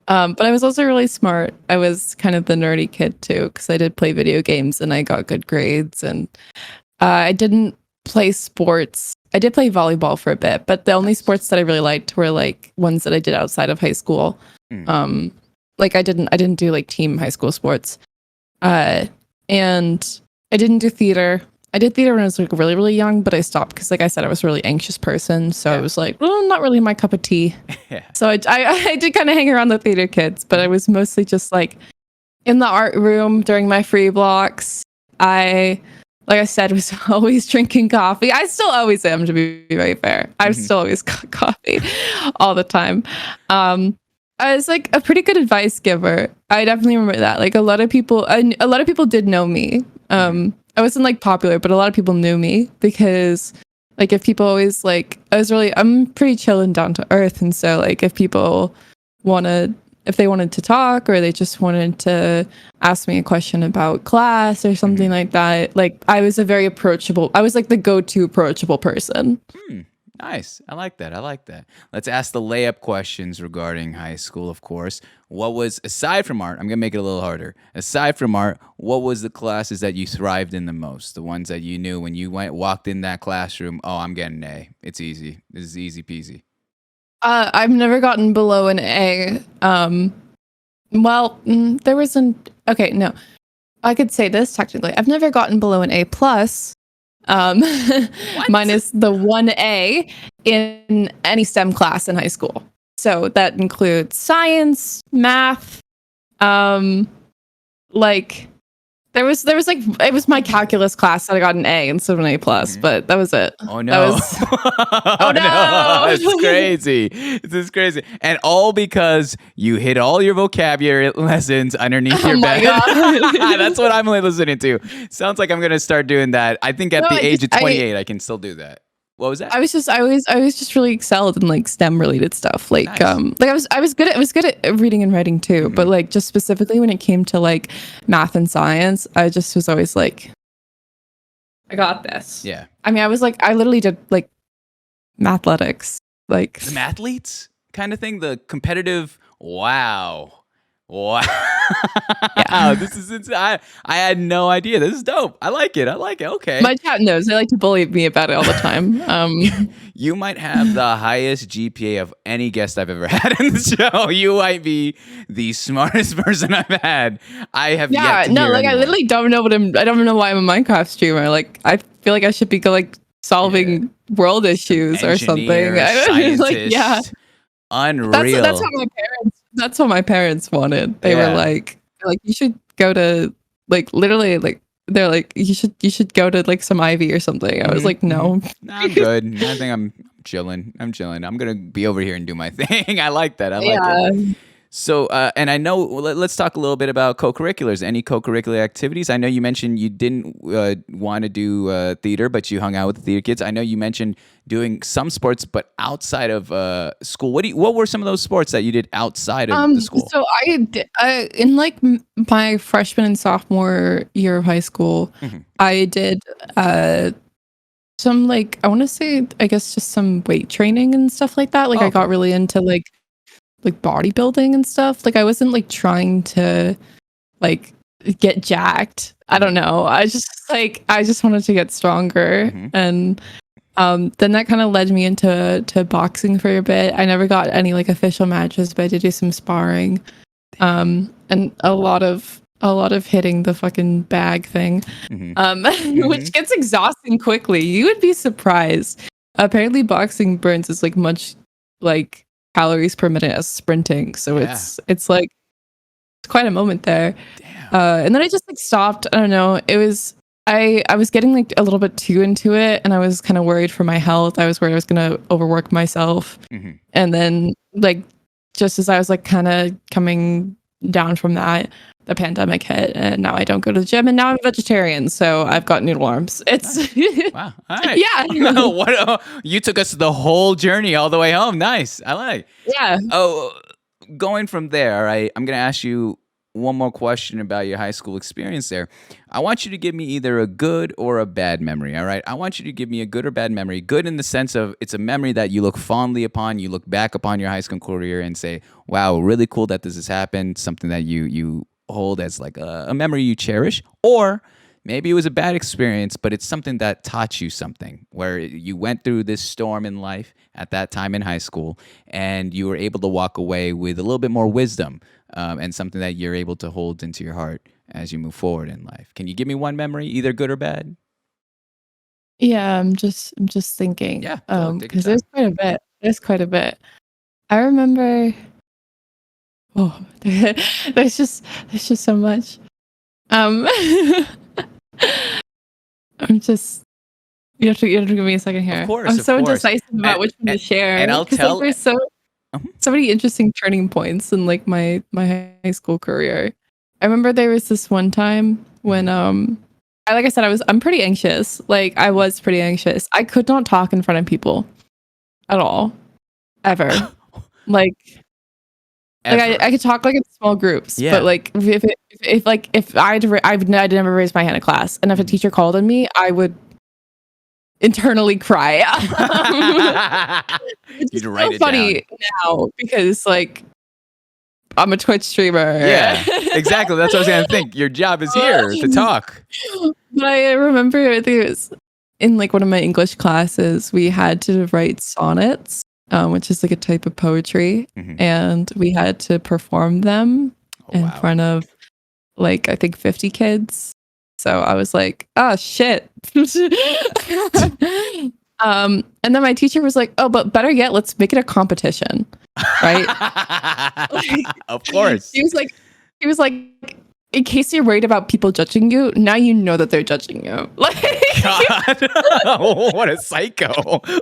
But I was also really smart. I was kind of the nerdy kid too, because I did play video games and I got good grades. And I didn't play sports. I did play volleyball for a bit, but the only sports that I really liked were like ones that I did outside of high school. Mm. Like I didn't do like team high school sports. And I didn't do theater. I did theater when I was like really young, but I stopped because, like I said, I was a really anxious person. So I was like, well, not really my cup of tea. Yeah. So I did kind of hang around the theater kids, but I was mostly just like in the art room during my free blocks. Like I said, was always drinking coffee. I still always am, to be very fair. I've still always got coffee all the time. I was like a pretty good advice giver. I definitely remember that. Like a lot of people did know me. I wasn't like popular, but a lot of people knew me because like if people always like, I'm pretty chill and down to earth. And so like if people if they wanted to talk or they just wanted to ask me a question about class or something like that, like I was like the go-to approachable person. Nice. I like that. Let's ask the layup questions regarding high school, of course. What was, aside from art, I'm going to make it a little harder. Aside from art, what was the classes that you thrived in the most? The ones that you knew when you walked in that classroom, oh, I'm getting an A. It's easy. This is easy peasy. I've never gotten below an A. There wasn't. Okay, no, I could say this technically. I've never gotten below an A plus. Minus the 1A in any STEM class in high school. So that includes science, math, like there was like it was my calculus class that I got an A instead of an A plus, but that was it. Oh no! Oh no! It's crazy. This is crazy, and all because you hit all your vocabulary lessons underneath your my bed. God. That's what I'm listening to. Sounds like I'm gonna start doing that. I think at No, the I age of just- 28, I can still do that. What was that? I was just really excelled in like STEM related stuff. Like Nice. I was good at reading and writing too, but like just specifically when it came to like math and science, I just was always like, I got this. Yeah. I mean, I literally did like mathletics, like The mathletes kind of thing, the competitive. Wow. This is insane. I had no idea. This is dope. I like it. Okay. my chat knows. They like to bully me about it all the time. You might have the highest GPA of any guest I've ever had in the show. You might be the smartest person I've had. I have yet to hear like I anyone. literally don't know I don't know why I'm a Minecraft streamer. Like I feel like I should be like solving world issues or something. Engineer, Like, yeah. scientist. Unreal. That's what my parents wanted. They Yeah. were like you should go to like literally like they're like you should go to like some Ivy or something. I was like no. Nah, I'm good. I think I'm chilling. I'm gonna be over here and do my thing. I like that. I like it. So, and I know, let's talk a little bit about co-curriculars. Any co-curricular activities? I know you mentioned you didn't want to do theater, but you hung out with the theater kids. I know you mentioned doing some sports, but outside of school. What were some of those sports that you did outside of the school? So in like my freshman and sophomore year of high school, Mhm. I did some like I want to say I guess just some weight training and stuff like that. Like Oh, I got really into like bodybuilding and stuff. Like I wasn't like trying to like get jacked. I don't know. I just wanted to get stronger. Mhm. And then that kind of led me into boxing for a bit. I never got any like official matches, but I did do some sparring. And a lot of hitting the fucking bag thing. Mhm. Which gets exhausting quickly. You would be surprised. Apparently boxing burns as like much like calories per minute as sprinting. So Yeah. it's like it's quite a moment there. Damn. And then I just like stopped. I don't know. It was I was getting like a little bit too into it, and I was kind of worried for my health. I was worried I was gonna overwork myself. Mhm. And then like just as I was like kind of coming down from that, the pandemic hit, and now I don't go to the gym, and now I'm vegetarian, so I've got noodle arms. It's Wow. All right. yeah. What? You took us the whole journey all the way home. Nice. I like. Yeah. Oh, going from there, all right, I'm going to ask you one more question about your high school experience there. I want you to give me either a good or a bad memory, all right? I want you to give me a good or bad memory. Good in the sense of it's a memory that you look fondly upon, you look back upon your high school career and say, wow, really cool that this has happened, something that you hold as like a memory you cherish. Or maybe it was a bad experience, but it's something that taught you something, where you went through this storm in life at that time in high school, and you were able to walk away with a little bit more wisdom, and something that you're able to hold into your heart as you move forward in life. Can you give me one memory, either good or bad? Yeah, I'm just thinking. Yeah, go, take your Because there's time. quite a bit. There's quite a bit. I remember oh there's just so much. Um I'm just you have to give me a second here. course, I'm of so course. indecisive about And- which one to share. and I'll 'cause, tell- like, there's so Mhm. so many interesting turning points in like my high school career. I remember there was this one time when like I said, I'm pretty anxious. Like I was pretty anxious. I could not talk in front of people at all. Ever. like Ever. I could talk like in small groups, Yeah. but like if I'd never raised my hand in class, and if a teacher called on me, I would internally cry. It's You'd just write so it funny down. now because like I'm a Twitch streamer. Yeah, exactly. That's what I was going to think. Your job is here to talk. But I remember I think it was in like one of my English classes, we had to write sonnets, which is like a type of poetry, Mhm. and we had to perform them Oh, in wow. front of like I think 50 kids. So I was like, oh shit. And then my teacher was like, oh, but better yet, let's make it a competition. Right? Of course. He was like, in case you're worried about people judging you, now you know that they're judging you. Like God. What a psycho.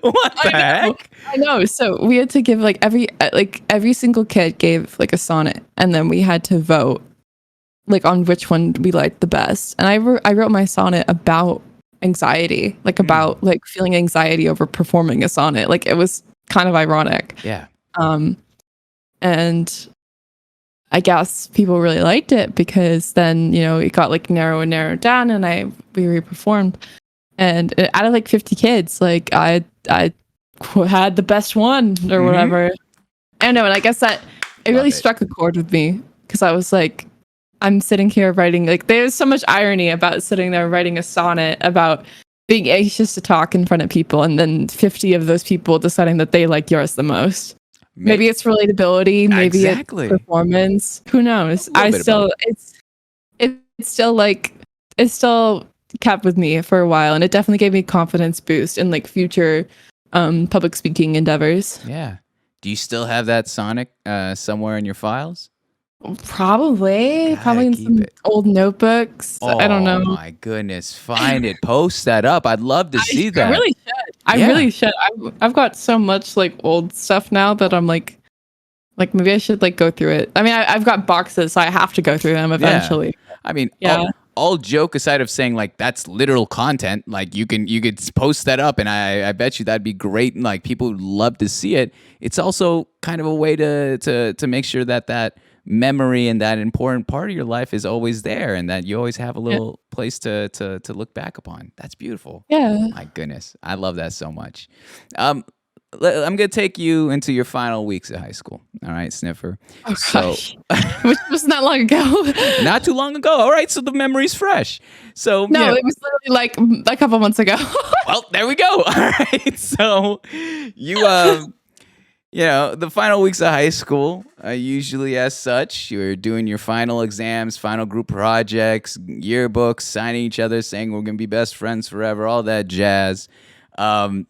What the heck? I know. So we had to give like every single kid gave like a sonnet, and then we had to vote like on which one we liked the best. And I wrote my sonnet about anxiety, like about like feeling anxiety over performing a sonnet. Like it was kind of ironic. Yeah. And I guess people really liked it because then, you know, it got like narrow and narrowed down, and we reperformed. And out of like 50 kids, like I had the best one or whatever. I don't know. And I guess that it really struck a chord with me because I was like, I'm sitting here writing, like there's so much irony about sitting there writing a sonnet about being anxious to talk in front of people, and then 50 of those people deciding that they like yours the most. Maybe it's relatability, maybe Exactly. it's performance. Who knows? It's still kept with me for a while, and it definitely gave me a confidence boost in like future public speaking endeavors. Yeah. Do you still have that Sonic somewhere in your files? Probably in keep some it. old notebooks. I don't know. Oh my goodness. Find it. Post that up. I'd love to see that. I really should. I Yeah. really should. I've got so much like old stuff now that I'm like, Like maybe I should like go through it. I mean, I've got boxes, so I have to go through them eventually. I mean, Yeah. all joke aside of saying like that's literal content, like you could post that up, and I bet you that'd be great, and like people would love to see it. It's also kind of a way to make sure that memory and that important part of your life is always there, and that you always have a little place to look back upon. That's beautiful. Yeah. My goodness, I love that so much. I'm gonna take you into your final weeks of high school. All right, Sniffer. Oh So gosh. Which wasn't that long ago. not too long ago. All right, so the memory's fresh. So No, you know, it was literally like a couple months ago. well, there we go. All right, so you the final weeks of high school, usually as such, you're doing your final exams, final group projects, yearbooks, signing each other, saying we're gonna be best friends forever, all that jazz. No,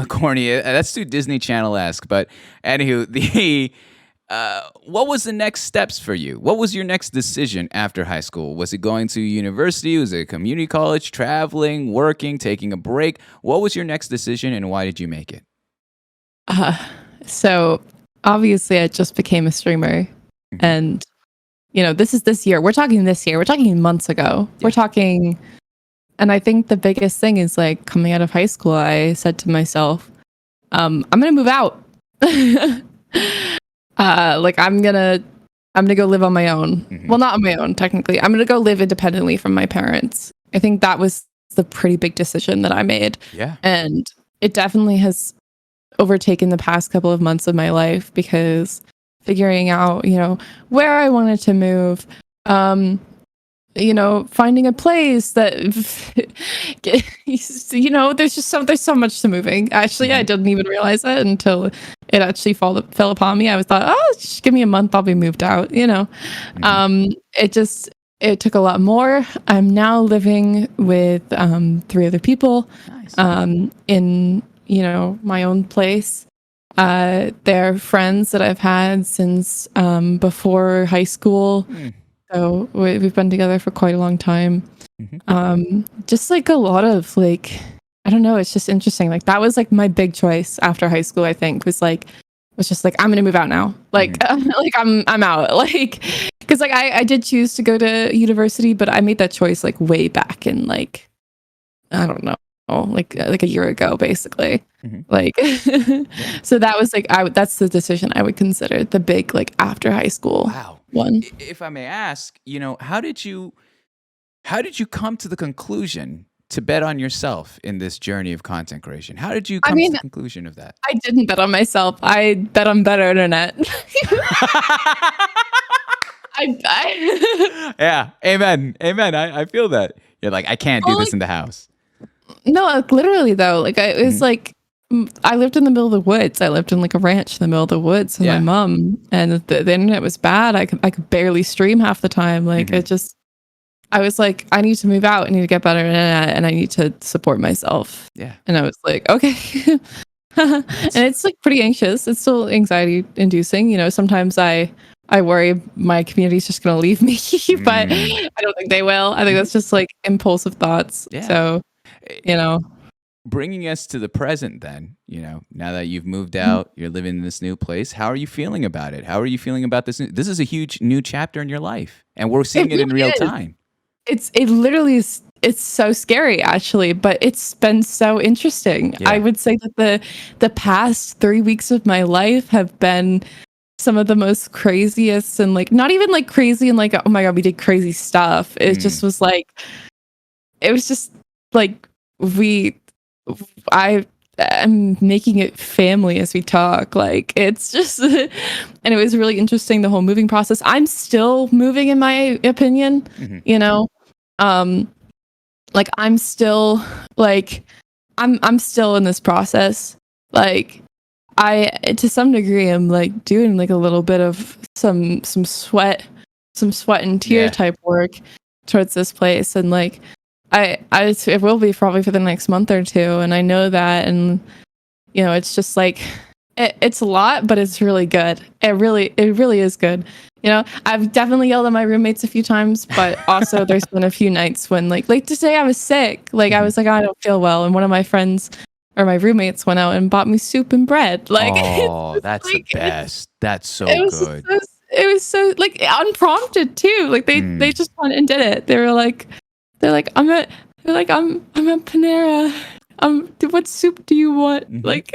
corny. That's too Disney Channel-esque. But anywho, what was the next steps for you? What was your next decision after high school? Was it going to university? Was it community college? Traveling? Working? Taking a break? What was your next decision, and why did you make it? So obviously I just became a streamer, and this is this year. We're talking this year. We're talking months ago. Yeah. We're talking, and I think the biggest thing is like coming out of high school, I said to myself, I'm gonna move out. Like I'm gonna go live on my own. Mhm. Well, not on my own technically. I'm gonna go live independently from my parents. I think that was the pretty big decision that I made, Yeah. and it definitely has overtaken the past couple of months of my life, because figuring out, where I wanted to move, finding a place that, there's so much to moving. Actually, I didn't even realize that until it actually fell upon me. I was thought, oh, just give me a month, I'll be moved out. It took a lot more. I'm now living with 3 other people. Nice. In my own place. They're friends that I've had since before high school. So we've been together for quite a long time. Just like a lot of like, I don't know, it's just interesting. Like that was like my big choice after high school, I think, was just like, I'm gonna move out now. Like, like I'm out. Like, because like I did choose to go to university, but I made that choice like way back in like, I don't know, like a year ago, basically. Like, so that was like, that's the decision I would consider the big like after high school one. If I may ask, how did you come to the conclusion to bet on yourself in this journey of content creation? How did you come to the conclusion of that? I didn't bet on myself. I bet on better internet. Yeah, amen. I feel that. You're like, I can't do this in the house. No, like, literally though, like it was like I lived in the middle of the woods. I lived in like a ranch in the middle of the woods with my mom, and the internet was bad. I could barely stream half the time. Like I was like, I need to move out. I need to get better internet, and I need to support myself. Yeah. And I was like, okay. And it's like pretty anxious. It's still anxiety inducing. Sometimes I worry my community's just going to leave me, but I don't think they will. I think that's just like impulsive thoughts. Yeah. So, bringing us to the present then, now that you've moved out, you're living in this new place, how are you feeling about it? How are you feeling about this? This is a huge new chapter in your life, and we're seeing it in real time. It literally is. It's so scary, actually, but it's been so interesting. Yeah. I would say that the past 3 weeks of my life have been some of the most craziest, and like not even like crazy and like, oh my god, we did crazy stuff. It just was like, it was just like I am making it family as we talk. Like it's just, and it was really interesting, the whole moving process. I'm still moving, in my opinion. Like I'm still like I'm still in this process. Like I, to some degree, am like doing like a little bit of some sweat and tear type work towards this place, and like it will be probably for the next month or two, and I know that, and it's just like it's a lot, but it's really good. It really is good. I've definitely yelled at my roommates a few times, but also there's been a few nights when like today I was sick. Like I was like, I don't feel well, and one of my friends or my roommates went out and bought me soup and bread. Like, Oh, it's that's like, the best. That's so it was good. it was so like unprompted too. Like they just went and did it. They're like I'm at Panera. What soup do you want? Mhm. Like,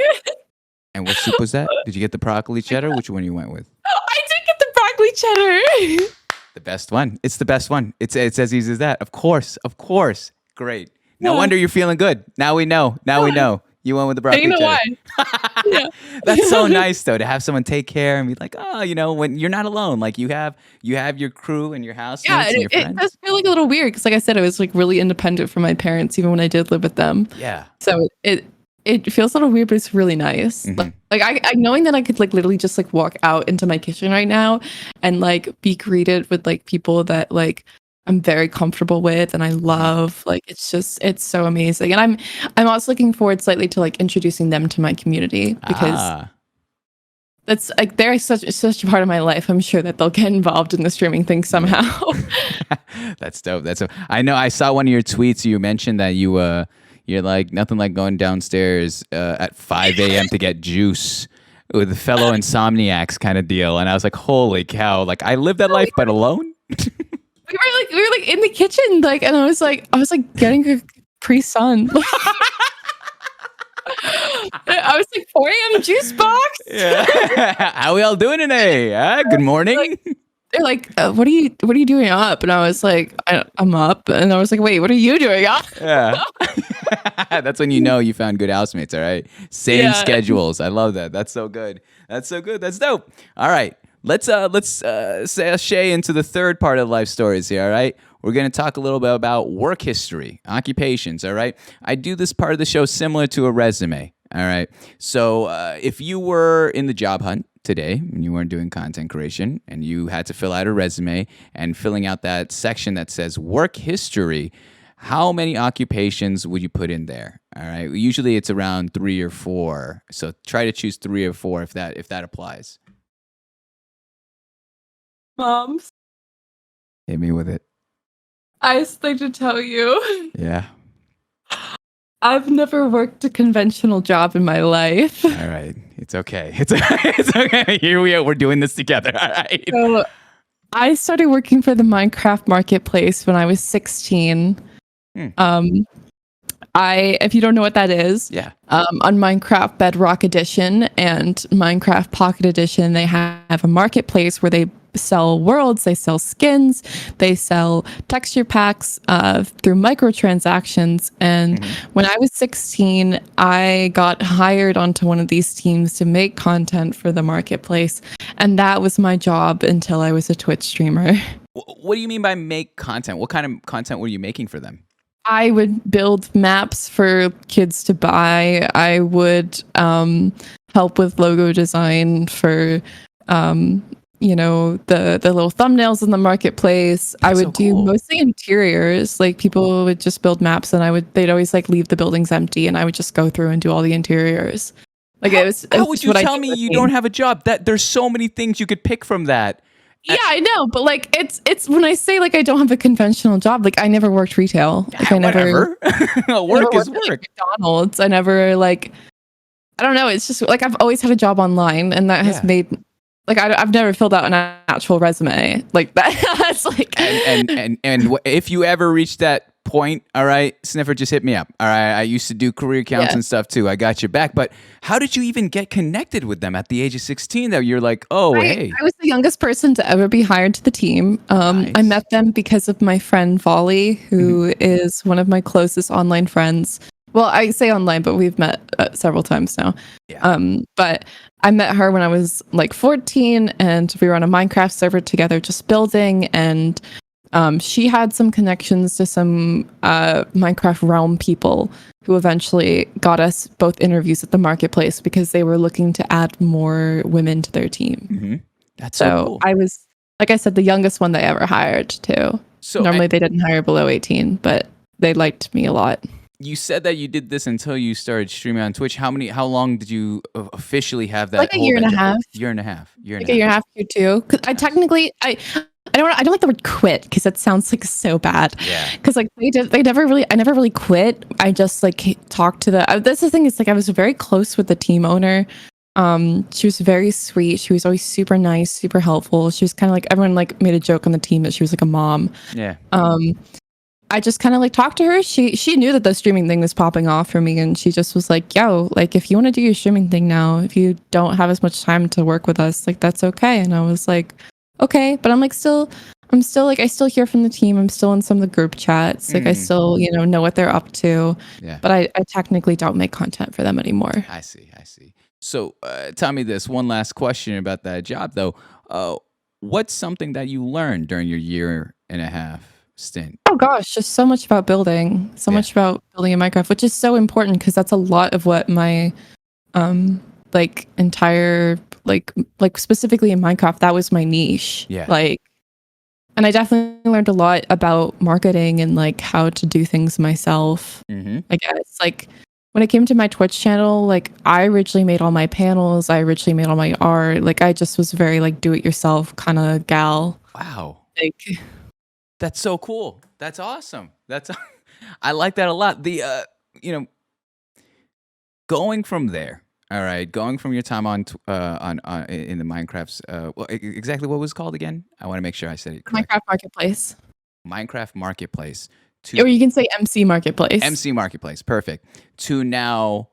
And what soup was that? Did you get the broccoli cheddar? Which one you went with? I did get the broccoli cheddar. The best one. It's the best one. It's as easy as that. Of course. Great. No Yeah. wonder you're feeling good. Now we know. You went with the broccoli You know cheddar. why? Yeah. That's so nice though, to have someone take care and be like, oh, when you're not alone, like you have your crew and your housemates Yeah, and your it friends. does feel like a little weird because, like I said, I was like really independent from my parents, even when I did live with them. Yeah. So it feels a little weird, but it's really nice. Mhm. Like I knowing that I could like literally just like walk out into my kitchen right now and like be greeted with like people that like I'm very comfortable with and I love. Like it's so amazing. And I'm also looking forward slightly to like introducing them to my community because that's like they're such a part of my life. I'm sure that they'll get involved in the streaming thing somehow. That's dope. I know I saw one of your tweets. You mentioned that you're like nothing like going downstairs at 5 a.m. to get juice with fellow insomniacs kind of deal. And I was like, holy cow! Like I live that life, but alone. We were like in the kitchen, like, and I was like getting a pre-sun. I was like 4 a.m. juice box. Yeah. How we all doing today? Good morning. They're like, what are you doing up? And I was like, I'm up. And I was like, wait, what are you doing up? Yeah. That's when you know you found good housemates. All right. Same schedules. I love that. That's so good. That's dope. All right. Let's sashay into the third part of life stories here, all right? We're going to talk a little bit about work history, occupations, all right? I do this part of the show similar to a resume, all right? So if you were in the job hunt today and you weren't doing content creation and you had to fill out a resume and filling out that section that says work history, how many occupations would you put in there? All right. Usually it's around 3 or 4. So try to choose 3 or 4 if that applies. Moms, Hit me with it. I just like to tell you, Yeah. I've never worked a conventional job in my life. All right. It's okay. It's okay. Here we are. We're doing this together. All right. So I started working for the Minecraft marketplace when I was 16. If you don't know what that is, Yeah. On Minecraft Bedrock Edition and Minecraft Pocket Edition, they have a marketplace where they sell worlds, they sell skins, they sell texture packs through microtransactions. And when I was 16, I got hired onto one of these teams to make content for the marketplace. And that was my job until I was a Twitch streamer. What do you mean by make content? What kind of content were you making for them? I would build maps for kids to buy. I would help with logo design for the little thumbnails in the marketplace. I would do mostly interiors. Like people would just build maps and they'd always like leave the buildings empty and I would just go through and do all the interiors. Like how would you tell me you don't have a job? That there's so many things you could pick from that. Yeah, I know, but like it's when I say like I don't have a conventional job, like I never worked retail. Like I never work is work. Like McDonald's. I never I don't know. It's just like I've always had a job online, and that has made like I've never filled out an actual resume like that. That's like and if you ever reach that point, all right, Sniffer, just hit me up. All right, I used to do career counts and stuff too. I got your back. But how did you even get connected with them at the age of 16? That you're like, hey, I was the youngest person to ever be hired to the team. Nice. I met them because of my friend Volley, who is one of my closest online friends. Well, I say online, but we've met several times now. Yeah. But I met her when I was like 14, and we were on a Minecraft server together, just building. And she had some connections to some Minecraft Realm people who eventually got us both interviews at the marketplace because they were looking to add more women to their team. Mm-hmm. That's so cool. I was, like I said, the youngest one they ever hired too. So normally they didn't hire below 18, but they liked me a lot. You said that you did this until you started streaming on Twitch. How long did you officially have that? Like a year and a half. Year and a half. Like a year and a half, year two. Because I I don't like the word quit because that sounds like so bad. Yeah. Because like I never really quit. I just like talked to that's the thing is like I was very close with the team owner. She was very sweet. She was always super nice, super helpful. She was kind of like everyone like made a joke on the team that she was like a mom. Yeah. I just kind of like talked to her. She knew that the streaming thing was popping off for me, and she just was like, "Yo, like if you want to do your streaming thing now, if you don't have as much time to work with us, like that's okay." And I was like, "Okay," but I'm still like I still hear from the team. I'm still in some of the group chats. Like I still know what they're up to. Yeah. But I technically don't make content for them anymore. I see. So tell me this one last question about that job though. What's something that you learned during your 1.5-year stint? Oh gosh, just so much about building, much about building in Minecraft, which is so important because that's a lot of what my like entire like specifically in Minecraft, that was my niche. Yeah. Like, and I definitely learned a lot about marketing and like how to do things myself. I guess like when it came to my Twitch channel, like I originally made all my panels, I originally made all my art. Like I just was very like do it yourself kind of gal. Wow. Like that's so cool. That's awesome. I like that a lot. The going from there. All right, going from your time on in the Minecraft's exactly what was it called again? I want to make sure I said it correct. Minecraft Marketplace. Minecraft Marketplace. Or you can say MC Marketplace. MC Marketplace, perfect. To now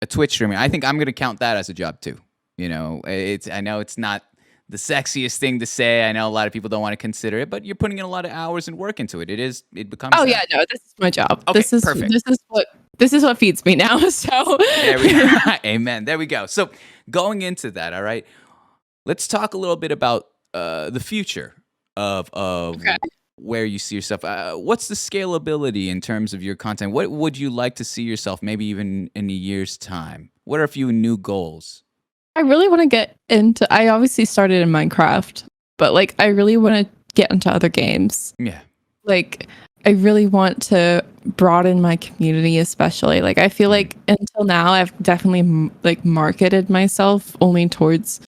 a Twitch streamer. I think I'm going to count that as a job too. I know it's not the sexiest thing to say. I know a lot of people don't want to consider it, but you're putting in a lot of hours and work into it. It becomes. Oh yeah, no, this is my job. Okay, this is perfect. This is what feeds me now. So there we go. Amen. There we go. So going into that, all right, let's talk a little bit about the future of where you see yourself. What's the scalability in terms of your content? What would you like to see yourself maybe even in a year's time? What are a few new goals? I really want to get into, I obviously started in Minecraft, but like I really want to get into other games. Yeah. Like I really want to broaden my community, especially. Like I feel like until now I've definitely like marketed myself only towards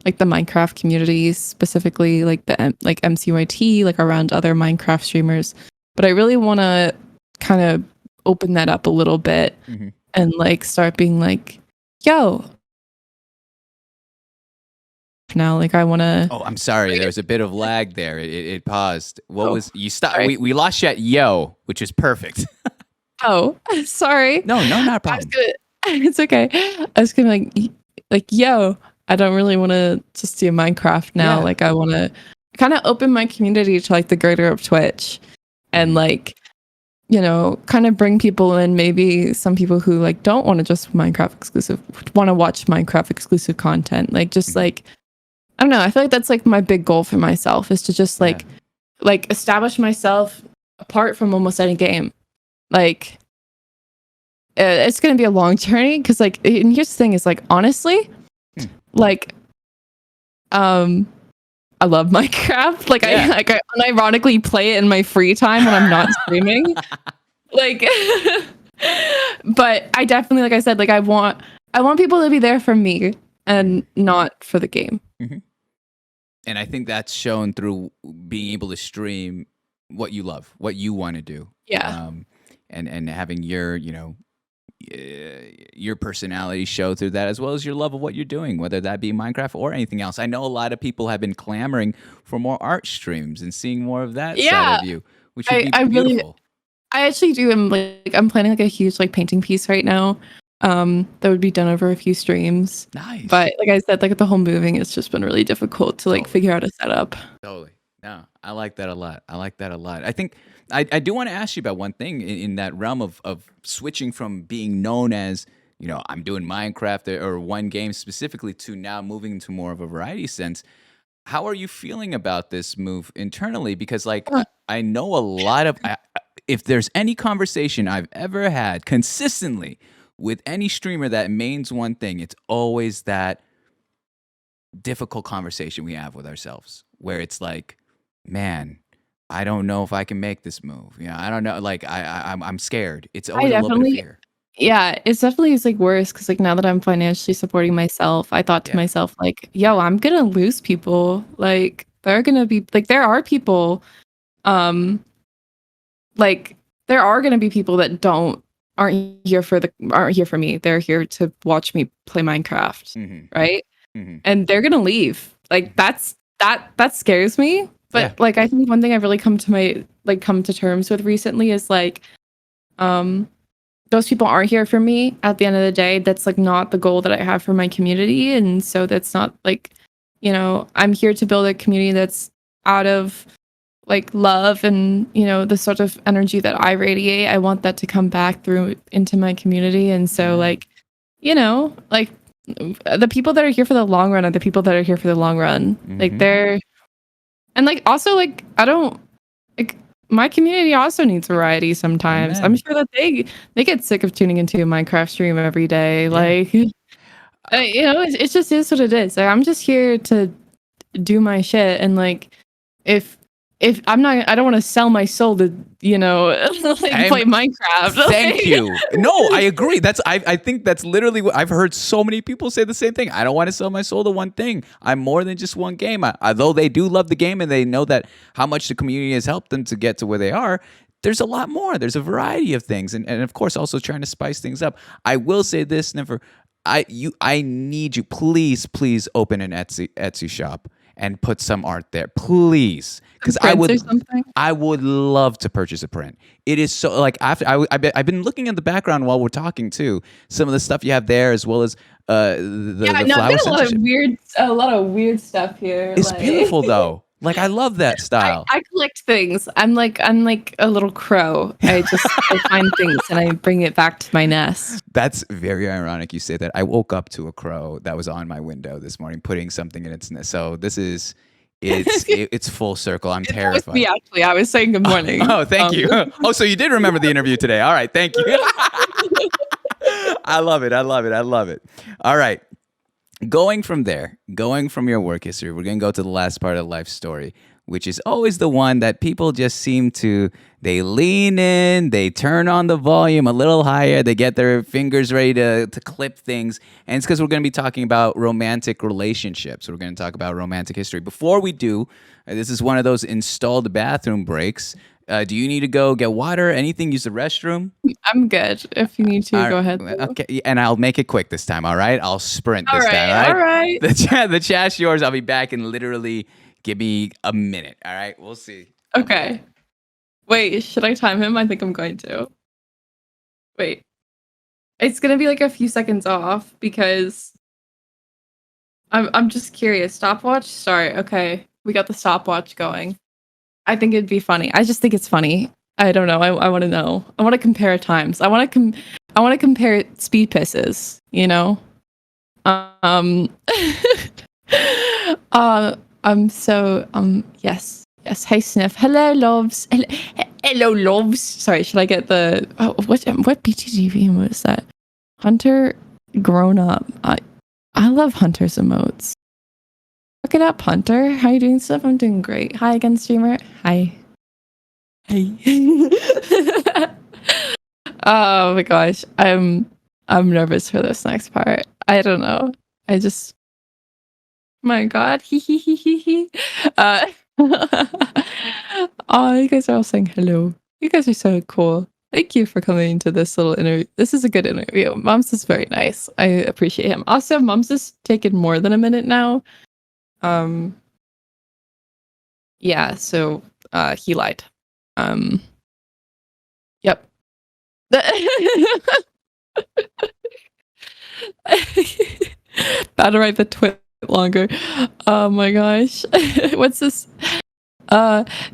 like the Minecraft community, specifically like the like MCYT, like around other Minecraft streamers. But I really want to kind of open that up a little bit and like start being like, yo, now like I want to. Oh, I'm sorry. There was a bit of lag there. It paused. What was you stopped? We lost you at yo, which is perfect. Oh, sorry. No, not a problem. It's okay. I was gonna like yo. I don't really want to just do Minecraft now. Yeah. Like I want to kind of open my community to like the greater of Twitch, and like kind of bring people in. Maybe some people who like don't want to just Minecraft exclusive, want to watch Minecraft exclusive content. Like just like. I don't know. I feel like that's like my big goal for myself is to just like establish myself apart from almost any game. Like it's going to be a long journey because like, and here's the thing is like, honestly, like, I love Minecraft. Like I unironically play it in my free time when I'm not streaming. Like, but I definitely, like I said, like I want people to be there for me and not for the game. And I think that's shown through being able to stream what you love, what you want to do. Yeah. And having your, your personality show through that, as well as your love of what you're doing, whether that be Minecraft or anything else. I know a lot of people have been clamoring for more art streams and seeing more of that side of you, which would be beautiful. I actually do. I'm planning like a huge like painting piece right now. That would be done over a few streams. Nice. But like I said, like the whole moving, it's just been really difficult to like figure out a setup. Totally. No, I like that a lot. I think I do want to ask you about one thing in that realm of switching from being known as, I'm doing Minecraft or one game specifically to now moving into more of a variety sense. How are you feeling about this move internally? Because like I know a lot of, if there's any conversation I've ever had consistently with any streamer that means one thing, it's always that difficult conversation we have with ourselves where it's like, man, I don't know if I can make this move. I don't know. Like I'm scared. It's always a little bit of fear. Yeah, it's definitely like worse because like now that I'm financially supporting myself, I thought to myself like, yo, I'm gonna lose people. Like there are gonna be like there are people, like there are gonna be people that aren't here for me. They're here to watch me play Minecraft, right? And they're gonna leave. Like that scares me. But like I think one thing I've really come to terms with recently is like, those people aren't here for me at the end of the day. That's like not the goal that I have for my community. And so that's not like, I'm here to build a community that's out of like love and, the sort of energy that I radiate. I want that to come back through into my community. And so like, like the people that are here for the long run are the people that are here for the long run. Like and like also like I don't like my community also needs variety sometimes. Amen. I'm sure that they get sick of tuning into a Minecraft stream every day. Like it just is what it is. Like I'm just here to do my shit, and like if I don't want to sell my soul to like play Minecraft. Thank you. No, I agree. I think that's literally what I've heard so many people say the same thing. I don't want to sell my soul to one thing. I'm more than just one game. Although they do love the game and they know that how much the community has helped them to get to where they are, there's a lot more. There's a variety of things, and of course also trying to spice things up. I will say this, Sniffer. I need you. Please open an Etsy shop and put some art there, please, because I would love to purchase a print. It is so like after I've been looking in the background while we're talking too. Some of the stuff you have there, as well as the flower. A lot of weird stuff here. It's beautiful though. Like I love that style. I collect things. I'm like a little crow. I find things and I bring it back to my nest. That's very ironic you say that. I woke up to a crow that was on my window this morning, putting something in its nest. So it's full circle. I'm terrified. Me actually, I was saying good morning. Oh, thank you. Oh, so you did remember the interview today. All right, thank you. I love it. All right. Going from your work history, we're going to go to the last part of life story, which is always the one that people just seem to, they lean in, they turn on the volume a little higher, they get their fingers ready to clip things. And it's because we're going to be talking about romantic relationships. We're going to talk about romantic history. Before we do, this is one of those installed bathroom breaks. Do you need to go get water? Anything? Use the restroom? I'm good. If you need to, go ahead. Okay, and I'll make it quick this time. All right, I'll sprint this time. All right. The chat's yours. I'll be back in literally give me a minute. All right, we'll see. Okay. Wait, should I time him? I think I'm going to. Wait, it's gonna be like a few seconds off because I'm just curious. Stopwatch. Sorry. Okay, we got the stopwatch going. I think it'd be funny. I just think it's funny. I don't know. I want to know. I want to compare times. I want to compare speed pisses. Yes. Hey Sniff. Hello loves. Hello loves. Sorry. Should I get the what BTGV was that? Hunter grown up. I love Hunter's emotes. Look it up, Hunter. How you doing, stuff? I'm doing great. Hi again, streamer. Hi. Hey. Oh my gosh. I'm nervous for this next part. I don't know. My God. Oh, you guys are all saying hello. You guys are so cool. Thank you for coming to this little interview. This is a good interview. Mums is very nice. I appreciate him. Also, Mums has taken more than a minute now. Yeah, so he lied. Yep. Better write the twit longer. Oh my gosh. What's this?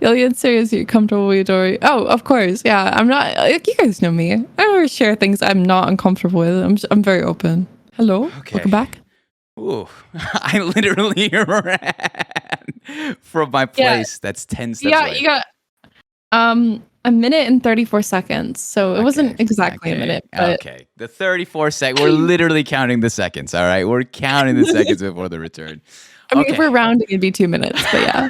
Ilian serious, you're comfortable with Dory. Oh, of course. Yeah, I'm not like you guys know me. I never share things I'm not uncomfortable with. I'm very open. Hello. Okay. Welcome back. Ooh, I literally ran from my place. That's 10 steps away. You got a minute and 34 seconds. So it wasn't exactly a minute. But okay. The 34 seconds. We're literally counting the seconds. All right. We're counting the seconds before the return. I mean, if we're rounding, it'd be 2 minutes. But yeah.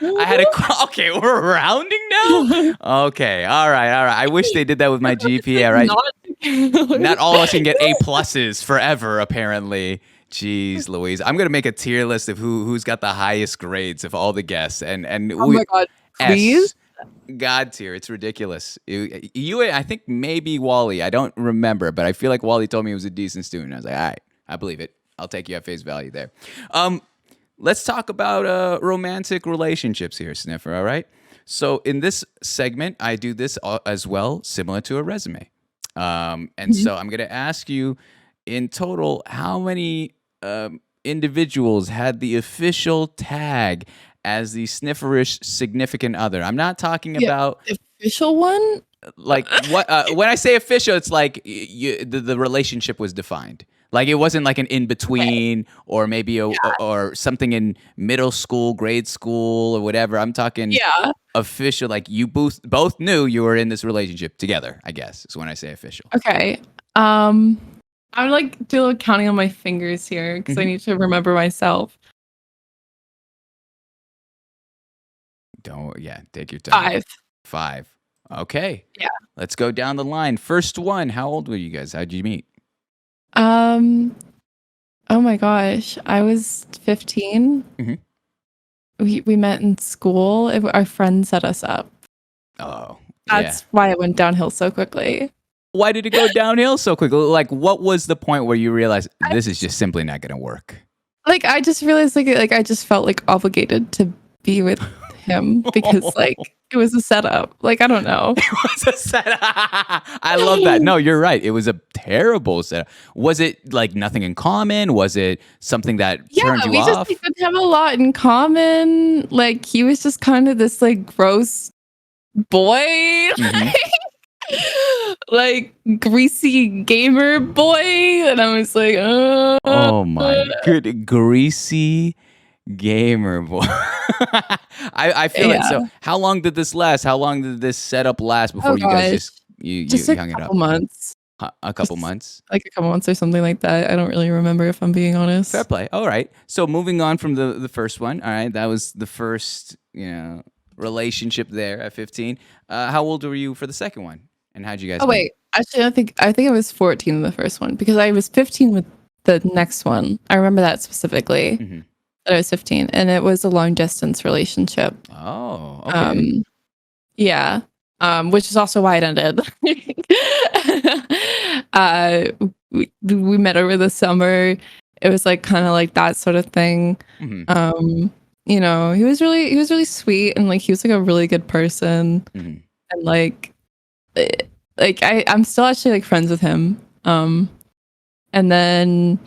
I had a okay. We're rounding now. Okay, all right. I wish they did that with my GPA. Right, not all of us can get A pluses forever. Apparently, Jeez Louise. I'm gonna make a tier list of who's got the highest grades of all the guests. And Oh my god, please. God tier. It's ridiculous. You I think maybe Wally. I don't remember, but I feel like Wally told me he was a decent student. I was like, all right, I believe it. I'll take you at face value there. Let's talk about romantic relationships here, Sniffer, all right? So in this segment, I do this as well, similar to a resume. And so I'm going to ask you, in total, how many individuals had the official tag as the Snifferish significant other? I'm not talking about... Official one? Like, what? When I say official, it's like the relationship was defined. Like, it wasn't like an in-between or maybe or something in middle school, grade school, or whatever. I'm talking official, like you both knew you were in this relationship together, I guess, is when I say official. Okay. I would like do a little counting on my fingers here because I need to remember myself. Take your time. 5. Okay. Yeah. Let's go down the line. First one, how old were you guys? How'd you meet? Oh my gosh, I was 15. We met in school. Our friend set us up. Oh, that's why it went downhill so quickly. Why did it go downhill so quickly? Like, what was the point where you realized this is just simply not going to work? Like, I just realized, like I just felt like obligated to be with him because, like, it was a setup. Like, I don't know. It was a setup. I love that. No, you're right. It was a terrible setup. Was it like nothing in common? Was it something that turned you off? Yeah, we just didn't have a lot in common. Like, he was just kind of this like gross boy, like greasy gamer boy, and I was like, oh my good greasy gamer boy. I feel like so. How long did this last? How long did this setup last before you guys just hung it up? Months. A couple months? Like a couple months or something like that. I don't really remember, if I'm being honest. Fair play. All right. So moving on from the first one. All right. That was the first, relationship there at 15. How old were you for the second one? And how'd you guys meet? Wait. Actually, I think I was 14 in the first one because I was 15 with the next one. I remember that specifically. That I was 15, and it was a long distance relationship. Oh, okay. Yeah. Which is also why it ended. We met over the summer. It was like kind of like that sort of thing. He was really sweet, and like he was like a really good person. And like I'm still actually like friends with him. And then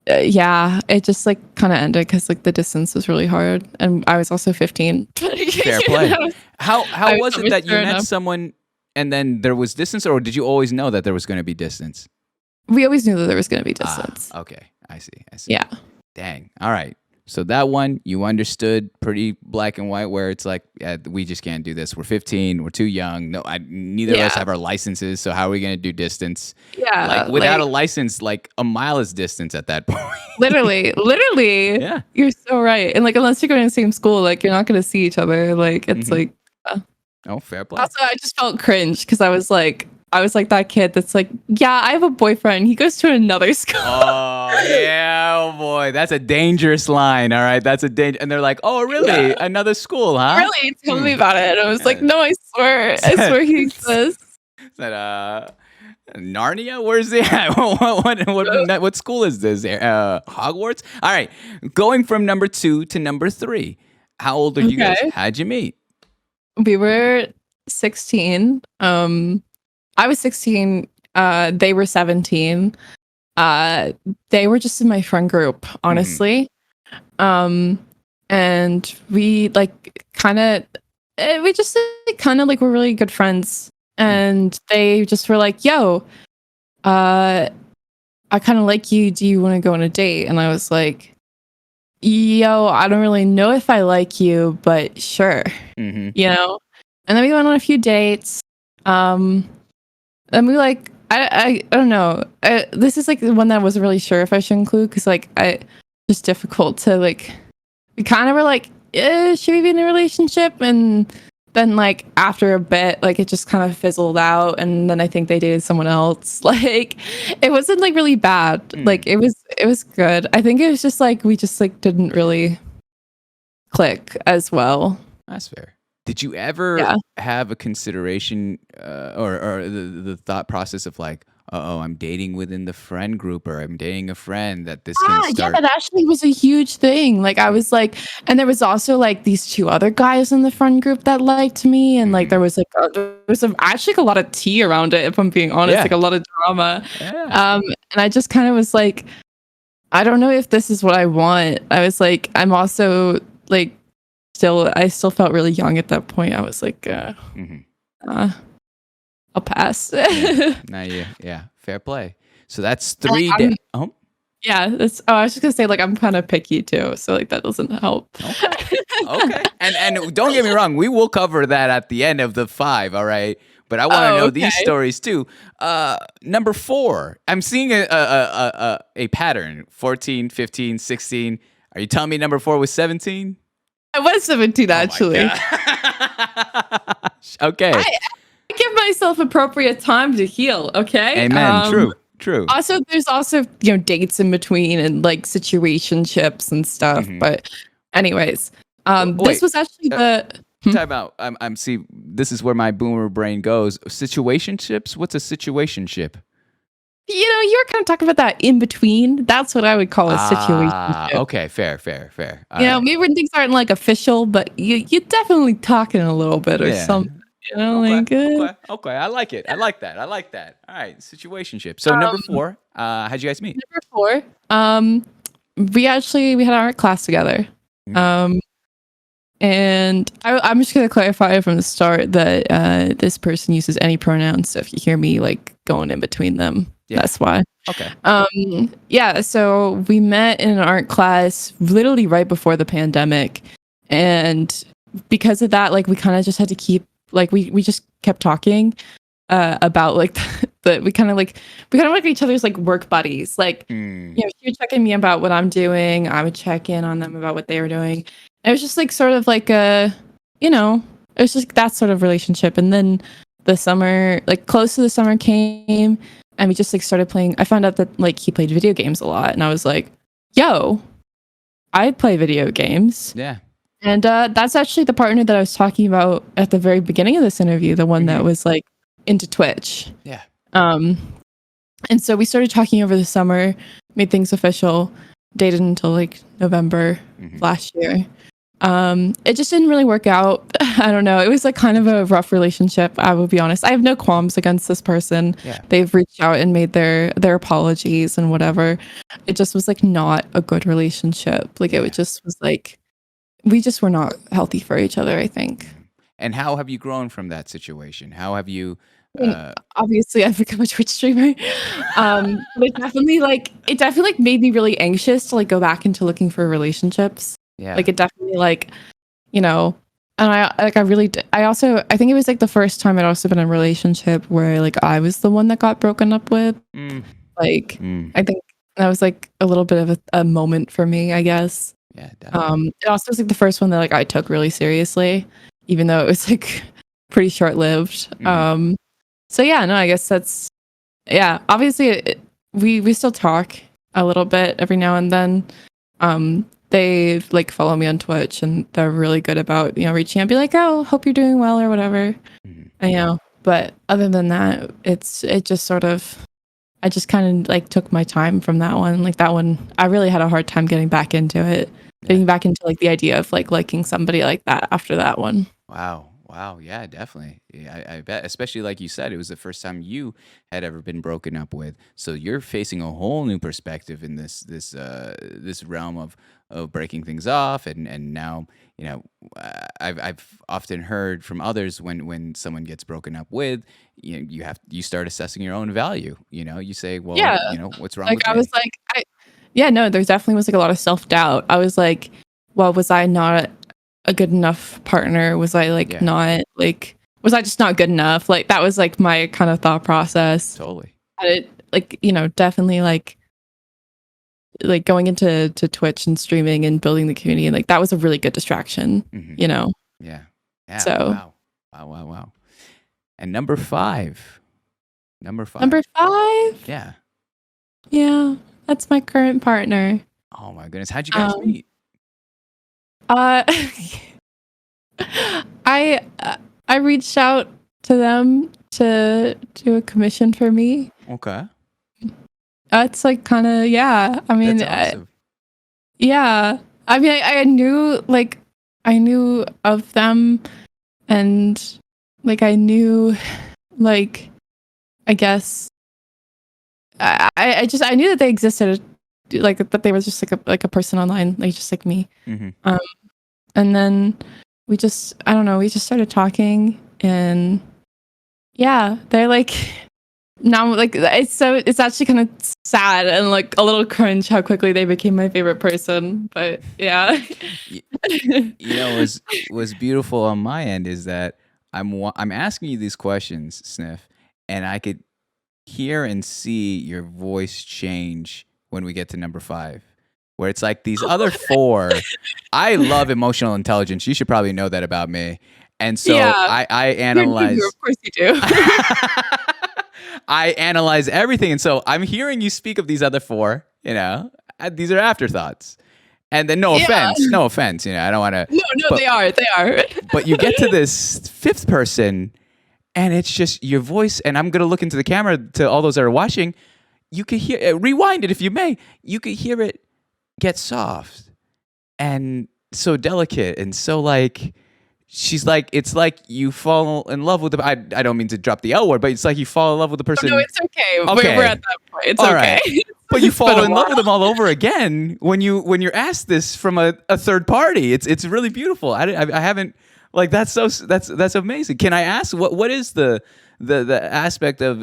it just like kind of ended because like the distance was really hard, and I was also 15. Fair play. How was it that you met someone and then there was distance, or did you always know that there was going to be distance? We always knew that there was going to be distance. Okay, I see. Yeah. Dang. All right. So that one you understood pretty black and white, where it's like, we just can't do this. We're 15. We're too young. No, neither of us have our licenses. So how are we going to do distance? Yeah. Like without a license, like a mile is distance at that point. Literally. Yeah. You're so right. And like, unless you're going to the same school, like you're not going to see each other. Like it's like. Oh, fair play. Also, I just felt cringe because I was like that kid that's like, yeah, I have a boyfriend. He goes to another school. Oh, yeah. Oh, boy. That's a dangerous line. All right. That's a danger. And they're like, oh, really? Yeah. Another school, huh? Really? Tell me about it. And I was like, no, I swear he exists. Is that Narnia? Where's it at? What school is this? Hogwarts? All right. Going from number 2 to number 3. How old are you guys? How'd you meet? We were 16. I was 16. They were 17. They were just in my friend group, honestly. And we like kind of were really good friends. And they just were like, yo, I kind of like you. Do you want to go on a date? And I was like, yo, I don't really know if I like you, but sure. And then we went on a few dates. And we like, I don't know. This is like the one that I wasn't really sure if I should include because like it's difficult to like. We kind of were like, should we be in a relationship? And then like after a bit, like it just kind of fizzled out, and then I think they dated someone else. Like it wasn't like really bad. Like it was good. I think it was just like we just like didn't really click as well. That's fair. Did you ever Yeah. have a consideration or the thought process of like, oh, I'm dating within the friend group, or I'm dating a friend that this can Yeah, start? that actually was a huge thing. Like I was like, and there was also like these two other guys in the friend group that liked me, and like there was like actually like a lot of tea around it. If I'm being honest, Yeah. like a lot of drama. Yeah. And I just kind of was like, I don't know if this is what I want. I was like, I'm also like, I still felt really young at that point. I was like, I'll pass. Now yeah, fair play. So that's And, like, 3 days. Oh, Yeah, I was just gonna say like I'm kind of picky too, so like that doesn't help. okay. And don't get me wrong, we will cover that at the end of the 5. All right. But I want to know these okay. stories too. Number 4, I'm seeing a pattern. 14, 15, 16. Are you telling me number 4 was 17? I was 17 actually. Okay. I give myself appropriate time to heal. Okay. Amen. True. Also, there's also dates in between and like situationships and stuff. But anyways, Wait, this was actually the. Time out. I'm see. This is where my boomer brain goes. Situationships. What's a situationship? You were kind of talking about that in between. That's what I would call a situationship. Okay. Fair. All You know, right. maybe when things aren't like official, but you're definitely talking a little bit or Yeah. something. Like Okay. I like it. I like that. All right. Situationship. So number 4. How'd you guys meet? Number 4. We had our art class together. And I'm just gonna clarify from the start that this person uses any pronouns. So if you hear me like going in between them, that's why. Okay. Yeah. So we met in an art class literally right before the pandemic, and because of that, like we kind of just had to keep like we just kept talking about like we kind of like each other's like work buddies. Like she would check in me about what I'm doing. I would check in on them about what they were doing. It was just like sort of like it was just that sort of relationship. And then the summer, like close to the summer came, and we just like started playing. I found out that like he played video games a lot, and I was like, yo, I play video games. Yeah. And that's actually the partner that I was talking about at the very beginning of this interview, the one that was like into Twitch. Yeah. And so we started talking over the summer, made things official, dated until like November last year. It just didn't really work out. I don't know. It was like kind of a rough relationship. I will be honest. I have no qualms against this person. Yeah. They've reached out and made their apologies and whatever. It just was like not a good relationship. Like it just was like, we just were not healthy for each other, I think. And how have you grown from that situation? How have you? Obviously, I've become a Twitch streamer. But it definitely made me really anxious to like go back into looking for relationships. Yeah. Like it definitely and I think it was like the first time I'd also been in a relationship where like I was the one that got broken up with. I think that was like a little bit of a moment for me, I guess. Yeah, definitely. It also was like the first one that like I took really seriously, even though it was like pretty short lived. So yeah, no, I guess that's obviously we still talk a little bit every now and then. They like follow me on Twitch, and they're really good about reaching out and be like, oh, hope you're doing well or whatever. But other than that, it just sort of, I just kind of like took my time from that one. Like that one, I really had a hard time getting back into it. Getting back into like the idea of like liking somebody like that after that one. Wow. Yeah, definitely. Yeah, I bet. Especially like you said, it was the first time you had ever been broken up with. So you're facing a whole new perspective in this realm of breaking things off, and now I've often heard from others when someone gets broken up with, you start assessing your own value. You say, well, what's wrong with I me? was like, no, there definitely was like a lot of self-doubt. I was like, well, was I not a good enough partner? Was I like not like, was I just not good enough? Like that was like my kind of thought process. Totally. It definitely like going into Twitch and streaming and building the community, and like that was a really good distraction. Yeah. So Wow, wow, wow. And number five. Number 5. Number 5? Yeah. Yeah, that's my current partner. Oh my goodness. How'd you guys meet? Uh, I I reached out to them to do a commission for me. Okay. It's like kind of, yeah. I mean, That's awesome. yeah. I mean, I knew of them, and like I knew, like, I guess I knew that they existed, like that they were just like a person online, like just like me. Mm-hmm. And then we just, I don't know, we just started talking, and yeah, they're like now, like it's actually kind of sad and like a little cringe how quickly they became my favorite person. But yeah. You know, was beautiful on my end is that I'm asking you these questions, Sniff, and I could hear and see your voice change when we get to number 5, where it's like these other 4. I love emotional intelligence. You should probably know that about me. And so Yeah. I analyze. Of course you do. I analyze everything, and so I'm hearing you speak of these other 4. These are afterthoughts. And then no offense. I don't want to. No, they are. But you get to this 5th person, and it's just your voice. And I'm gonna look into the camera to all those that are watching. You could hear. Rewind it if you may. You could hear it get soft and so delicate and so like. She's like, it's like you fall in love with the. I don't mean to drop the L word, but it's like you fall in love with the person. No, it's okay. Okay. We're at that point. It's All okay. right. But you fall in love with them all over again when you're asked this from a third party. It's really beautiful. I haven't like that's amazing. Can I ask what is the aspect of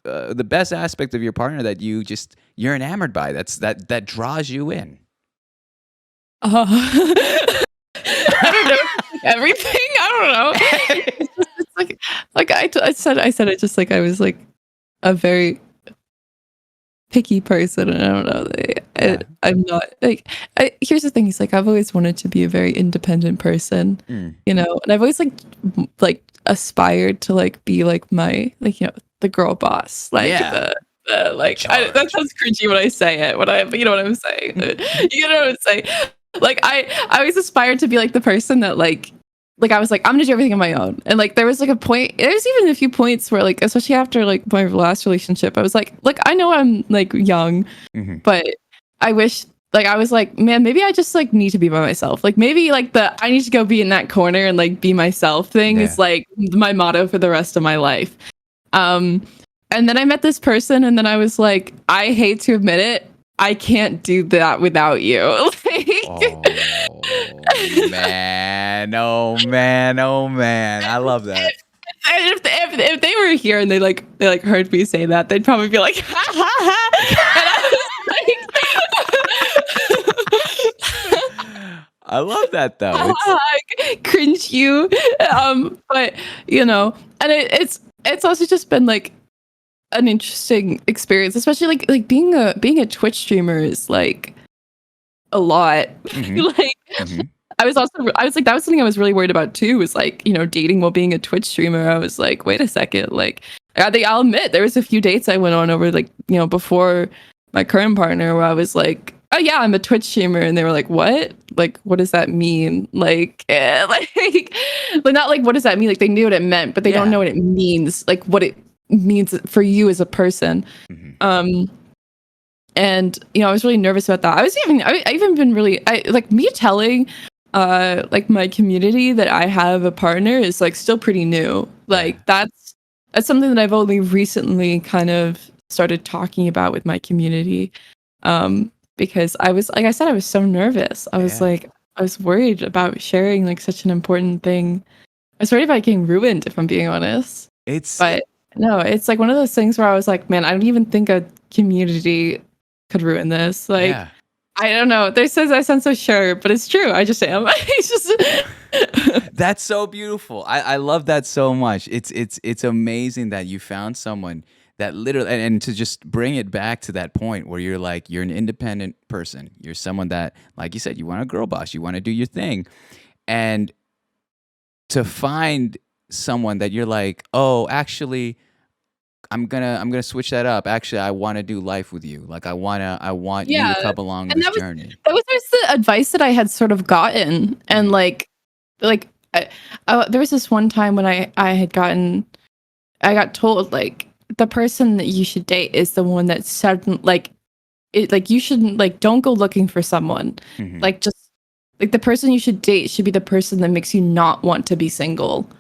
the best aspect of your partner that you're enamored by? That draws you in. I don't know. Everything. I don't know. It's like I said it just like I was like a very picky person, and I don't know. I'm not like. Here's the thing: is like I've always wanted to be a very independent person, and I've always like aspired to like be like my the girl boss, like that sounds cringy when I say it. But you know what I'm saying. You know what I'm saying. Like I always aspired to be like the person that like I was like, I'm gonna do everything on my own. And like there was like a point, there's even a few points where like, especially after like my last relationship, I was like I know I'm like young, but I wish like I was like, man, maybe I just like need to be by myself. Like maybe like I need to go be in that corner and like be myself thing is like my motto for the rest of my life. And then I met this person, and then I was like, I hate to admit it, I can't do that without you. Oh man, oh man, oh man. I love that. If they were here and they heard me say that, they'd probably be like, ha ha ha. And I love that though. Cringe you. But and it's also just been like an interesting experience, especially like being a Twitch streamer is like a lot. I was like, that was something I was really worried about too, was like, dating while being a Twitch streamer. I was like, wait a second, like I'll admit there was a few dates I went on over like, before my current partner where I was like, oh yeah, I'm a Twitch streamer, and they were like, what? Like, what does that mean? Like, but not like, what does that mean? Like they knew what it meant, but they don't know what it means, like what it means for you as a person. And I was really nervous about that. I even been really like me telling like my community that I have a partner is like still pretty new. Like that's something that I've only recently kind of started talking about with my community. Because I was, like I said, I was so nervous. I was like, I was worried about sharing like such an important thing. I was worried about getting ruined, if I'm being honest. But no, it's like one of those things where I was like, man, I don't even think a community could ruin this. Like, I don't know. They says I sound so sure, but it's true. I just am. It's just That's so beautiful. I love that so much. It's amazing that you found someone that literally, and to just bring it back to that point where you're like, you're an independent person. You're someone that, like you said, you want a girl boss. You want to do your thing. And to find someone that you're like, oh, actually, I'm gonna switch that up. Actually, I want to do life with you. Like I want you to Yeah. come along And this journey. that was just the advice that I had sort of gotten. And like there was this one time when I got told like the person that you should date is the one that sudden like it like you shouldn't like don't go looking for someone. Like just like the person you should date should be the person that makes you not want to be single.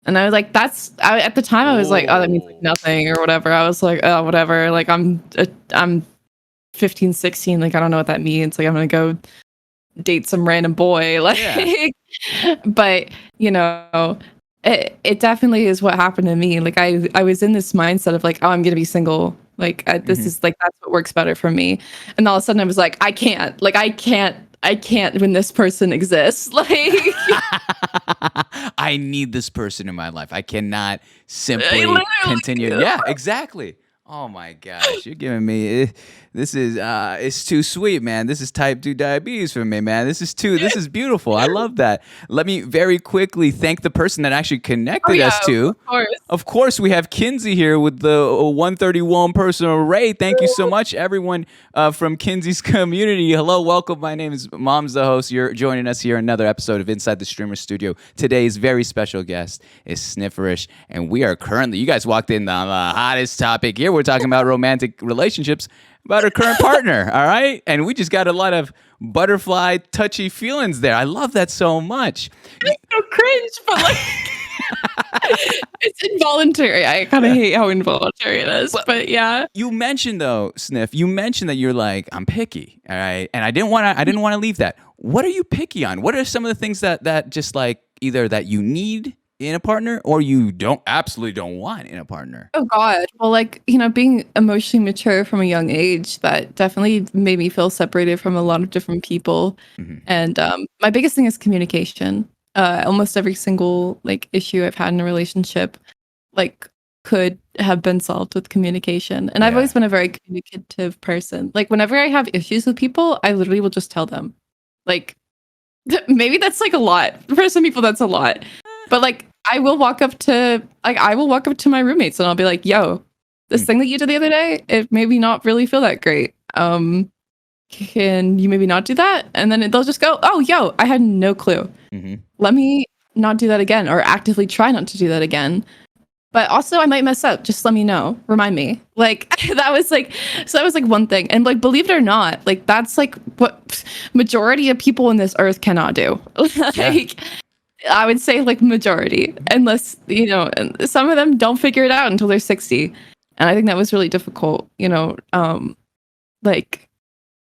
And I was like, at the time I was like, oh, that means like nothing or whatever. I was like, oh, whatever. Like I'm 15, 16. Like, I don't know what that means. Like, I'm going to go date some random boy. Like, but you know, it definitely is what happened to me. Like I was in this mindset of like, oh, I'm going to be single. Like this is like, that's what works better for me. And all of a sudden I was like, I can't when this person exists. Like I need this person in my life. I cannot simply literally continue. do. Yeah, exactly. Oh my gosh, you're giving me this is it's too sweet, man. This is type 2 diabetes for me, man. This is beautiful. I love that. Let me very quickly thank the person that actually connected us to. Of course, we have Kinsey here with the 131 person array. Thank you so much, everyone from Kinsey's community. Hello, welcome. My name is Mom's the host. You're joining us here in another episode of Inside the Streamer Studio. Today's very special guest is Snifferish, and we are currently, you guys walked in on the hottest topic here. We're talking about romantic relationships, about our current partner, all right? And we just got a lot of butterfly, touchy feelings there. I love that so much. It's so cringe, but like it's involuntary. I kind of hate how involuntary it is, but yeah. You mentioned though, Sniff, that you're like, I'm picky, all right? And I didn't want to leave that. What are you picky on? What are some of the things that just like either that you need in a partner or you absolutely don't want in a partner? Oh God. Well, like, you know, being emotionally mature from a young age, that definitely made me feel separated from a lot of different people. And my biggest thing is communication. Almost every single like issue I've had in a relationship like could have been solved with communication. And I've always been a very communicative person. Like whenever I have issues with people, I literally will just tell them. Like maybe that's like a lot. For some people that's a lot. But like I will walk up to my roommates and I'll be like, yo, this thing that you did the other day, it made me not really feel that great. Can you maybe not do that? And then they'll just go, oh, yo, I had no clue. Let me not do that again, or actively try not to do that again. But also I might mess up. Just let me know. Remind me. Like that was like one thing. And like, believe it or not, like that's like what majority of people in this earth cannot do. Like I would say like majority, unless, you know, some of them don't figure it out until they're 60. And I think that was really difficult, you know, like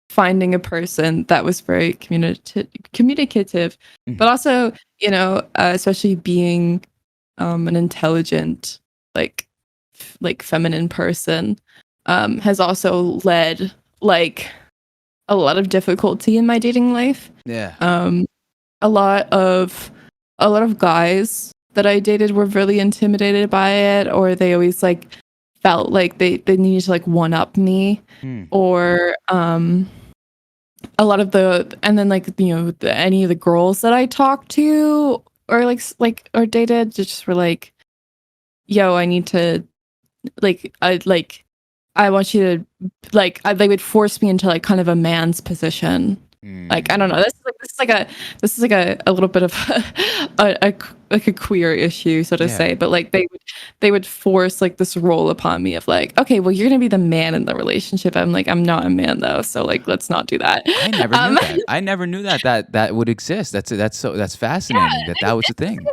finding a person that was very communicative, but also, you know, especially being an intelligent, like feminine person, has also led like a lot of difficulty in my dating life. A lot of guys that I dated were really intimidated by it, or they always like felt like they needed to like one up me, or a lot of and then like, you know, any of the girls that I talked to or or dated just were like, yo, I need to I want you to they would force me into like kind of a man's position. Like I don't know. This is like a little bit of a queer issue, so to say. But like they would force like this role upon me of like, okay, well you're gonna be the man in the relationship. I'm like, I'm not a man though, so like let's not do that. I never knew that. I never knew that would exist. That's fascinating. That was a thing.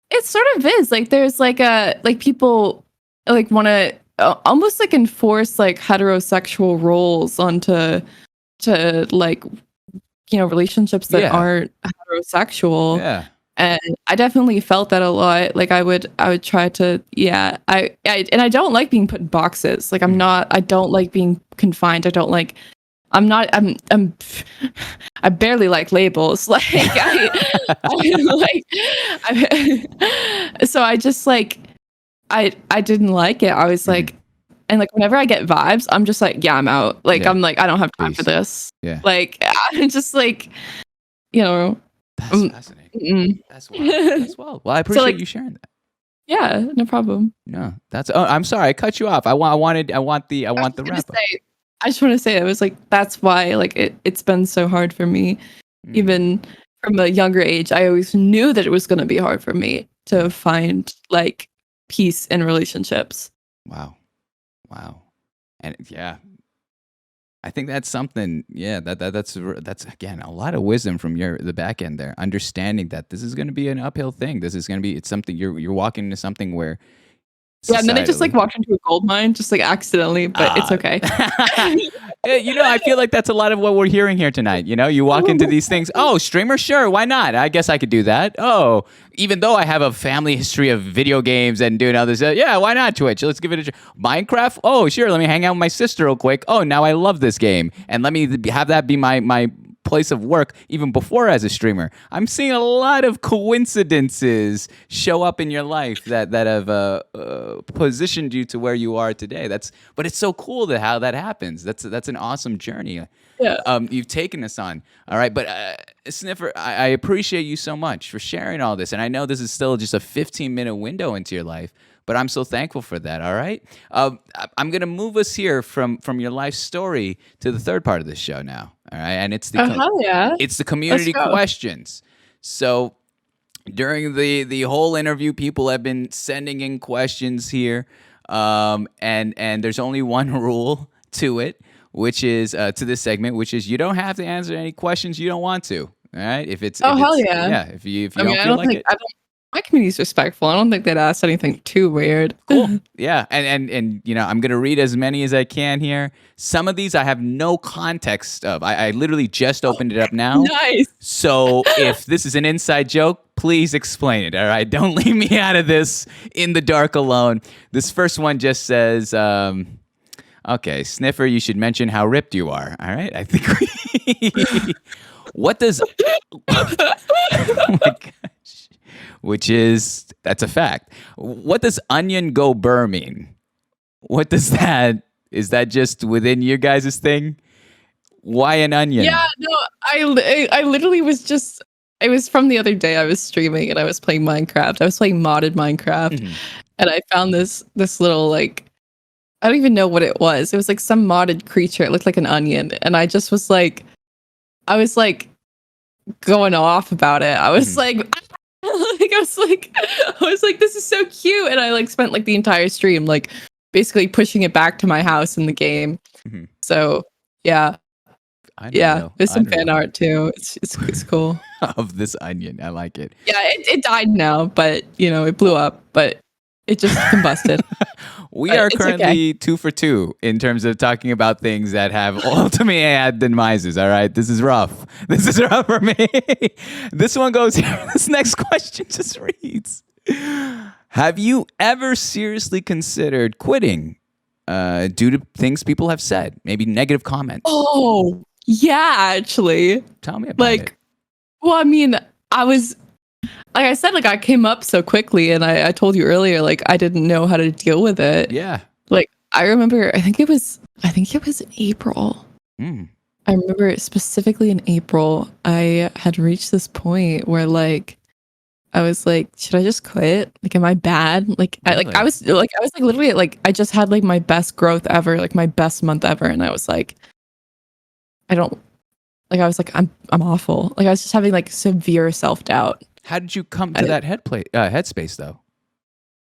It sort of is like there's like people like want to almost like enforce like heterosexual roles onto like, you know, relationships that aren't heterosexual. And I definitely felt that a lot. Like I would try to, I don't like being put in boxes. Like I don't like being confined. I barely like labels. Like so I just like, I didn't like it. I was like, and like whenever I get vibes, I'm just like, yeah, I'm out. Like I'm like, I don't have time for this. Like I'm just like, you know. That's fascinating. That's wild. That's wild. Well, I appreciate you sharing that. Yeah, no problem. No, that's. Oh, I'm sorry, I cut you off. I want the wrap up. I just want to say, it was like, that's why like it's been so hard for me. Even from a younger age, I always knew that it was going to be hard for me to find like peace in relationships. Wow. And yeah, I think that's something. Yeah, that's again a lot of wisdom from the back end there. Understanding that this is going to be an uphill thing. This is going to be, it's something you're walking into something where. Yeah, and then I just like walked into a gold mine, just like accidentally, but it's okay. I feel like that's a lot of what we're hearing here tonight. You walk into these things. Oh, streamer, sure, why not? I guess I could do that. Oh, even though I have a family history of video games and doing others, yeah, why not Twitch? Let's give it a try. Minecraft. Oh, sure, let me hang out with my sister real quick. Oh, now I love this game, and let me have that be my place of work even before as a streamer. I'm seeing a lot of coincidences show up in your life that have positioned you to where you are today. But it's so cool how that happens. That's an awesome journey. Yeah. You've taken us on. All right, but Sniffer, I appreciate you so much for sharing all this, and I know this is still just a 15-minute window into your life, but I'm so thankful for that. All right, I'm gonna move us here from your life story to the third part of the show now. All right, and it's it's the community questions. So during the whole interview, people have been sending in questions here, and there's only one rule to it, which is to this segment, which is you don't have to answer any questions you don't want to. All right, if hell yeah, if you don't feel like it. My community's respectful. I don't think they'd ask anything too weird. Cool. Yeah. And I'm going to read as many as I can here. Some of these I have no context of. I literally just opened it up now. Nice. So if this is an inside joke, please explain it. All right. Don't leave me out of this in the dark alone. This first one just says, okay, Sniffer, you should mention how ripped you are. All right. I think what does... oh my gosh. That's a fact. What does onion go burr mean? What does that, is that just within your guys' thing? Why an onion? Yeah, no, I literally was just, it was from the other day. I was streaming and I was playing Minecraft. I was playing modded Minecraft, and I found this little, like, I don't even know what it was. It was like some modded creature. It looked like an onion, and I just was like, I was like going off about it. I was like, I was like, this is so cute, and I like spent like the entire stream like basically pushing it back to my house in the game. So yeah, there's some fan art too. It's cool. Of this onion, I like it. Yeah, it died now, but it blew up, but it just combusted. We are currently 2 for 2 in terms of talking about things that have ultimately had demises. All right, this is rough. This is rough for me. This one goes here. This next question just reads: have you ever seriously considered quitting due to things people have said, maybe negative comments? Oh yeah, actually. Tell me about it. Well, I mean, I was. Like I said, like I came up so quickly, and I told you earlier, like I didn't know how to deal with it. Yeah. Like I remember, I think it was in April. I remember specifically in April, I had reached this point where like I was like, should I just quit? Like, am I bad? Like, Really? I was literally like, I just had like my best growth ever, like my best month ever, and I was like, I was like, I'm awful. Like I was just having like severe self-doubt. How did you come to that headspace though?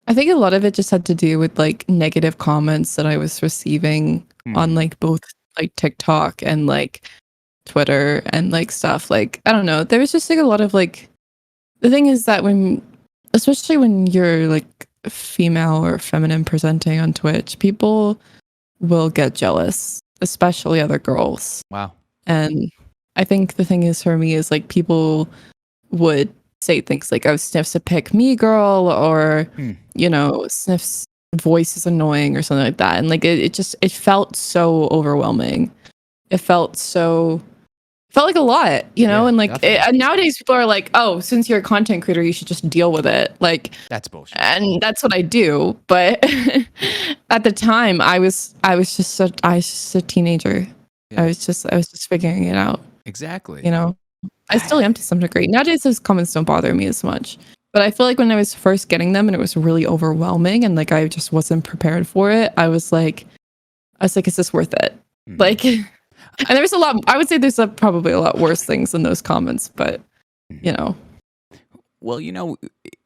I think a lot of it just had to do with like negative comments that I was receiving on like both like TikTok and like Twitter and like stuff. Like, I don't know. There was just like a lot of like, the thing is that especially when you're like female or feminine presenting on Twitch, people will get jealous, especially other girls. Wow. And I think the thing is for me is like people would say things like, oh, Sniff's a pick me girl, or Sniff's voice is annoying or something like that. And like it felt so overwhelming. It felt like a lot, and like and nowadays people are like, oh, since you're a content creator, you should just deal with it. Like, that's bullshit. And that's what I do. But at the time I was just a teenager. Yeah. I was just figuring it out. Exactly. I still am to some degree. Nowadays, those comments don't bother me as much. But I feel like when I was first getting them and it was really overwhelming and like I just wasn't prepared for it, I was like, is this worth it? Mhm. Like, and there's a lot. I would say there's probably a lot worse things in those comments, but you know, Well,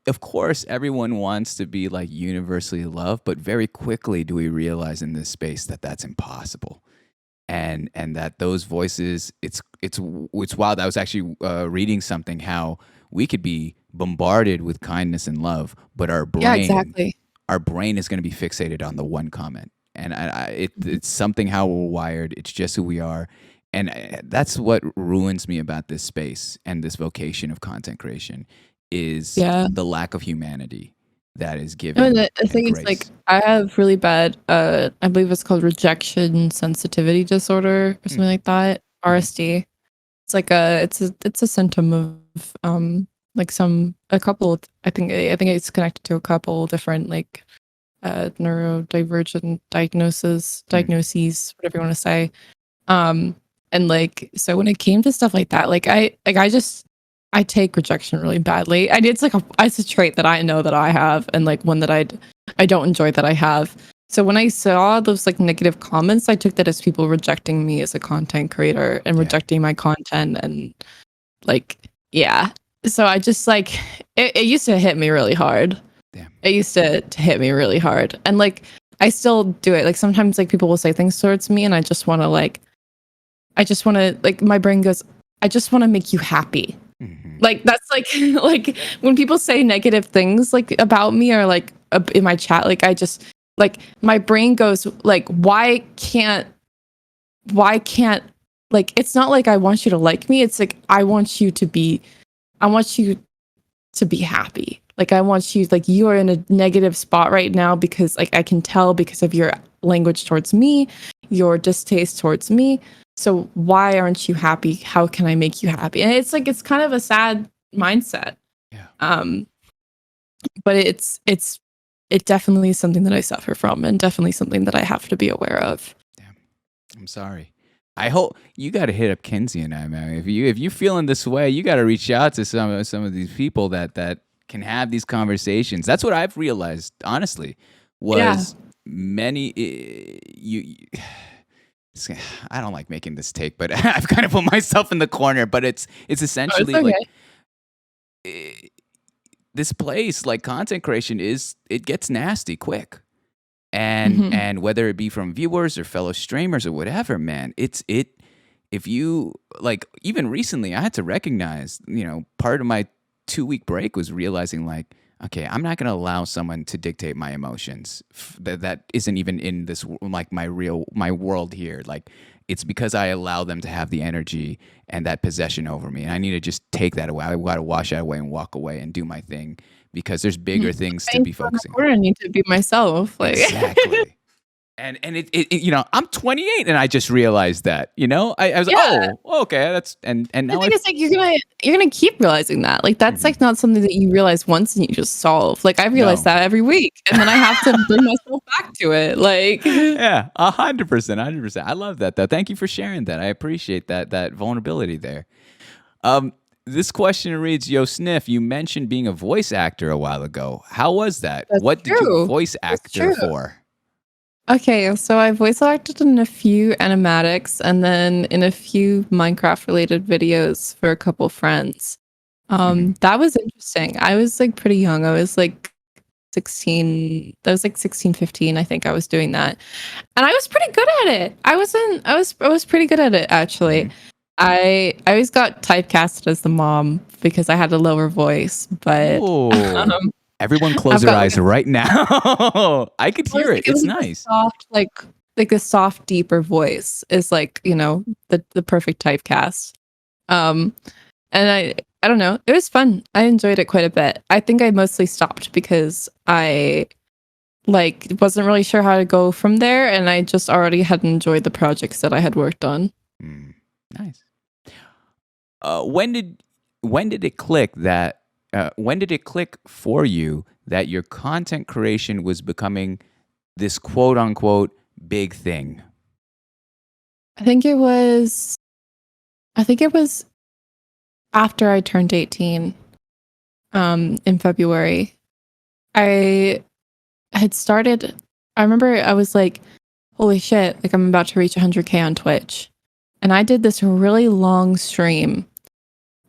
of course, everyone wants to be like universally loved, but very quickly do we realize in this space that that's impossible, and that those voices, it's wild. I was actually reading something how we could be bombarded with kindness and love, but yeah, exactly. our brain is going to be fixated on the one comment, and it's something how we're wired. It's just who we are, and that's what ruins me about this space and this vocation of content creation is Yeah. the lack of humanity that is No, given and the and thing is, like, grace. I have really bad, I believe it's called rejection sensitivity disorder or something like that. RSD. It's like it's a symptom of like a couple. I think it's connected to a couple different like neurodivergent diagnoses, whatever you want to say. And like so when it came to stuff like that, I take rejection really badly. And it's a trait that I know that I have and like one that I don't enjoy that I have. So when I saw those like negative comments, I took that as people rejecting me as a content creator and Yeah. rejecting my content and like yeah. So I just like it used to hit me really hard. Damn. It used to hit me really hard. And like I still do it. Like sometimes like people will say things towards me and I just want to like my brain goes, I just want to make you happy. Mhm. Like that's like like when people say negative things like about me or like in my chat, like I just like my brain goes like why can't like it's not like I want you to like me. It's like I want you to be happy. Like I want you like you are in a negative spot right now because like I can tell because of your language towards me, your distaste towards me. So why aren't you happy? How can I make you happy? And it's like it's kind of a sad mindset. Yeah. But it's it definitely is something that I suffer from and definitely something that I have to be aware of. Damn. I'm sorry. I hope you got to hit up Kinsey and I, man. If you feeling this way, you got to reach out to some of these people that can have these conversations. That's what I've realized, honestly, was many I don't like making this take, but I've kind of put myself in the corner. But it's essentially okay. like this place, like content creation, it gets nasty quick. And whether it be from viewers or fellow streamers or whatever, man, if you like even recently I had to recognize, part of my 2-week break was realizing like, okay, I'm not going to allow someone to dictate my emotions that isn't even in this like my world here. Like it's because I allow them to have the energy and that possession over me, and I need to just take that away. I got to wash that away and walk away and do my thing because there's bigger things to be focusing on. I need to be myself. Like Exactly. And it I'm 28 and I just realized that, I was Yeah. oh, okay, that's and the now thing is like you're gonna keep realizing that. Like that's like not something that you realize once and you just solve. Like I realize No. that every week. And then I have to bring myself back to it. Like yeah, 100%. I love that though. Thank you for sharing that. I appreciate that vulnerability there. This question reads, Yo Sniff, you mentioned being a voice actor a while ago. How was that? That's What did you true. voice That's actor true. for? Okay, so I voice acted in a few animatics and then in a few Minecraft related videos for a couple friends. That was interesting. I was like pretty young. I was like 16. That was like 16, 15, I think I was doing that. And I was pretty good at it. I was pretty good at it actually. I always got typecasted as the mom because I had a lower voice, but Ooh. Everyone close their eyes right now. I could hear it. It's nice. Soft, like a soft, deeper voice is like, the perfect typecast. And I don't know. It was fun. I enjoyed it quite a bit. I think I mostly stopped because I like wasn't really sure how to go from there, and I just already had enjoyed the projects that I had worked on. Nice. When did it click that? When did it click for you that your content creation was becoming this quote unquote big thing? I think it was after I turned 18. in February. I had started. I remember I was like, "Holy shit! Like I'm about to reach 100K on Twitch," and I did this really long stream,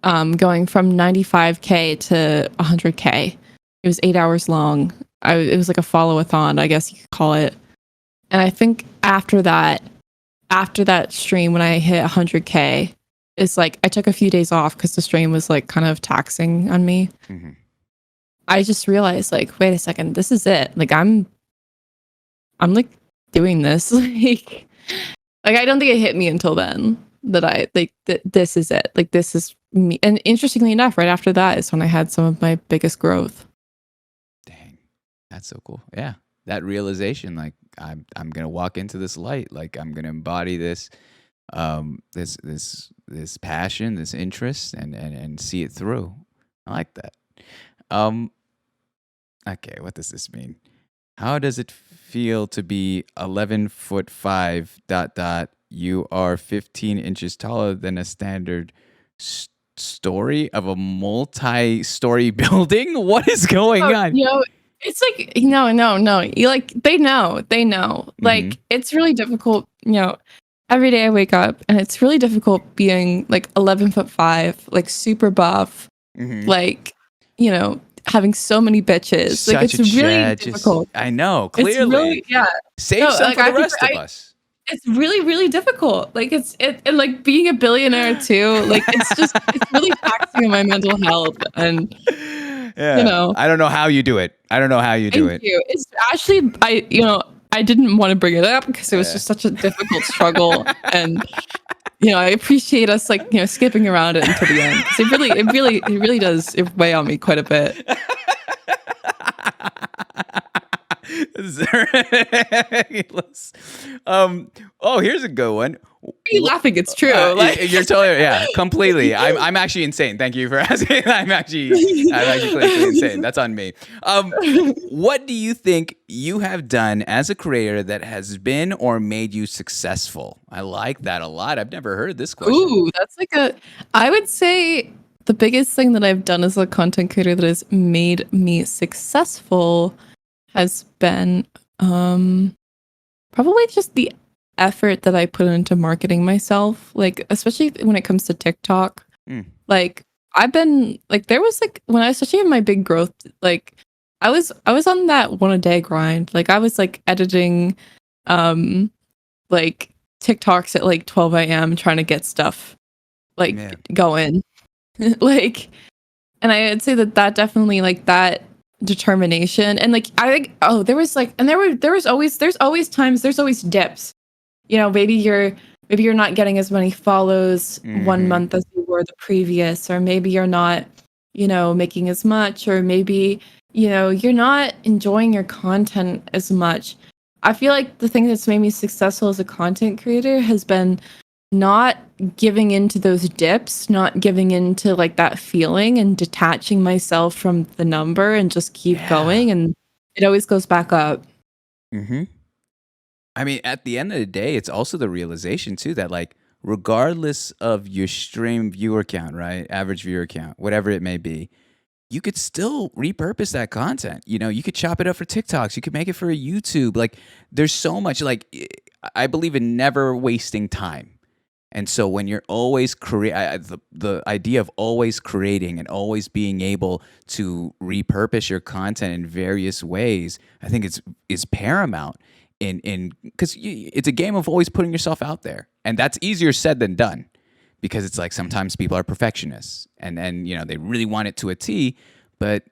going from 95K to 100K. It was 8 hours long. It was like a follow-a-thon, I guess you could call it. And I think after that stream, when I hit 100K, it's like I took a few days off because the stream was like kind of taxing on me. Mm-hmm. I just realized, like, wait a second, this is it. Like I'm like doing this. like I don't think it hit me until then that I like this is it. Like this is me. And interestingly enough, right after that is when I had some of my biggest growth. Dang, that's so cool. Yeah, that realization, like I'm gonna walk into this light, like I'm gonna embody this, this passion, this interest, and see it through. I like that. Okay, what does this mean? How does it feel to be 11'5" ... You are 15 inches taller than a standard story of a multi-story building? What is going on? You know, it's like no. You like they know. Like it's really difficult. You know, every day I wake up and it's really difficult being like 11'5", like super buff, like you know, having so many bitches. Such like it's really difficult. I know, clearly. It's really, yeah. Save some like, for the rest of us. It's really, really difficult. Like and like being a billionaire too. Like it's really taxing on my mental health. And yeah, you know, I don't know how you do it. Thank you. It's actually I didn't want to bring it up because it was just such a difficult struggle. And I appreciate us skipping around it until the end. 'Cause it really does weigh on me quite a bit. Here's a good one. Are you laughing? It's true. You're totally, completely. I'm actually insane. Thank you for asking. I'm actually completely insane. That's on me. What do you think you have done as a creator that has been or made you successful? I like that a lot. I've never heard this question. Ooh, that's I would say the biggest thing that I've done as a content creator that has made me successful has been probably just the effort that I put into marketing myself, like especially when it comes to TikTok. Like I've been there was when I especially in my big growth, like I was on that one a day grind. Like I was editing like TikToks at 12 a.m. trying to get stuff going. And I'd say that definitely that determination and I think there's always times, there's always dips. Maybe you're not getting as many follows one month as you were the previous, or maybe you're not making as much, or maybe you're not enjoying your content as much. I feel like the thing that's made me successful as a content creator has been not giving into those dips, not giving into that feeling, and detaching myself from the number and just keep going, and it always goes back up. I mean, at the end of the day, it's also the realization too that regardless of your stream viewer count, right, average viewer count, whatever it may be, you could still repurpose that content. You could chop it up for TikToks, you could make it for a YouTube. There's so much. I believe in never wasting time. And so when you're always the idea of always creating and always being able to repurpose your content in various ways, I think is paramount in because it's a game of always putting yourself out there, and that's easier said than done, because it's sometimes people are perfectionists and they really want it to a T, but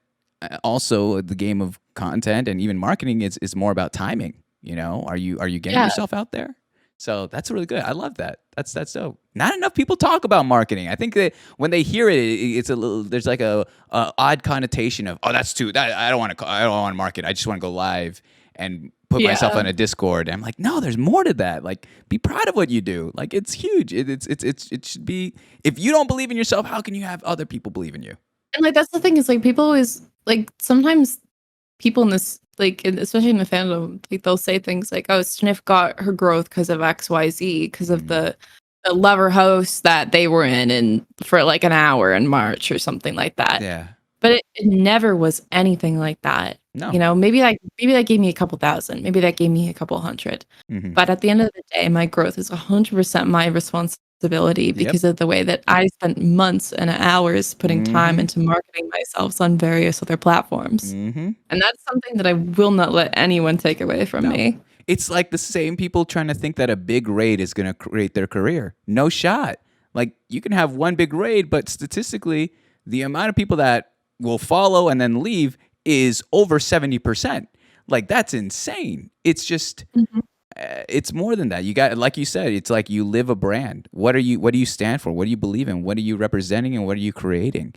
also the game of content and even marketing is more about timing. Are you getting yourself out there? So that's really good. I love that. That's dope. Not enough people talk about marketing. I think that when they hear it, it's a little. There's a odd connotation of, I don't want to market. I just want to go live and put myself on a Discord. And I'm like, no, there's more to that. Be proud of what you do. It's huge. It should be. If you don't believe in yourself, how can you have other people believe in you? And that's the thing is people always sometimes people in this especially in the fandom, they'll say things like, oh, Sniff got her growth because of XYZ, because of the lover host that they were in for an hour in March or something like that. Yeah. but it never was anything like that. No. You know, maybe that gave me a couple thousand, maybe that gave me a couple hundred. Mhm. But at the end of the day, my growth is 100% my responsibility Yep. because of the way that I spent months and hours putting time Mhm. into marketing myself on various other platforms. Mhm. And that's something that I will not let anyone take away from No. me. It's like the same people trying to think that a big raid is going to create their career. No shot. Like you can have one big raid, but statistically, the amount of people that will follow and then leave is over 70%. Like that's insane. It's just it's more than that. You got, like you said, it's like you live a brand. What do you stand for? What do you believe in? What are you representing and what are you creating?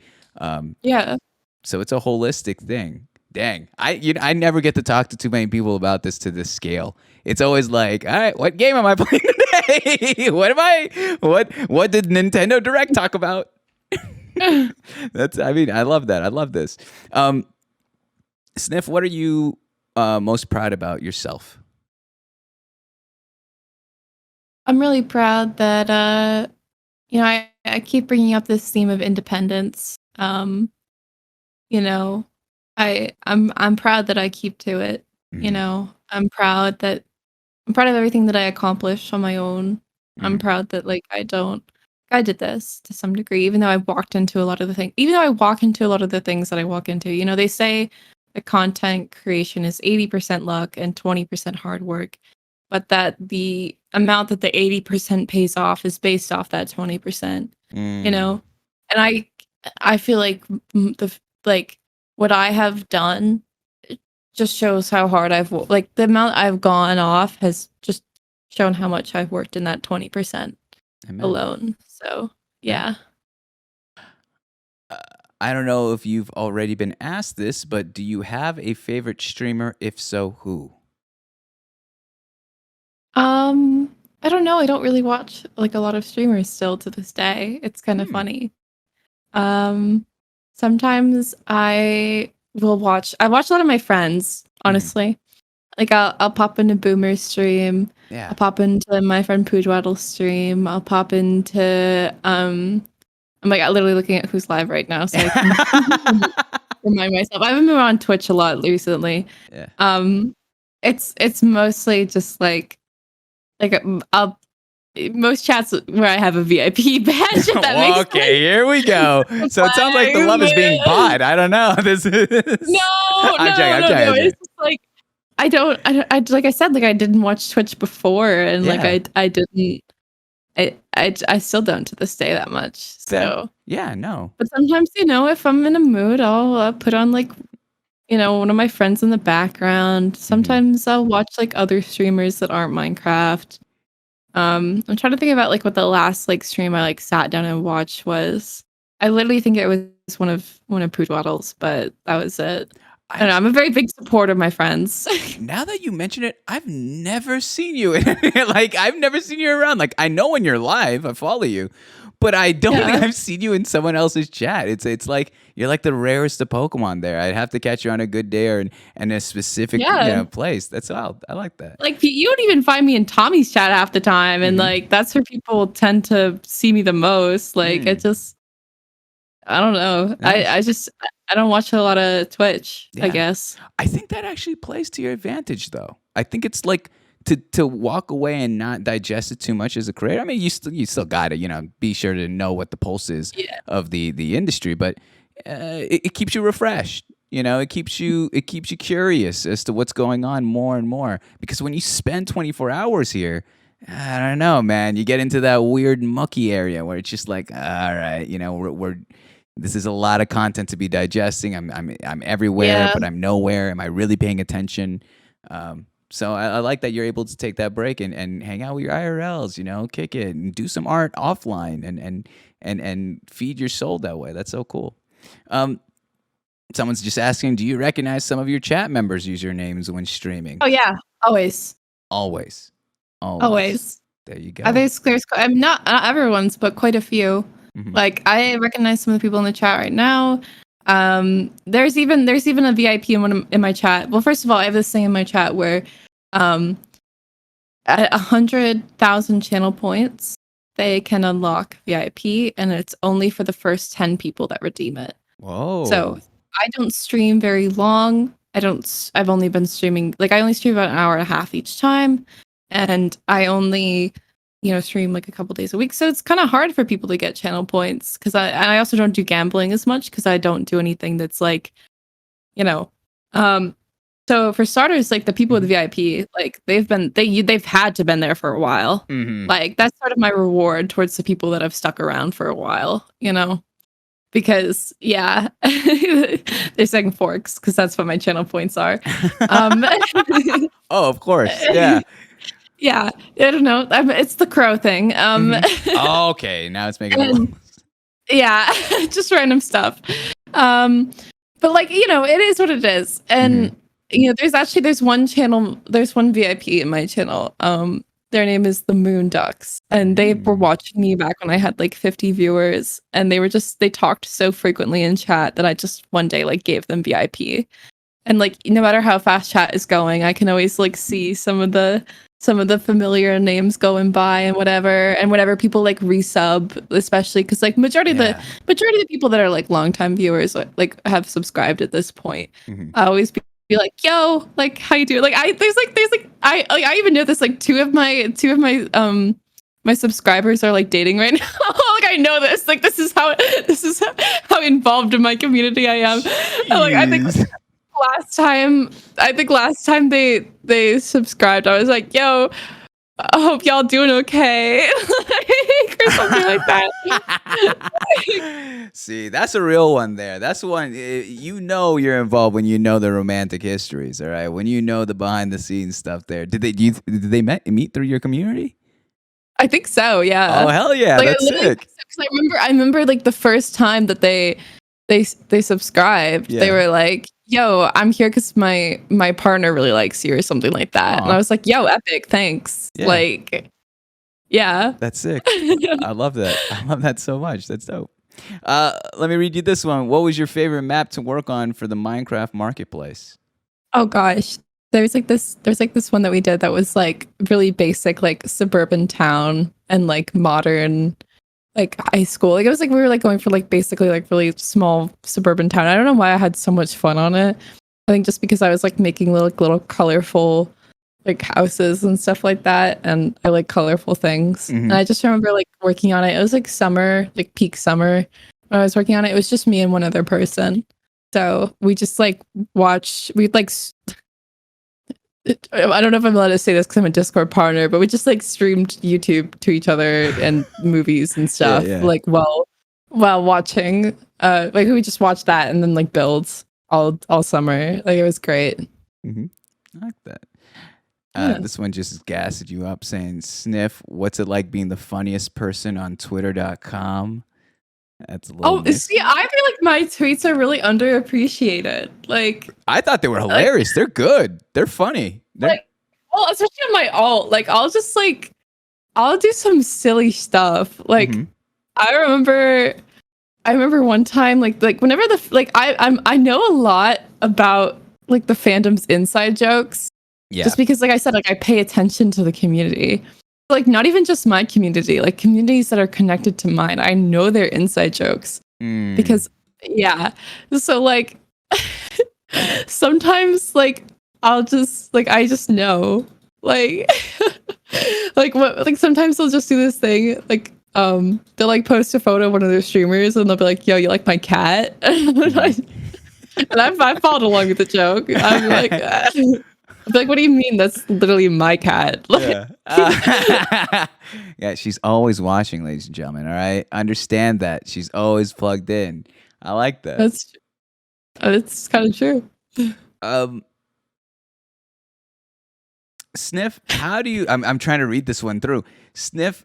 Yeah. So it's a holistic thing. Dang, I never get to talk to too many people about this to this scale. It's always like, all right, what game am I playing today? What did Nintendo Direct talk about? I love that. I love this. Sniff, what are you most proud about yourself? I'm really proud that you know, I keep bringing up this theme of independence. You know, I'm proud that I keep to it. You Mhm. know, I'm proud of everything that I accomplished on my own. I'm Mhm. proud that like I did this to some degree, even though I walked into a lot of the things, even though I walk into a lot of the things that I walk into. You know, they say that content creation is 80% luck and 20% hard work, but that the amount that the 80% pays off is based off that 20%. You Mm. know, and I feel like like what I have done just shows how hard like the amount I've gone off has just shown how much I've worked in that 20% Amen. alone. So, yeah. I don't know if you've already been asked this, but do you have a favorite streamer? If so, who? I don't know. I don't really watch like a lot of streamers still to this day. It's kind of Hmm. funny. Um, Sometimes I watch a lot of my friends, honestly. Like I'll pop into Boomer's stream. Yeah. I'll pop into my friend Poojwaddle's stream. I'll pop into I'm like literally looking at who's live right now, so I can remind myself. I haven't been on Twitch a lot recently. Yeah. It's mostly just I'll most chats where I have a VIP badge. If that makes Okay, sense. here we go. So it sounds like the love is being bought. I don't know. This is No, I'm joking. It's just like I like I said, like I didn't watch Twitch before, and like Yeah. I didn't. I still don't to this day that much. Fair. So, Yeah, no. but sometimes you know, if I'm in a mood, I'll put on like you know one of my friends in the background. Sometimes I'll watch like other streamers that aren't Minecraft. I'm trying to think about like what the last like stream I like sat down and watched was. I literally think it was one of Poodwaddle's, but that was it. I don't know. I'm a very big supporter of my friends. Now that you mention it, I've never seen you. Like I've never seen you around. Like I know when you're live, I follow you, but I don't think Yeah. I've seen you in someone else's chat. It's like you're like the rarest of Pokemon there. I'd have to catch you on a good day or in a specific Yeah. place. That's wild. I like that. Like you don't even find me in Tommy's chat half the time, and like that's where people tend to see me the most. Like it just, I don't know. Nice. I don't watch a lot of Twitch. I Yeah. guess. I think that actually plays to your advantage, though. I think it's like to walk away and not digest it too much as a creator. I mean, you still got to be sure to know what the pulse is Yeah. of the industry, but it keeps you refreshed. It keeps you curious as to what's going on more and more. Because when you spend 24 hours here, I don't know, man, you get into that weird mucky area where it's just like, all right, we're this is a lot of content to be digesting. I'm everywhere, Yeah. but I'm nowhere. Am I really paying attention? So I like that you're able to take that break and hang out with your IRLs, kick it and do some art offline and feed your soul that way. That's so cool. Someone's just asking, do you recognize some of your chat members' usernames when streaming? Oh yeah. Always. Always. There you go. There's I'm not everyone's, but quite a few. Mhm. Like I recognize some of the people in the chat right now. There's even a VIP in my chat. Well, first of all, I have this thing in my chat where, at 100,000 channel points, they can unlock VIP, and it's only for the first 10 people that redeem it. Whoa. So I don't stream very long. I've only been streaming, like, I only stream about an hour and a half each time, and I only, stream like a couple days a week. So it's kind of hard for people to get channel points because I also don't do gambling as much because I don't do anything that's like, you know, um, so for starters, like the people with VIP, like they've had to been there for a while. Mhm. Like that's sort of my reward towards the people that have stuck around for a while, because yeah, they're saying forks because that's what my channel points are. Um, Oh, of course. Yeah. yeah, I don't know. It's the crow thing. Oh, okay, now it's making a And- yeah, just random stuff. But like, it is what it is. And there's one channel, there's one VIP in my channel. Their name is the Moon Ducks, and they were watching me back when I had like 50 viewers, and they talked so frequently in chat that I just one day like gave them VIP. And like no matter how fast chat is going, I can always like see some of the familiar names going by and whenever people like resub, especially because like majority of the people that are like longtime viewers like have subscribed at this point. I always be like, yo, like how you doing? Like I even know this, like two of my my subscribers are like dating right now. Like I know this. Like this is how involved in my community I am. And, like I think last time they subscribed, I was like, yo, I hope y'all doing okay. Or something like that. See, that's a real one there. That's one you're involved when you know the romantic histories, all right? When you know the behind the scenes stuff there. Did they meet through your community? I think so, yeah. Oh, hell yeah, Like, that's sick. Cause I remember like the first time that they subscribed, they were like, yo, I'm here because my partner really likes you or something like that. And I was like, yo, epic, thanks. Yeah. Like, yeah. That's sick. I love that. I love that so much. That's dope. Let me read you this one. What was your favorite map to work on for the Minecraft marketplace? Oh gosh. There's this one that we did that was like really basic, like suburban town and like modern like high school. Like it was like we were like going for like basically like really small suburban town. I don't know why I had so much fun on it. I think just because I was like making little colorful like houses and stuff like that, and I like colorful things. And I just remember like working on it. It was like summer, like peak summer when I was working on it. It was just me and one other person. So we just like we'd like I don't know if I'm allowed to say this because I'm a Discord partner, but we just like streamed YouTube to each other and movies and stuff, like while watching. Like we just watched that and then like builds all summer. Like it was great. I like that. This one just gassed you up, saying, "Sniff, what's it like being the funniest person on Twitter.com?" That's a little. See, I feel like my tweets are really underappreciated. Like I thought they were hilarious. They're good. They're funny. Especially on my alt. Like I'll just like I'll do some silly stuff. Like I remember one time like whenever I know a lot about like the fandom's inside jokes. Yeah. Just because like I said, like I pay attention to the community. Like not even just my community, like communities that are connected to mine. I know their inside jokes because so like sometimes like I just know like like sometimes they'll just do this thing like they'll like post a photo of one of their streamers and they'll be like, yo, you like my cat? And I followed along with the joke. I'm like I'd be like, what do you mean? That's literally my cat. Yeah, she's always watching, ladies and gentlemen. All right, understand that she's always plugged in. I like that. It's kind of true. Sniff, how do you? I'm trying to read this one through. Sniff,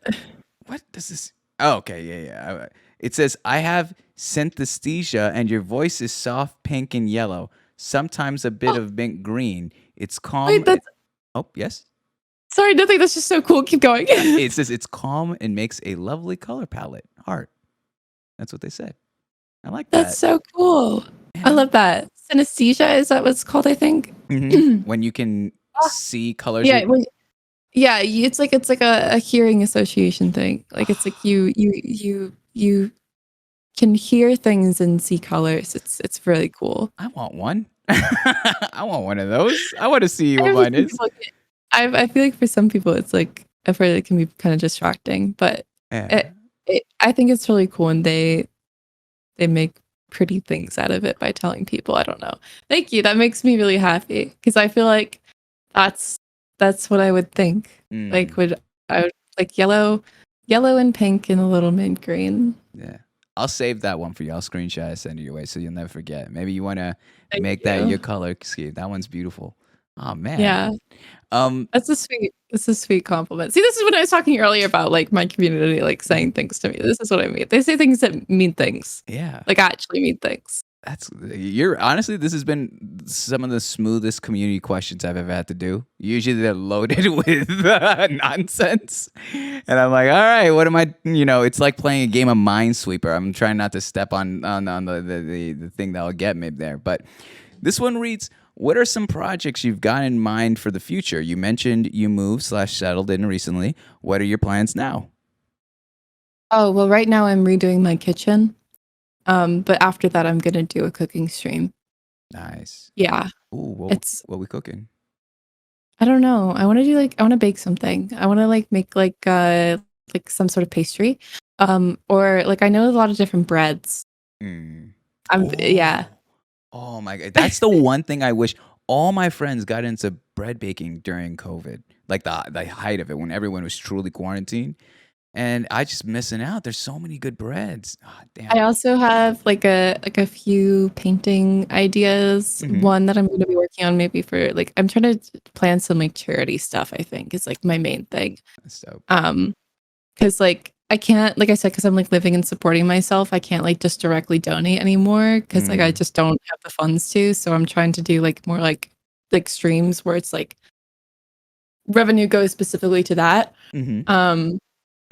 what does this? Oh, okay, yeah. It says, I have synesthesia, and your voice is soft pink and yellow. Sometimes a bit of mint green. It's calm. Wait, oh, yes. Sorry, nothing. That's just so cool. Keep going. It says it's calm and makes a lovely color palette. Heart. That's what they said. I like that. That's so cool. Yeah. I love that. Synesthesia, is that what it's called? I think. When you can see colors. Yeah. It's like a hearing association thing. Like it's like you can hear things and see colors. It's really cool. I want one. I want one of those. I want to see I what know mine some is. people I feel like for some people it's like I've heard it can be kind of distracting, but Yeah. I think it's really cool, and they make pretty things out of it by telling people. I don't know. Thank you. That makes me really happy because I feel like that's what I would think. Like I would like yellow and pink and a little mint green. Yeah. I'll save that one for you. I'll screenshot it, send it your way so you'll never forget. Maybe you want to Thank make that you. your color scheme. That one's beautiful. Oh man. Yeah. That's a sweet compliment. See, this is what I was talking earlier about, like my community, like saying things to me. This is what I mean. They say things that mean things, Yeah. like actually mean things. Honestly, this has been some of the smoothest community questions I've ever had to do. Usually they're loaded with nonsense. And I'm like, all right, what am I, it's like playing a game of Minesweeper. I'm trying not to step on the thing that'll get me there. But this one reads, what are some projects you've got in mind for the future? You mentioned you moved/settled in recently. What are your plans now? Oh, well, right now I'm redoing my kitchen. But after that I'm gonna do a cooking stream. Nice. Yeah. Ooh, what we cooking? I don't know. I want to bake something. I want to make like some sort of pastry. Or like I know a lot of different breads. Yeah. Oh my God. That's the one thing I wish all my friends got into bread baking during COVID, like the height of it when everyone was truly quarantined. And I just missing out. There's so many good breads. Oh, damn. I also have like a few painting ideas. One that I'm going to be working on maybe for like I'm trying to plan some like charity stuff. I think is like my main thing. That's dope. Because like I can't, like I said, because I'm like living and supporting myself. I can't like just directly donate anymore because like I just don't have the funds to. So I'm trying to do like more like streams where it's like revenue goes specifically to that.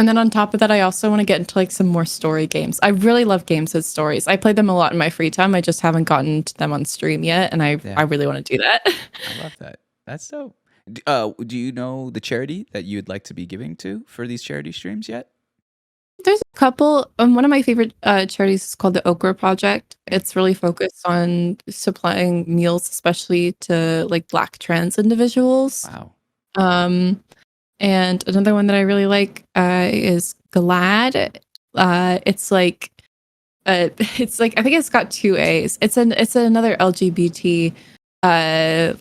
And then on top of that, I also want to get into like some more story games. I really love games with stories. I play them a lot in my free time. I just haven't gotten to them on stream yet, and I really want to do that. I love that. That's dope. Do you know the charity that you'd like to be giving to for these charity streams yet? There's a couple. One of my favorite charities is called the Okra Project. It's really focused on supplying meals, especially to like Black trans individuals. Wow. And another one that I really like is Glad. It's like I think it's got 2 A's. It's another LGBT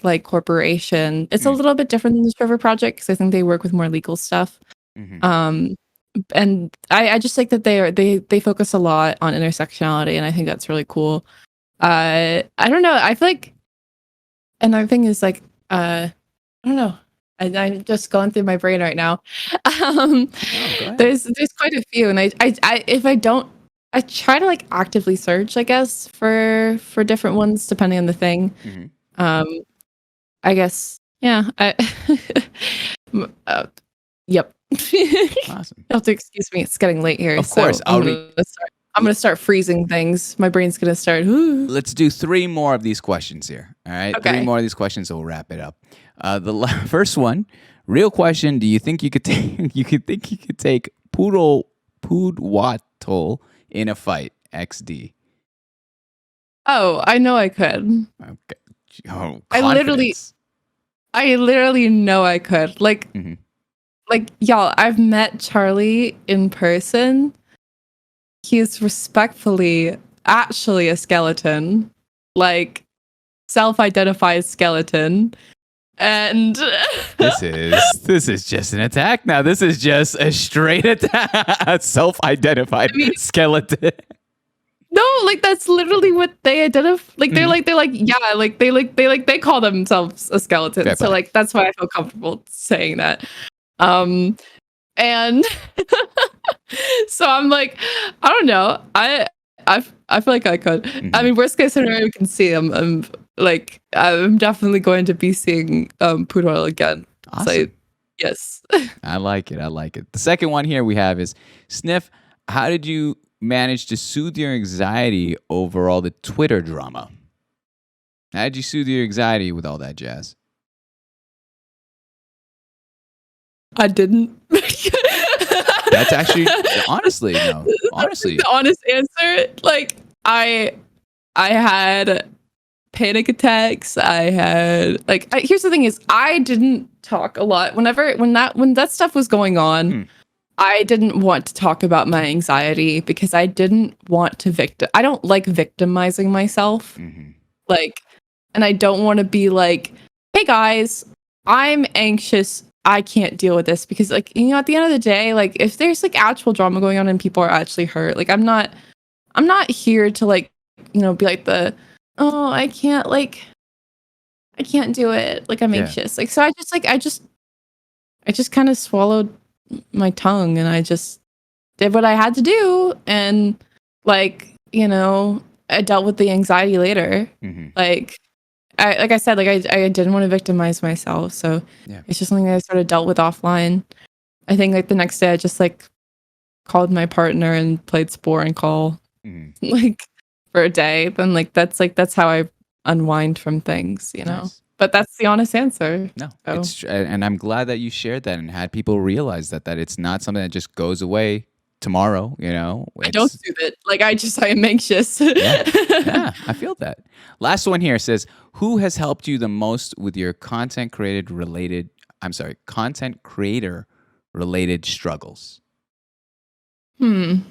like corporation. It's a little bit different than the Trevor Project because I think they work with more legal stuff. And I just like that they focus a lot on intersectionality, and I think that's really cool. I don't know. I feel like another thing is like I don't know. I'm just going through my brain right now. There's quite a few, and I if I don't, I try to like actively search, I guess, for different ones depending on the thing. I guess, yeah. Yep. Awesome. You'll have to excuse me. It's getting late here. Of course, I'm gonna start freezing things. My brain's gonna start. Let's do 3 more of these questions here. All right, Okay. 3 more of these questions, and we'll wrap it up. The first one, real question: do you think you could take Pudwattol in a fight? XD. Oh, I know I could. Okay. Oh, I literally know I could. Like y'all, I've met Charlie in person. He's respectfully actually a skeleton, like self-identified skeleton. And this is just an attack now. This is just a straight attack. Self-identified skeleton. No, like that's literally what they identify. Like they're like yeah, like they call themselves a skeleton. Fair so play. like that's why I feel comfortable saying that. And so I'm like, I don't know. I feel like I could. I mean, worst case scenario, you can see I'm definitely going to be seeing Poodle again. Awesome. So, yes. I like it. The second one here we have is Sniff. How did you manage to soothe your anxiety over all the Twitter drama? How did you soothe your anxiety with all that jazz? I didn't. That's actually honestly no. Honestly, the honest answer. Like I had panic attacks. I had here's the thing is I didn't talk a lot when that stuff was going on. Hmm. I didn't want to talk about my anxiety because I didn't want to I don't like victimizing myself. Mhm. Like, and I don't want to be like, hey guys, I'm anxious. I can't deal with this because at the end of the day, like if there's like actual drama going on and people are actually hurt, like I'm not here to like, be like oh, I can't do it. Like I'm Yeah. anxious. Like, so I just kind of swallowed my tongue and I just did what I had to do. And I dealt with the anxiety later. Mhm. I said, I didn't want to victimize myself. So Yeah. it's just something that I sort of dealt with offline. I think like the next day I just called my partner and played Spore and Call Mhm. for a day. Then that's how I unwind from things, Nice. But that's the honest answer. No, So. it's and I'm glad that you shared that and had people realize that it's not something that just goes away tomorrow. I don't do that. I am anxious. Yeah, I feel that. Last one here says, "Who has helped you the most with your content creator related struggles?" I'm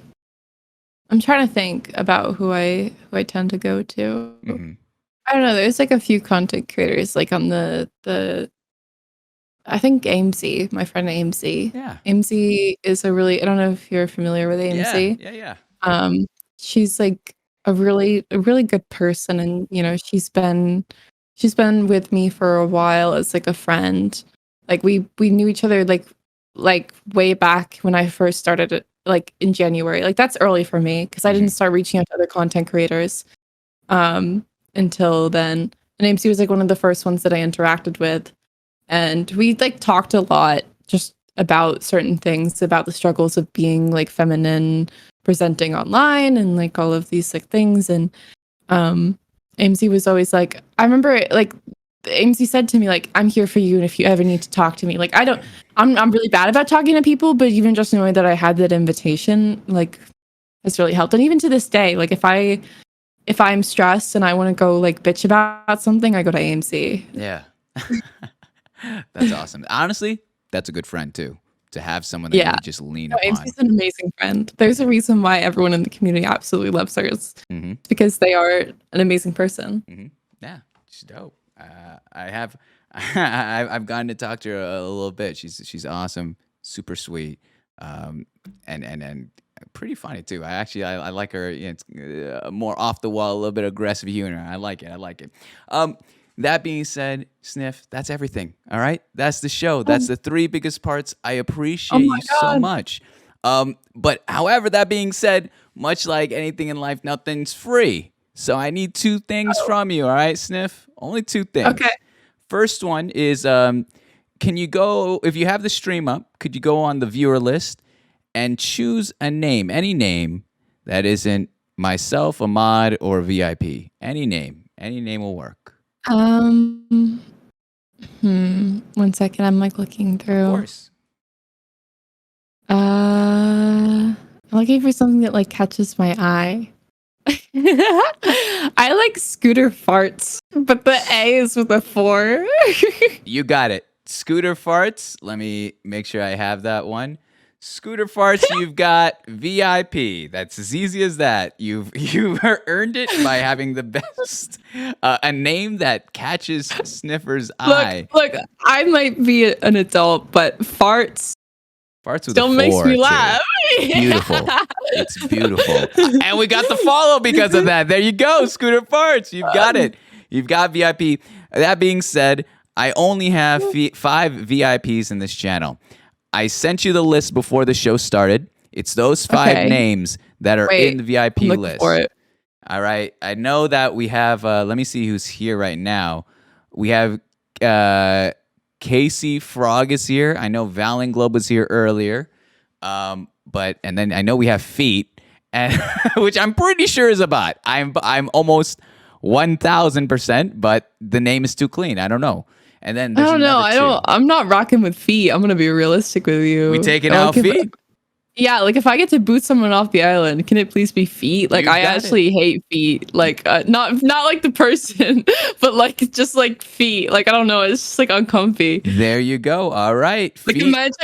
trying to think about who I tend to go to. Mhm. I don't know. There's a few content creators on the I think AMC, my friend AMC. Yeah. AMC is I don't know if you're familiar with AMC. Yeah. She's a really good person, and she's been with me for a while as a friend. We knew each other way back when I first started it, in January. That's early for me because I didn't start reaching out to other content creators until then. And AMC was one of the first ones that I interacted with. And we talked a lot just about certain things, about the struggles of being feminine, presenting online, and all of these things. And AMC was always I remember AMC said to me I'm here for you, and if you ever need to talk to me, I'm really bad about talking to people, but even just knowing that I had that invitation has really helped. And even to this day, if I'm stressed and I want to go bitch about something, I go to AMC. Yeah. That's awesome. Honestly, that's a good friend too, to have someone that you could just lean upon. AMC's an amazing friend. There's a reason why everyone in the community absolutely loves her. It's because they are an amazing person. Yeah, she's dope. I've gotten to talk to her a little bit. She's awesome, super sweet, and pretty funny too. I like her. It's more off the wall, a little bit aggressive humor. I like it. That being said, Sniff, that's everything. All right, that's the show. That's the three biggest parts. I appreciate you so much. But however, that being said, much like anything in life, nothing's free. So I need two things from you. All right, Sniff. Only two things. Okay. First one is, can you go, if you have the stream up, could you go on the viewer list and choose a name, any name that isn't myself, Ahmad, or VIP? Any name will work. 1 second. I'm looking through. Of course. I'm looking for something that catches my eye. I like Scooter Farts, but the A is with a 4. You got it. Scooter Farts. Let me make sure I have that one. Scooter Farts, you've got VIP. That's as easy as that. You've earned it by having the best a name that catches Sniffer's eye. Look, I might be an adult, but farts Farts with still a 4 makes me too. laugh. Beautiful. It's beautiful. And we got the follow because of that. There you go, Scooter Farts. You've got it. You've got VIP. That being said, I only have 5 VIPs in this channel. I sent you the list before the show started. It's those 5 names that are in the VIP list. For it. All right. I know that we have, let me see who's here right now. We have Casey Frog is here. I know Valen Globe was here earlier. And then I know we have Feet, and which I'm pretty sure is a bot. I'm almost 1,000%, but the name is too clean. I don't know. And then I don't know. another 2. I'm not rocking with Feet. I'm gonna be realistic with you. We taking out Feet? Yeah, like if I get to boot someone off the island, can it please be feet? Like You I got it. actually hate feet. Like not like the person, but like just like feet. Like I don't know, it's just like uncomfy. There you go. All right. Like Feet.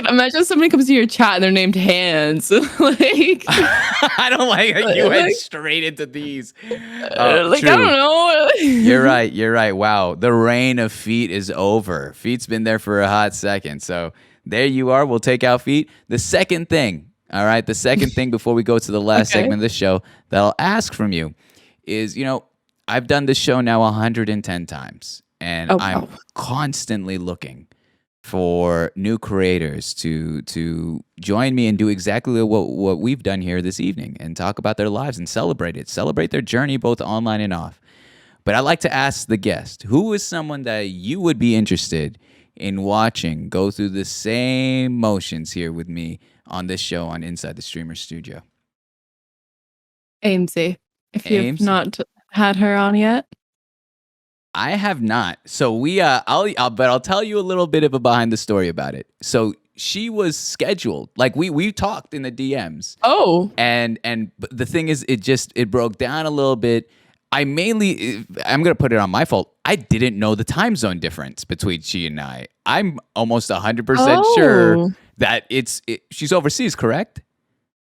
imagine somebody comes to your chat and they're named Hands. Like I don't like how you went like, straight into these. like I don't know. You're right. You're right. Wow. The reign of feet is over. Feet's been there for a hot second. So there you are. We'll take out feet. The second thing, all right, the second thing before we go to the last Okay. segment of the show that I'll ask from you is, I've done this show now 110 times, and Oh, I'm wow. constantly looking for new creators to join me and do exactly what we've done here this evening and talk about their lives and celebrate their journey both online and off. But I'd like to ask the guest, who is someone that you would be interested in watching go through the same motions here with me on this show on Inside the Streamer Studio? Amesy. If you've Ames? not had her on yet. I have not. So I'll tell you a little bit of a behind the story about it. So she was scheduled. Like we talked in the DMs. Oh. And but the thing is, it broke down a little bit. I'm gonna put it on my fault. I didn't know the time zone difference between she and I. I'm almost 100% sure Oh. that she's overseas, correct?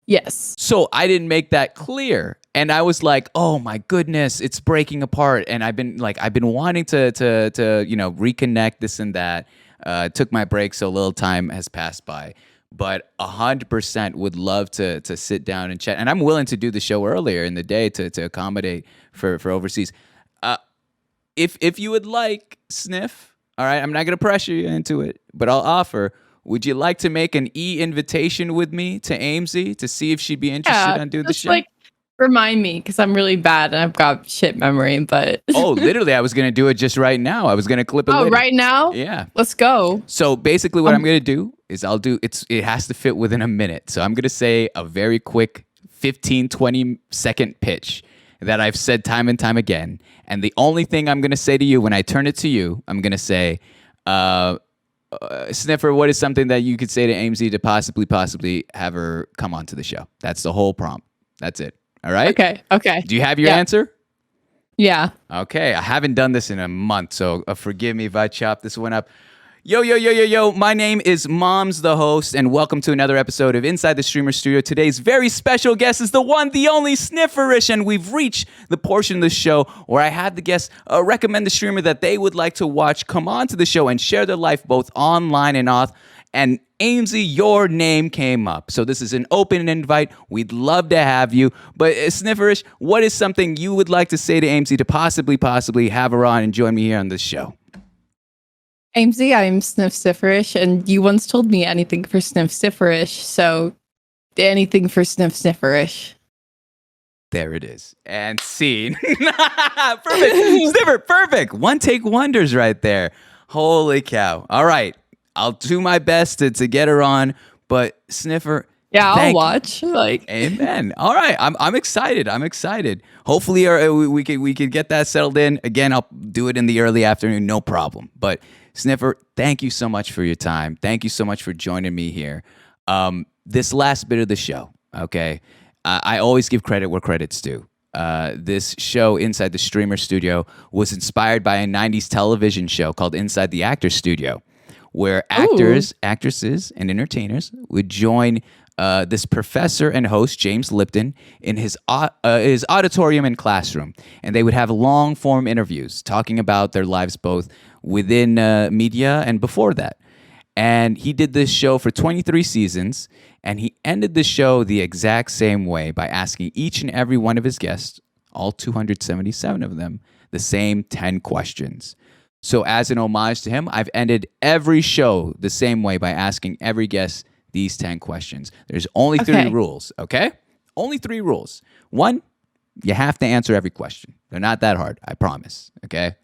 Yes. So I didn't make that clear. And I was like, oh my goodness, it's breaking apart. And I've been wanting to reconnect this and that. Took my break, so a little time has passed by. But 100% would love to sit down and chat. And I'm willing to do the show earlier in the day to accommodate for overseas. If you would like, Sniff, all right, I'm not going to pressure you into it, but I'll offer. Would you like to make an invitation with me to Amesy to see if she'd be interested on doing the just show? like remind me, because I'm really bad and I've got shit memory, but Oh, literally, I was going to do it just right now. I was going to clip it later. right now? Yeah. Let's go. So basically what I'm going to do is it has to fit within a minute. So I'm going to say a very quick 15, 20 second pitch that I've said time and time again. And the only thing I'm going to say to you when I turn it to you, I'm going to say, Sniffer, what is something that you could say to Amesy to possibly have her come onto the show? That's the whole prompt. That's it. All right? Okay. Do you have your Yeah. answer? Yeah. Okay, I haven't done this in a month, so forgive me if I chop this one up. Yo, my name is Moms the host, and welcome to another episode of Inside the Streamer Studio. Today's very special guest is the one, the only Snifferish, and we've reached the portion of the show where I had the guests recommend the streamer that they would like to watch come on to the show and share their life both online and off. And Amesy, your name came up. So this is an open invite. We'd love to have you. But Snifferish, what is something you would like to say to Amesy to possibly have her on and join me here on this show? Amesy, I'm Snifferish, and you once told me anything for Snifferish, so anything for Snifferish. There it is. And scene. Perfect. Sniffer, perfect. One take wonders right there. Holy cow. All right. I'll do my best to get her on, but Sniffer. Yeah, I'll thank you. watch. Like, Amen. All right, I'm excited. I'm excited. Hopefully, we could get that settled in. Again, I'll do it in the early afternoon, no problem. But Sniffer, thank you so much for your time. Thank you so much for joining me here. This last bit of the show, okay? I always give credit where credit's due. This show, Inside the Streamer Studio, was inspired by a 90s television show called Inside the Actor Studio, where actors, actresses, and entertainers would join this professor and host, James Lipton, in his auditorium and classroom. And they would have long-form interviews talking about their lives both within media and before that. And he did this show for 23 seasons, and he ended the show the exact same way by asking each and every one of his guests, all 277 of them, the same 10 questions. So as an homage to him, I've ended every show the same way by asking every guest these 10 questions. There's only 3 rules, okay? Only 3 rules. 1, you have to answer every question. They're not that hard, I promise, okay?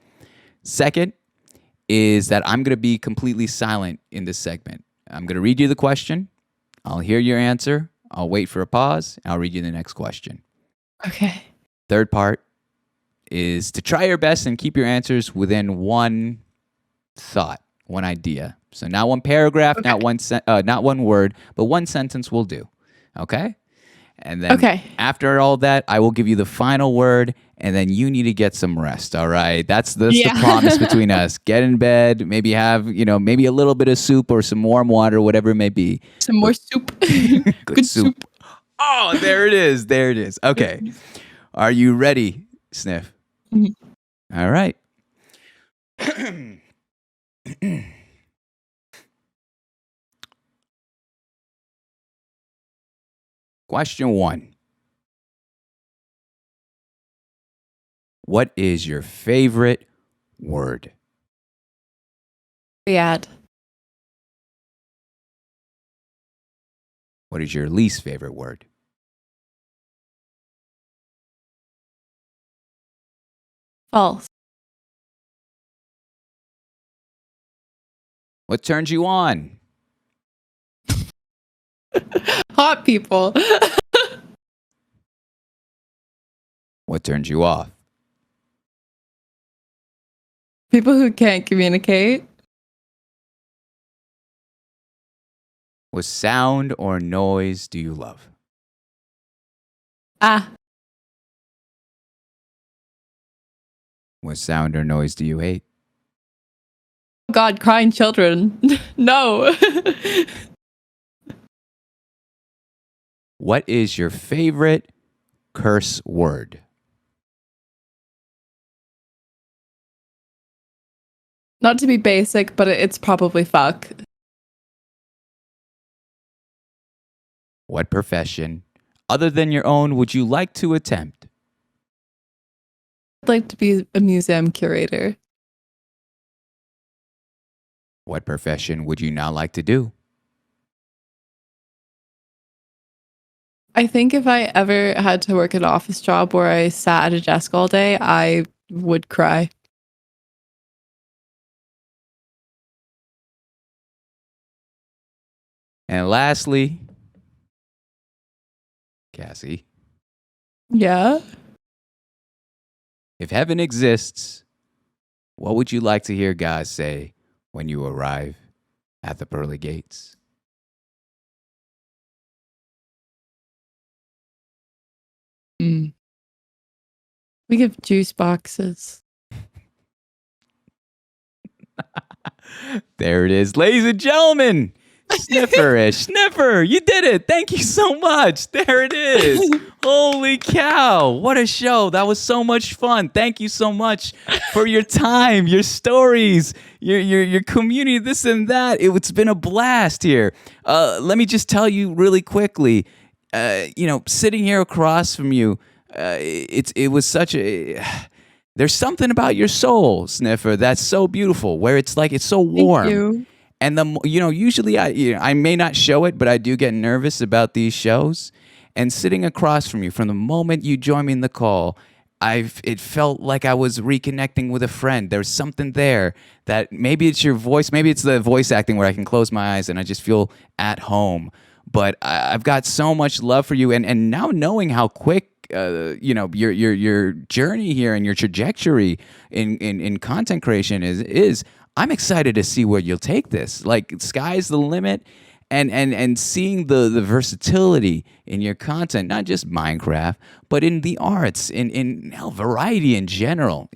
Second is that I'm going to be completely silent in this segment. I'm going to read you the question. I'll hear your answer. I'll wait for a pause. And I'll read you the next question. okay. Third part is to try your best and keep your answers within one thought, one idea. So not one paragraph, not one word, but one sentence will do. Okay? And then Okay. after all that, I will give you the final word, and then you need to get some rest. All right, that's the promise between us. Get in bed, maybe have maybe a little bit of soup or some warm water, whatever it may be. Some more soup. Good soup. Oh, there it is. There it is. Okay, are you ready, Sniff? Mhm. All right. Question 1. What is your favorite word? Bad. What is your least favorite word? False. What turns you on? Hot people. What turns you off? People who can't communicate. What sound or noise do you love? Ah. What sound or noise do you hate? God, crying children. No. What is your favorite curse word? Not to be basic, but it's probably fuck. What profession, other than your own, would you like to attempt? I'd like to be a museum curator. What profession would you not like to do? I think if I ever had to work an office job where I sat at a desk all day, I would cry. And lastly, Cassie, Yeah. if heaven exists, what would you like to hear God say when you arrive at the pearly gates? Mm. We give juice boxes. There it is, ladies and gentlemen. Snifferish. Sniffer, you did it. Thank you so much. There it is. Holy cow. What a show. That was so much fun. Thank you so much for your time, your stories, your community, this and that. It's been a blast here. Let me just tell you really quickly, sitting here across from you, it was such a... There's something about your soul, Sniffer, that's so beautiful, where it's like it's so warm. Thank you. And usually I may not show it, but I do get nervous about these shows. And sitting across from you, from the moment you joined me in the call, it felt like I was reconnecting with a friend. There's something there that maybe it's your voice, maybe it's the voice acting where I can close my eyes and I just feel at home. But I've got so much love for you, and now knowing how quick your journey here and your trajectory in content creation is. I'm excited to see where you'll take this. Like, sky's the limit, and seeing the versatility in your content, not just Minecraft, but in the arts, in variety in general.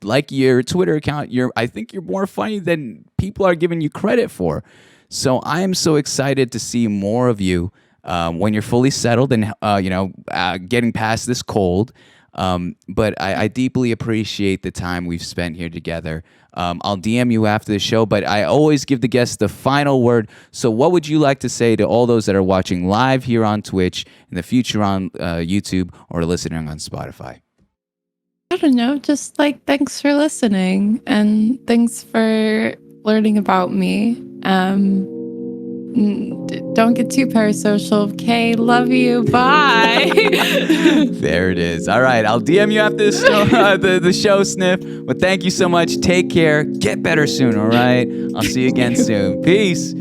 Like your Twitter account, I think you're more funny than people are giving you credit for. So I am so excited to see more of you when you're fully settled and getting past this cold. But I deeply appreciate the time we've spent here together. I'll DM you after the show, but I always give the guests the final word. So what would you like to say to all those that are watching live here on Twitch, in the future on YouTube, or listening on Spotify? I don't know. Just thanks for listening and thanks for learning about me. Don't get too parasocial. Okay, love you. Bye. There it is. All right, I'll DM you after the show, Sniff. But thank you so much. Take care. Get better soon. All right. I'll see you again soon. Peace.